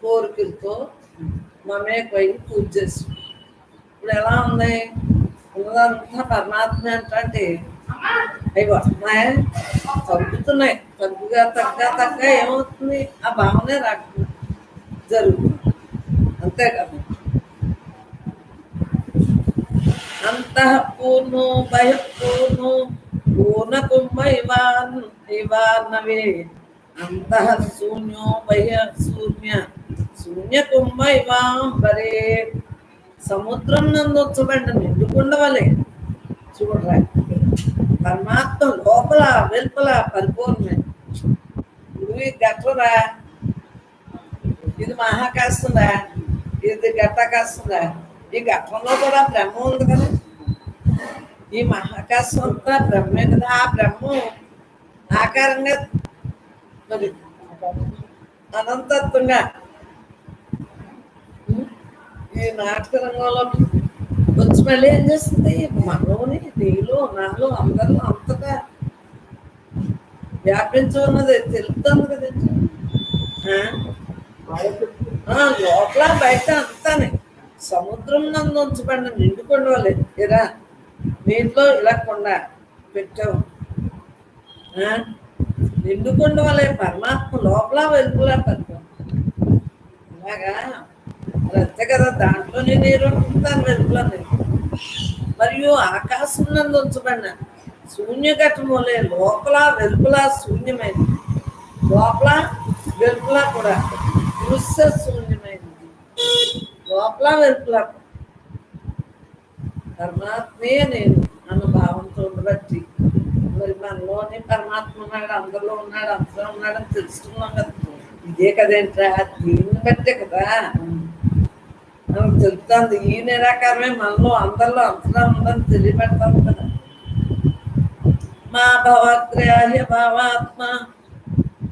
కోరికలతో మమేకై పూజ చేసి ఇప్పుడు ఎలా ఉంది? ఉన్నదంతా పరమాత్మ అంటే అవి వస్తున్నాయి, తగ్గుతున్నాయి. తగ్గ ఏమవుతుంది? ఆ భావనే రాకుండా జరుగుతుంది. అంతే కదా. అంతఃపూర్ణో బహిఃపూర్ణో పూర్ణకుంభ ఇవాన్నవే అంతః శూన్యో బహిః శూన్యకుంభ ఇవాంబరే. సముద్రం నందు వచ్చబడిన నిండుకుండ వలె చూడరా పరమాత్మ లోపల వెలుపల పరిపూర్ణమే. నువ్వు ఈ గట్లరా, ఇది మహాకాస్తుందా, ఇది గట్ట కాస్తుందా? ఈ గట్లంలో కూడా బ్రహ్మ ఉంది కదా. ఈ మహాకాశం అంతా బ్రహ్మే కదా. ఆ బ్రహ్మం ఆకారంగా మరి అనంతత్వంగా ఈ నాటక రంగంలో వచ్చి మళ్ళీ ఏం చేస్తుంది? మనలోని నీలో నాలో అందరిలో అంతగా వ్యాపించి ఉన్నది తెలుపుతుంది కదండి. లోపల బయట అంతానే సముద్రం నందు ఉంచబడిన నిండుకొండ వలె ఇరా నీటిలో ఇలా కొండ పెట్టావు. నిండుకొండ వలె పరమాత్మ లోపల వెలుపులా పరిపూర్ణ. ఇలాగా అంతే కదా. దాంట్లోనే నీరు ఉంటుంది, దాని వెలుపులా నీరు. మరియు ఆకాశం నందు ఉంచబడిన శూన్యఘటములే లోపల వెలుపులా శూన్యమైనది, లోపల వెలుపులా కూడా దృశ్య శూన్యమైనది. లోపల వెలుపులా పరమాత్మే నేను అన్న భావంతో బట్టి మరి మనలోని పరమాత్మ ఉన్నాడు, అందరిలో ఉన్నాడు, అంతలో ఉన్నాడని తెలుసుకున్నాం కదా. ఇదే కదేంట్రా, దీన్ని బట్టే కదా మనకు తెలుపుతుంది. ఈ నిరాకారమే మనలో అందరిలో అంతలా ఉందని తెలియబెడతాం కదా. మా భవగ్రాహ్య భావాత్మ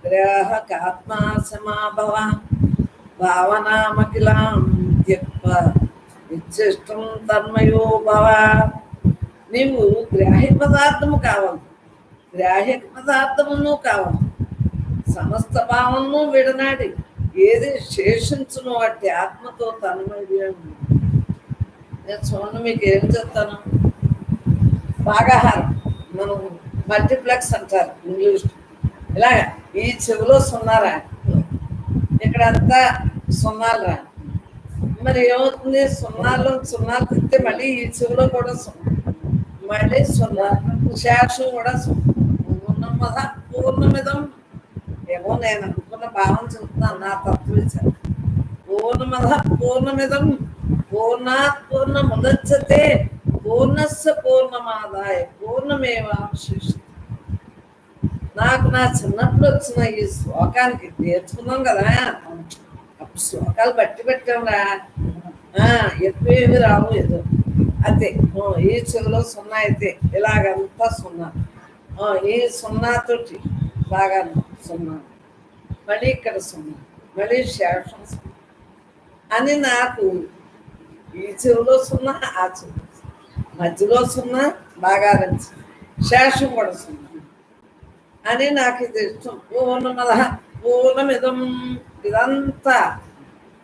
గ్రాహకాత్మ సమాభవ భావనామఖిలాం త్యక్త్వ విచ్చిష్టం తన్మయో భవ. నీవు గ్రాహ్య పదార్థము కావాలి, గ్రాహ్య పదార్థమును కావాలి, సమస్త భావము విడనాడి ఏది శేషించును వాటి ఆత్మతో తన్మయం. నేను చూడండి మీకు ఏం చెప్తాను. భాగాహారం మనం మల్టీప్లెక్స్ అంటారు ఇంగ్లీష్. ఇలాగ ఈ చెవిలో సున్నారా, ఇక్కడంతా సున్నాలు రా. మరి ఏమవుతుంది? సున్నాలు తిస్తే మళ్ళీ ఈ చెవిలో కూడా సున్నా, మళ్ళీ సున్నా, శేషం కూడా సున్నా. పూర్ణమిదం ఏమో నేను అనుకున్న భావం చెప్తున్నాను, నా తత్వవిచారం. పూర్ణమిదం పూర్ణాత్ పూర్ణముదచ్యతే పూర్ణస్య పూర్ణమాదాయ పూర్ణమేవావశిష్యతే. నాకు నా చిన్నప్పుడు వచ్చిన ఈ శ్లోకానికి నేర్చుకున్నాం కదా, అప్పుడు శ్లోకాలు బట్టి పెట్టాంరా. ఎక్కువ ఏమి రావు, ఏదో అదే ఈ చెవిలో సున్నా అయితే ఇలాగంతా సున్నా, ఈ సున్నాతోటి బాగా సున్నా, మళ్ళీ ఇక్కడ సున్నా, మళ్ళీ శేషం అని నాకు ఈ చెవిలో సున్నా, ఆ చెవి మధ్యలో సున్నా, బాగా రంచి శేషం కూడా సున్నా అని నాకు ఇది ఇష్టం. పూర్ణమద పూర్ణమిదం, ఇదంతా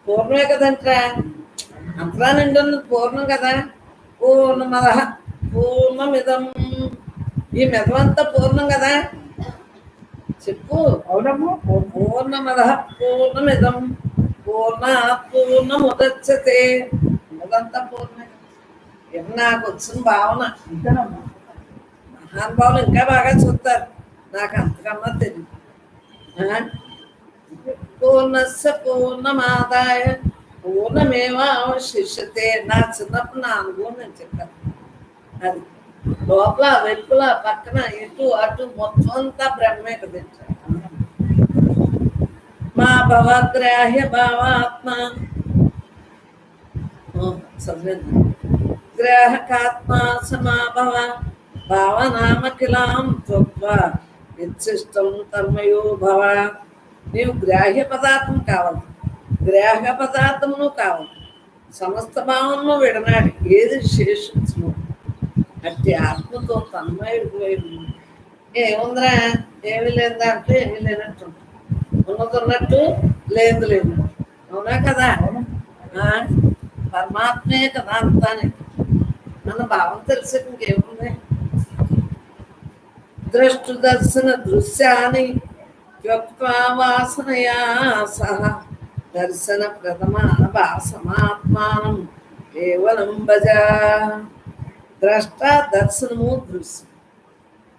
పూర్ణమే కదంటరా, అంతలా నిండి ఉన్నది పూర్ణం కదా. పూర్ణమద పూర్ణమిదం, ఈ మిదమంతా పూర్ణం కదా. చెప్పు. అవునమ్మా. పూర్ణమద పూర్ణమిదం పూర్ణాత్ పూర్ణముదచ్యతే, ఉన్నదంతా పూర్ణమే. ఇది నాకు వచ్చిన భావన. అంతేనమ్మా. మహానుభావులు ఇంకా బాగా చూస్తారు, నాకు అంతకన్నా తెలియదు. పూర్ణస్య పూర్ణమాదాయ పూర్ణమేవావశిష్యతే. నా చిన్నప్పుడు నా అనుభవం నేను చెప్పాను. అది లోపల వెలుపల పక్కన ఇటు అటు మొత్తం అంతా బ్రహ్మే కదండి. మా భవగ్రాహ్య భావాత్మ చదివింది. గ్రాహకాత్మ సమాభవ భావనామఖిలాం త్వక్వా ఇచ్చిష్టం తన్మయో భవ. నీవు గ్రాహ్య పదార్థం కావాలి, గ్రాహ్య పదార్థమును కావాలి, సమస్త భావమును విడనాడి ఏది శేషించును అట్టి ఆత్మతో తన్మయుడు. ఏముందిరా, ఏమి లేదా అంటే ఏమి లేనట్టు, ఉన్నది ఉన్నట్టు, లేదు లేదు. అవునా కదా. పరమాత్మే కదా అంతానే. మన భావం తెలిసి ఇంకేముంది. ద్రష్టు దర్శన దృశ్యాన్ని త్యక్త్వా వాసనయా సహ దర్శన ప్రథమాభాసమాత్మానం కేవలం భజ. ద్రష్ట దర్శనము దృశ్యం.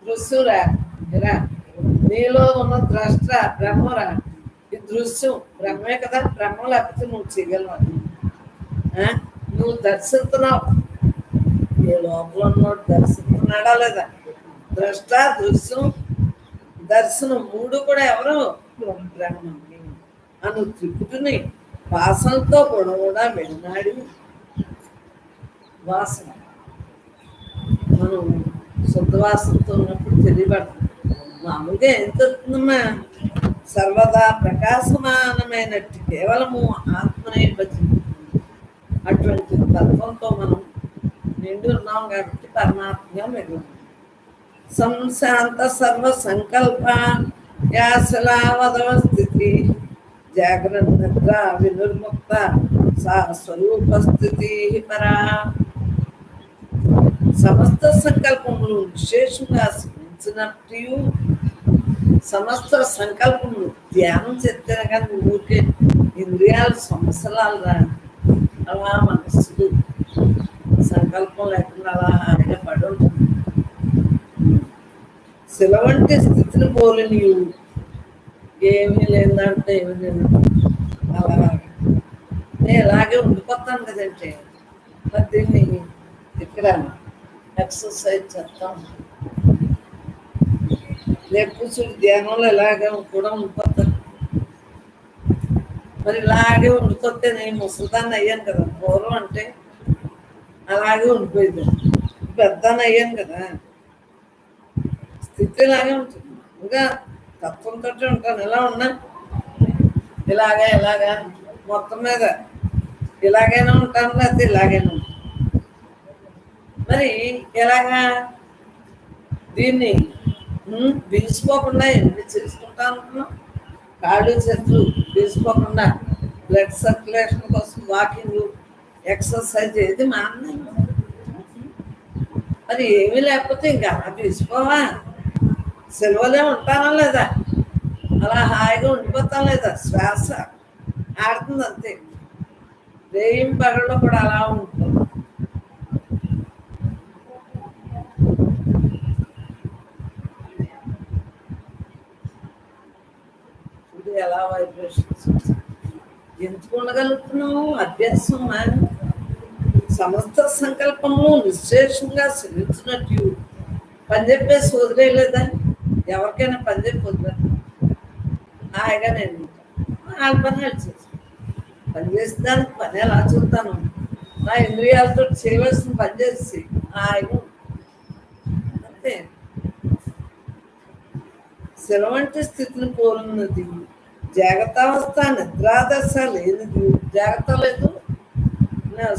దృశ్యురా నీలో ఉన్న ద్రష్ట బ్రహ్మరా, ఈ దృశ్యం బ్రహ్మే కదా. బ్రహ్మ లేకపోతే నువ్వు చేయగలవు. నువ్వు దర్శిస్తున్నావు, నీ లోపల ఉన్నోడు దర్శిస్తున్నాడా లేదా. ద్రష్ట దృశ్యం దర్శనం మూడు కూడా ఎవరు, బ్రహ్మ. అను త్రిపుటిని వాసనతో కూడా విడనాడి. వాసన మనం శుద్ధవాసనతో ఉన్నప్పుడు తెలియబడుతుంది. మామూలుగా ఏం జరుగుతుందమ్మా, సర్వదా ప్రకాశమానమైనట్టు కేవలము ఆత్మనే భజన. అటువంటి తత్వంతో మనం నిండి ఉన్నాం కాబట్టి పరమాత్మగా మిగిలిన సంశాంత సర్వ సంకల్ప యాశలావధవ స్థితి జాగ్రత్త నిద్ర వినుర్ముక్త సా స్వరూప స్థితి పరా. సమస్త సంకల్పములు విశేషంగా స్మరించినట్టు, సమస్త సంకల్పములు ధ్యానం చేస్తే కానీ ఊరికే ఇంద్రియాలు సమస్యలు రా. అలా మనస్సు సంకల్పం లేకుండా అలా హాయిగా పడి ఉంటుంది. శిల వంటి స్థితిని పోలి నీవు ఏమీ లేదంటే ఏమి లేదు, అలా నేను ఇలాగే ఉండిపోతాను కదంటే. మరి దీన్ని ఇక్కడ ఎక్సర్సైజ్ చేస్తాం. లేకపోతే ధ్యానంలో ఇలాగే కూడా ఉండిపోతాను. మరి ఇలాగే ఉండిపోతే నేను ముసలిదాన్ని అయ్యాను కదా. పూర్వం అంటే అలాగే ఉండిపోయింది, పెద్దాన్ని అయ్యాను కదా. స్థితి ఇలాగే ఉంటుంది, ఇంకా తత్వంతో ఉంటాను. ఎలా ఉన్నా ఇలాగా ఇలాగా మొత్తం మీద ఇలాగైనా ఉంటాను, లేకపోతే ఇలాగైనా ఉంటాను. మరి ఎలాగా దీన్ని బిగిసిపోకుండా ఎన్ని చేసుకుంటా అనుకున్నాం. కాళ్ళు చేతులు బిగిసిపోకుండా బ్లడ్ సర్క్యులేషన్ కోసం వాకింగ్ ఎక్సర్సైజ్ ఏది మాన్నాయి. మరి ఏమీ లేకపోతే ఇంకా అలా బిగిసిపోవా. సెలవులే ఉంటానా లేదా, అలా హాయిగా ఉండిపోతాం లేదా. శ్వాస ఆడుతుంది అంతే. రేయిం పగళ్ళు కూడా అలా ఉంటుంది. ఎలా వైబ్రేషన్స్ ఎందుకు ఉండగలుగుతున్నావు. అభ్యాసం సమస్త సంకల్పంలో నిశ్శేషంగా శ్రమించినట్టు పని చెప్పేసి వదిలేయలేదా. ఎవరికైనా పని చెప్పి వదిలేదు. హాయిగా నేను వాళ్ళ పని చేసి పని చేసిన దానికి పని ఎలా చూస్తాను. నా ఇంద్రియాలతో చేయవలసిన పని చేసి హాయిగా అంతే. శిల వంటి స్థితిని కోరున్నది జాగ్రత్త అవస్థ, నిద్రాదశ లేనిది. జాగ్రత్త లేదు,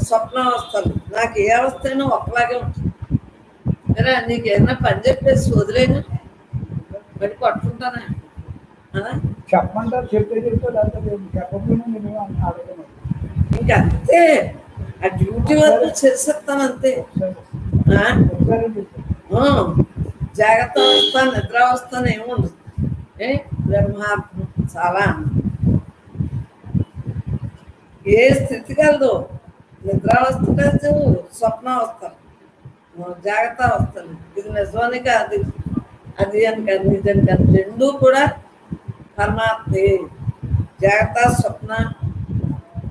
స్వప్నావస్థలు నాకు ఏ అవస్థ అయినా ఒకలాగే ఉంటుంది. సరే నీకు ఏదైనా పని చెప్పేసి వదిలేను బట్టి పట్టుకుంటానా? చెప్పమంటారు, చెప్పేది చెప్పకుండా నేను అడగను. ఇంకంతే, ఆ డ్యూటీ వరకు చేసేస్తాను అంతే. జాగ్రత్త అవస్థ నిద్రావస్థ ఏముండదు. బ్రహ్మాత్మ చాలా ఏ స్థితి కలదు, నిద్రావస్థ కాదు, స్వప్నావస్థ, జాగ్రత్త అవస్థలు. ఇది నిజమని కాదు, అది అని కాదు, నిజం కాదు, రెండూ కూడా పరమాత్మే. జాగ్రత్త స్వప్న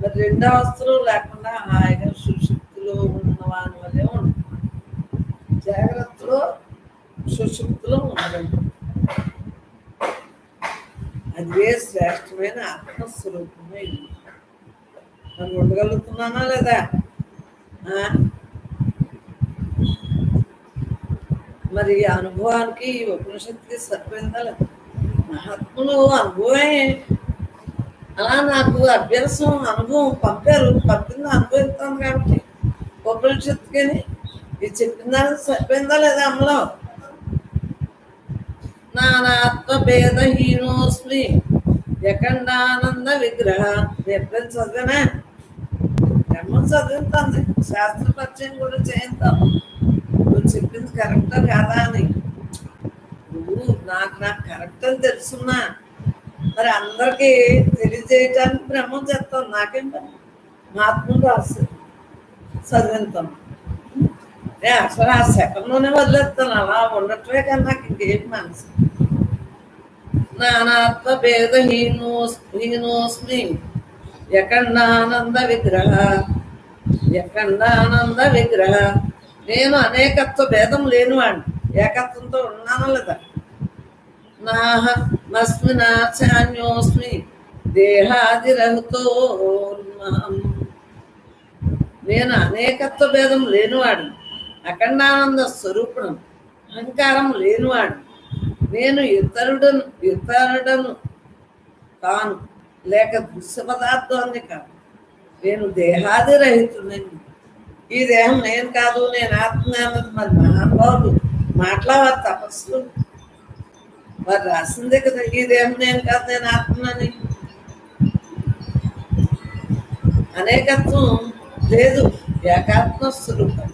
మరి రెండు అవస్థలు లేకుండా హాయిగా సుశుక్తిలో ఉన్నవాని వల్లే ఉంటుంది. జాగ్రత్తలో సుశుక్తిలో ఉండదు. అదే శ్రేష్టమైన ఆత్మస్వరూపమే. మనం ఉండగలుగుతున్నానా లేదా? మరి అనుభవానికి ఉపనిషత్తుకి సరిపోయిందా లేదా? మహాత్ములు అనుభవమే. అలా నాకు అభ్యాసం అనుభవం పంపారు, పంపింది అనుభవిస్తాను కాబట్టి ఉపనిషత్తుకి ఇది చెప్పిన దానికి సరిపోయిందా లేదా? అమ్మలో నానాత్మ భేదహీనోస్మి యఖండానంద విగ్రహ. ఎప్పుడైనా చదివానా? బ్రహ్మ చదువుతాను, శాస్త్ర పరిచయం కూడా చేయిస్తాను. నువ్వు చెప్పింది కరెక్టా కాదా అని. నువ్వు నాకు కరెక్ట్ అని తెలుసున్నా మరి అందరికీ తెలియజేయటానికి బ్రహ్మం చేస్తాను. నాకేం పని? మహాత్ములు రాసి చదివిస్తాం. అసలు ఆ సెకండ్లోనే వదిలేస్తాను. అలా ఉండటమే కానీ నాకు ఇంకేం మనసు. నానాత్మ భేదహీనోస్మి యఖండానంద విగ్రహ. యఖండానంద విగ్రహ. నేను అనేకత్వ భేదం లేనివాడిని, ఏకత్వంతో ఉన్నాను లేదా? నాహమస్మి నాచాన్యోస్మి దేహాదిరహితో. నేను అనేకత్వ భేదం లేనివాడు, అఖండానంద స్వరూపుడు, అహంకారం లేనివాడు. నేను ఇతరుడను కాను, లేక దృశ్య పదార్థాన్ని కాదు. నేను దేహాది రహితుడని. ఈ దేహం నేను కాదు, నేను ఆత్మ అన్నది మరి మహానుభావులు మాట్లాడారు, తపస్సులు వారు రాసిందే కదా. ఈ దేహం నేను కాదు, నేను ఆత్మని. అనేకత్వం లేదు, ఏకాత్మ స్వరూపం,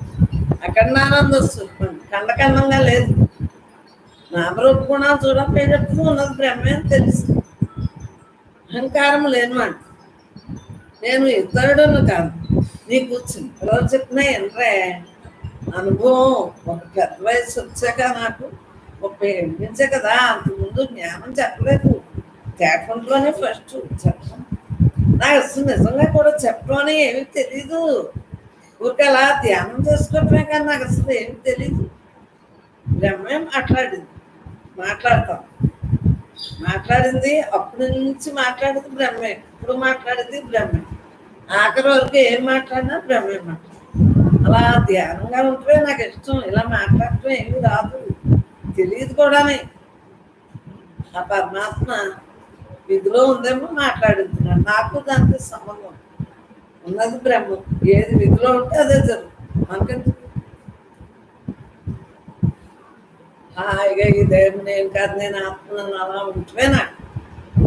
అఖండానంద స్వరూపం, ఖండఖండంగా లేదు. నామరూప గుణాలు చూడకపోయేటప్పుడు ఉన్నది బ్రహ్మే అని తెలుసు. అహంకారం లేనివాడు. నేను ఇతరుడును కాదు. నీ కూర్చుని ఎవరు చెప్పినా ఎంట్రే అనుభవం. ఒక పెద్ద వయసు వచ్చాక నాకు 30 ఏళ్ళ నుంచే కదా, అంతకుముందు జ్ఞానం చెప్పలేదు. తేటంట్లోనే ఫస్ట్ చెప్పడం. నాకు అసలు నిజంగా కూడా చెప్పడం అని ఏమీ తెలీదు. ఊరికి అలా ధ్యానం చేసుకోవటమే కానీ నాకు అసలు ఏమి తెలీదు. బ్రహ్మే మాట్లాడింది అప్పటి నుంచి మాట్లాడేది బ్రహ్మే, ఇప్పుడు మాట్లాడేది బ్రహ్మే, ఆఖరి వరకు ఏం మాట్లాడినా బ్రహ్మే అలా ధ్యానంగా ఉంటే నాకు ఇష్టం. ఇలా మాట్లాడటం ఏమి రాదు, తెలియదు కూడానే. ఆ పరమాత్మ విధిలో ఉందేమో మాట్లాడుతున్నాడు. నాకు దానికి సంబంధం ఉన్నది బ్రహ్మం. ఏది విధిలో ఉంటే అదే జరుగుతుంది. మనకెందుకు? హాయిగా ఇదేం నేను కాదు, నేను ఆత్మను అలా ఉంటే నాకు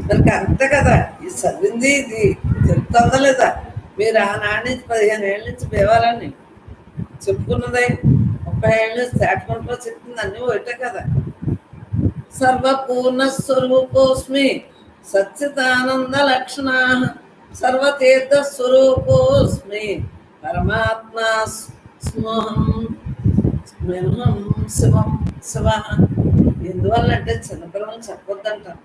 దానికి అంతే కదా. ఇది చదివింది ఇది చెప్తుందా లేదా? మీరు ఆనాటి నుంచి 15 ఏళ్ళ నుంచి దేవాలని చెప్పుకున్నదే, 30 ఏళ్ళ నుంచి తేటకుంటలో చెప్పింది అన్నీ ఒకటే కదా. సర్వపూర్ణ స్వరూపోస్మి సచ్చిదానంద లక్షణ సర్వతీర్థ స్వరూపోస్మి పరమాత్మ స్మృహం శివం శివ. ఎందువల్లంటే చిన్నపిల్లలు చెప్పొద్దంటారు,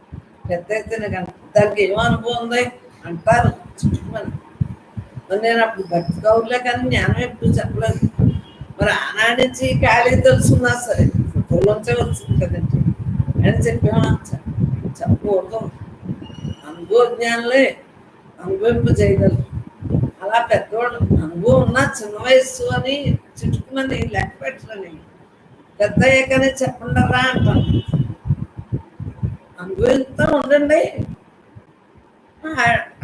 పెద్ద అయితేనే కానీ. దానికి ఏమో అనుభవం ఉంది అంటారు చుట్టుమని. మరి నేను అప్పుడు భక్తి కౌరులే కానీ జ్ఞానం ఎప్పుడు చెప్పలేదు. మరి ఆనాటి నుంచి ఖాళీ తెలుసున్నా సరే ఫోటోలోంచే వచ్చింది కదండి అని చెప్పామా? చెప్పకూడదు. అనుభవ జ్ఞానులే అనుభవింప చేయగలరు. అలా పెద్దవాడు అనుభవం ఉన్నా చిన్న వయస్సు అని చుట్టుకుని లెక్క పెట్టరని, పెద్ద అయ్యాకనే చెప్పండరా అంటాను. అనుభవిస్తూ ఉండండి,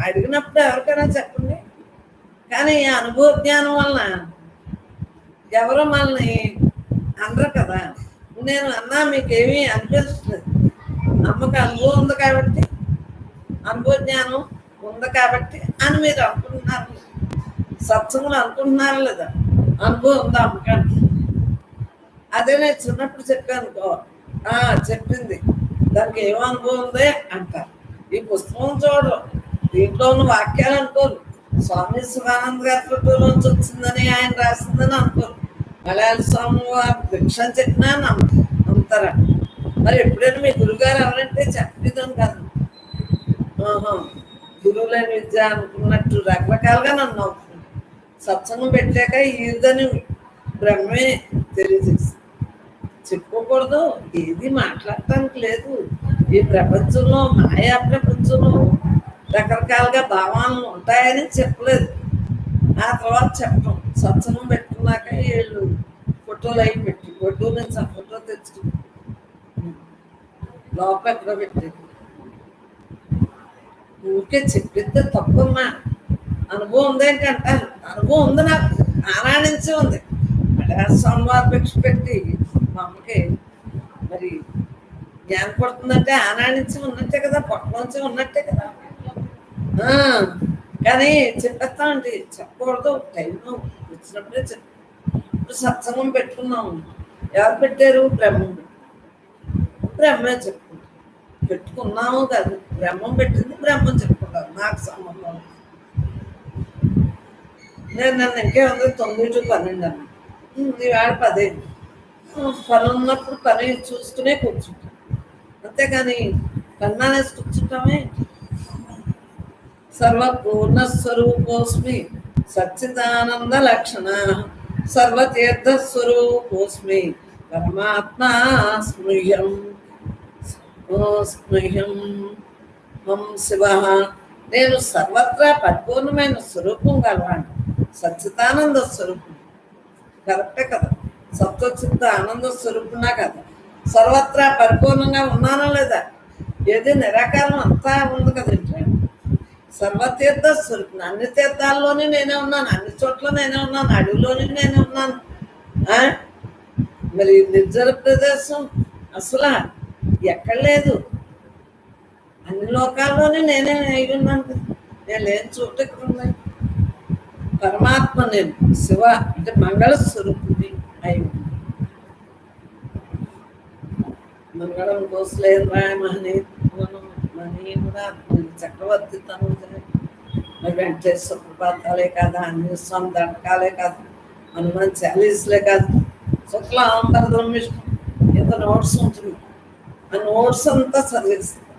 అడిగినప్పుడు ఎవరికైనా చెప్పండి. కానీ కానీ ఈ అనుభవ జ్ఞానం వలన ఎవరు మనల్ని అనరు కదా. నేను అన్నా మీకేమీ అనిపించలేదు. అమ్మకి అనుభవం ఉంది కాబట్టి, అనుభవ జ్ఞానం ఉంది కాబట్టి అని మీరు అనుకుంటున్నారు. సత్సంగులు అనుకుంటున్నారు లేదా అనుభవం ఉందా అమ్మకంటే? అదే నేను చిన్నప్పుడు చెప్పానుకో, చెప్పింది, దానికి ఏమో అనుభవం ఉందే అంటారు. ఈ పుస్తకం చూడరు, దీంట్లో ఉన్న వాక్యాలు అనుకోరు. స్వామి శివానంద్ గారి ఫోటోలోంచి వచ్చిందని ఆయన రాసిందని అనుకోరు. మలయాళ స్వామి వారు భిక్ష చెప్పినా నమ్ముతారా? మరి ఎప్పుడైనా మీ గురుగారు ఎవరంటే చెప్పేదని కాదు, గురువులేని విద్య అనుకున్నట్టు రకరకాలుగా నన్ను నవ్వుతుంది. సత్సంగం పెట్టాక ఈదని బ్రహ్మే తెలియజేసి చెప్పుకోకూడదు, ఏది మాట్లాడటానికి లేదు. ఈ ప్రపంచంలో, మాయా ప్రపంచంలో రకరకాలుగా భావాలు ఉంటాయని చెప్పలేదు. ఆ తర్వాత చెప్పడం సత్సంగం పెట్టుకున్నాక వీళ్ళు ఫోటోలు అవి పెట్టి ఫోటో నుంచి ఆ ఫోటో తెచ్చుకుని లోపల ఎక్కడ పెట్టేది. ఊరికే చెప్పిద్దే తప్పమ్మా. అనుభవం ఉంది ఏంటంటారు, అనుభవం ఉంది, నాకు ఆనాడించే ఉంది. అంటే సోమవారం భిక్ష పెట్టి మా అమ్మకి మరి జ్ఞానం పడుతుందంటే ఆనాడించి ఉన్నట్టే కదా, పొట్టలోంచి ఉన్నట్టే కదా. కానీ చెప్పేస్తామండి, చెప్పకూడదు, టైం వచ్చినప్పుడే చెప్పు. ఇప్పుడు సత్సంగం పెట్టుకున్నాము, ఎవరు పెట్టారు? బ్రహ్మే చెప్పుకుంటాం. పెట్టుకున్నాము కాదు, బ్రహ్మం పెట్టింది, బ్రహ్మం చెప్పుకుంటాం. నాకు సంబంధం నేను నన్ను ఇంకేముంది 9 to 12 అన్న, ఈవేళ 10. పని ఉన్నప్పుడు పని చూసుకునే కూర్చుంటాం, అంతేగాని పని అనేసి కూర్చుంటామే. సర్వపూర్ణస్వరూపోస్మి సచ్చిదానంద లక్షణ సర్వతీర్థస్వరూపోస్మి పరమాత్మా స్మృహ్యం హం శివ. నేను సర్వత్రా పరిపూర్ణమైన స్వరూపం గలవాడు, సచ్చిదానంద స్వరూపం. కరెక్టే కదా, సత్వచిత్త ఆనంద స్వరూపునా కదా. సర్వత్రా పరిపూర్ణంగా ఉన్నానా లేదా? ఏది నిరాకారం అంతా ఉంది కదండి. సర్వతీర్థ స్వరూపం, అన్ని తీర్థాల్లోనే నేనే ఉన్నాను, అన్ని చోట్ల నేనే ఉన్నాను, అడవిలోనే నేనే ఉన్నాను. మరి నిర్జల ప్రదేశం అసలు ఎక్కడ లేదు, అన్ని లోకాల్లోనే నేనే అయి ఉన్నాను కదా. నేను లేని చోట ఇక్కడ ఉన్నాయి. పరమాత్మ నేను, శివ అంటే మంగళ స్వరూపుని అయి ఉన్నాను. మంగళం కోసలేదు మహనీ కూడా చక్రవర్తి తను మరి వెంకటేశ్వర ప్రభాతాలే కాదు, ఆంజనేయ స్వామి దండకాలే కాదు, హనుమాన్ చాలీసులే కాదు, శుక్లాంబరదం విష్ణు, ఇంత నోట్స్ ఉంటుంది. ఆ నోట్స్ అంతా చదివిస్తుంది.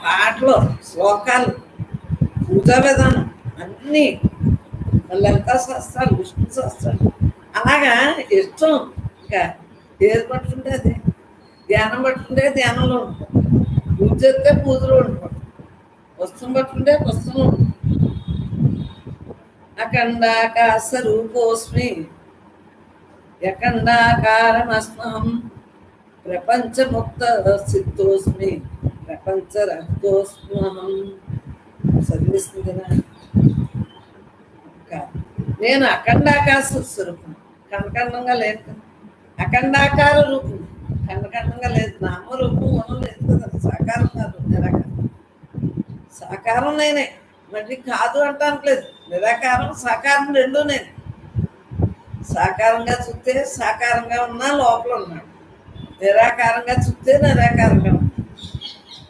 పాటలు, శ్లోకాలు, పూజా విధానం అన్నీ, లలితా శాస్త్రాలు, విష్ణు శాస్త్రాలు, అలాగా ఇష్టం. ఇంకా ఏది పట్టుకుంటే అది, ధ్యానం పట్టుకుంటే ధ్యానంలో ఉంటాం, పూజ చేస్తే పూజలో ఉంటాం, వస్తువు పట్టుకుంటే వస్తువులో ఉంటాం. అఖండాకాశ రూపోస్మి యఖండాకారమస్మహం ప్రపంచముక్త సిద్ధోస్మి ప్రపంచరహితోస్మహం. చదివిస్తుంది కదా. నేను అఖండాకాశ స్వరూపం, కనకండంగా లేదు. అఖండాకార రూపం, ఖండఖండంగా లేదు. నామరూపం మనం లేదు కదా, సాకారం కాదు, నిరాకారం. సాకారం నేనే, మళ్ళీ కాదు అంటానికి లేదు. నిరాకారం సాకారం రెండూ నేను. సాకారంగా చూస్తే సాకారంగా ఉన్నా లోపల ఉన్నాడు, నిరాకారంగా చూస్తే నిరాకారంగా ఉన్నాడు.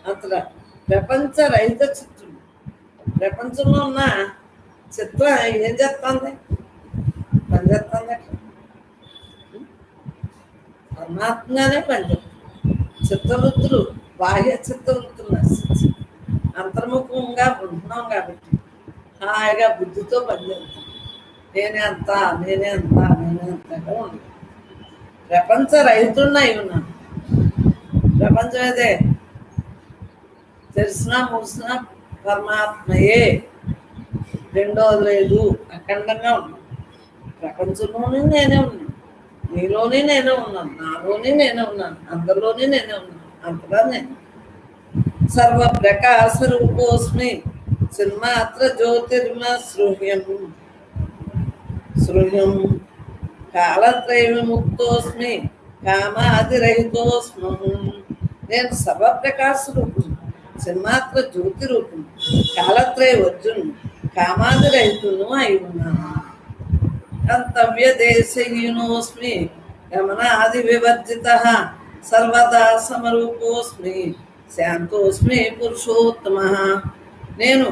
అంతలా ప్రపంచ రహిత చిత్తుడు. ప్రపంచంలో ఉన్న చిత్తం ఏం చేస్తుంది? పని చేస్తుంది. అట్లా పరమాత్మగానే పనిచేస్తుంది. చిత్తవృత్తులు, బాహ్య చిత్తవృత్తులు నశించి అంతర్ముఖంగా ఉంటున్నాం కాబట్టి హాయిగా బుద్ధితో పనిచేస్తాం. నేనే అంతా, నేనే అంతా, నేనే అంతగా ఉంది. ప్రపంచ రైతుడిని అయి ఉన్నాను. ప్రపంచం అదే, తెలిసినా ముడిసినా పరమాత్మయే, రెండోది లేదు. అఖండంగా ఉన్నాను. ప్రపంచంలోనే నేనే ఉన్నాను, నీలోనే నేనే ఉన్నాను, నాలోనే నేనే ఉన్నాను, అందరిలోనే నేనే ఉన్నాను, అంతగా నేను. సర్వ ప్రకాశ రూపోస్మి చిన్మాత్ర జ్యోతిర్మ సృహ్యం కాలత్రయ విముక్తోస్మి కామాదిరహితోస్మం. నేను సర్వప్రకాశ రూపం, చిన్మాత్ర జ్యోతి రూపం, కాలత్రయ వర్జును, కామాదిరహితును అయి ఉన్నాను. గంతవ్య దేశహీనోస్మి గమనాది వివర్జిత సర్వదా సమరూపోస్మి శాంతోస్మి పురుషోత్తమ. నేను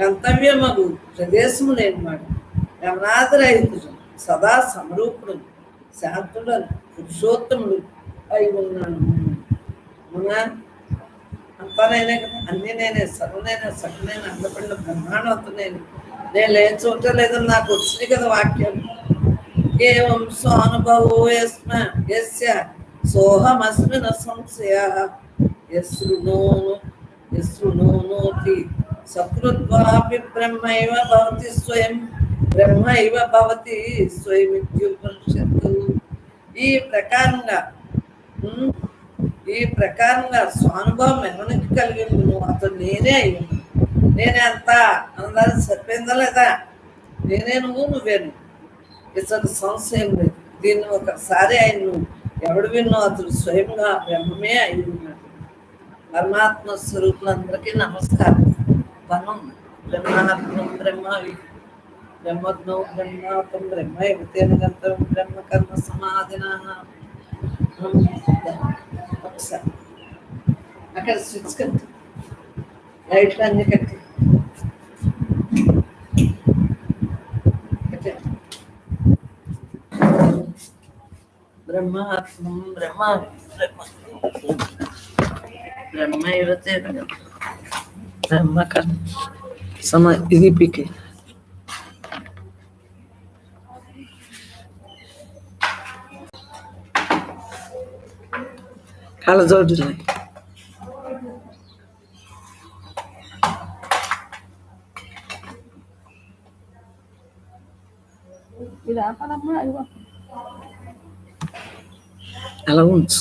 గంతవ్యమగు ప్రదేశము లేనివాడు, గమనాదిరహితుడు, సదా సమరూపుడు, శాంతుడను, పురుషోత్తముడు అయి ఉన్నాను. అవునా? అంతా నేనే కదా, అన్నీ నేనే, సర్వనేనే, సకనేనే, అందపడిన బ్రహ్మాండంతో నేను లేని చోట లేదని నాకు వచ్చింది కదా వాక్యం. ఏవం స్వానుభవో యస్య సోహమస్మి న సంశయః యశృణోతి సకృత్వాపి బ్రహ్మైవ భవతి స్వయం బ్రహ్మైవ భవతి స్వయమిత్యుపనిషత్తు. ఈ ప్రకారంగా స్వానుభవం ఎవరికి కలిగింది? నువ్వు అతను నేనే అయి ఉన్నాను. నేనే అంతా అందరికి సరిపోయిందా లేదా? నేనే నువ్వు, నువ్వే నువ్వు, ఇతను సంశయం లేదు. దీన్ని ఒకసారి ఆయన నువ్వు ఎవడు విన్నో అతడు స్వయంగా బ్రహ్మమే అయి ఉన్నాడు. పరమాత్మ స్వరూపులందరికీ నమస్కారం. తను బ్రహ్మాత్మం బ్రహ్మజ్ఞో బ్రహ్మాత్మం బ్రహ్మైవతేన గంతం బ్రహ్మ కర్మ సమాధిన. ఒకసారి అక్కడ స్విచ్ కట్టి లైట్లు అన్ని కట్టి బ్రహ్మాత్మం బ్రహ్మైవతేన బ్రహ్మ కర్మ ఇది పీకే కళ్ళజోడు అలా ఉంచు.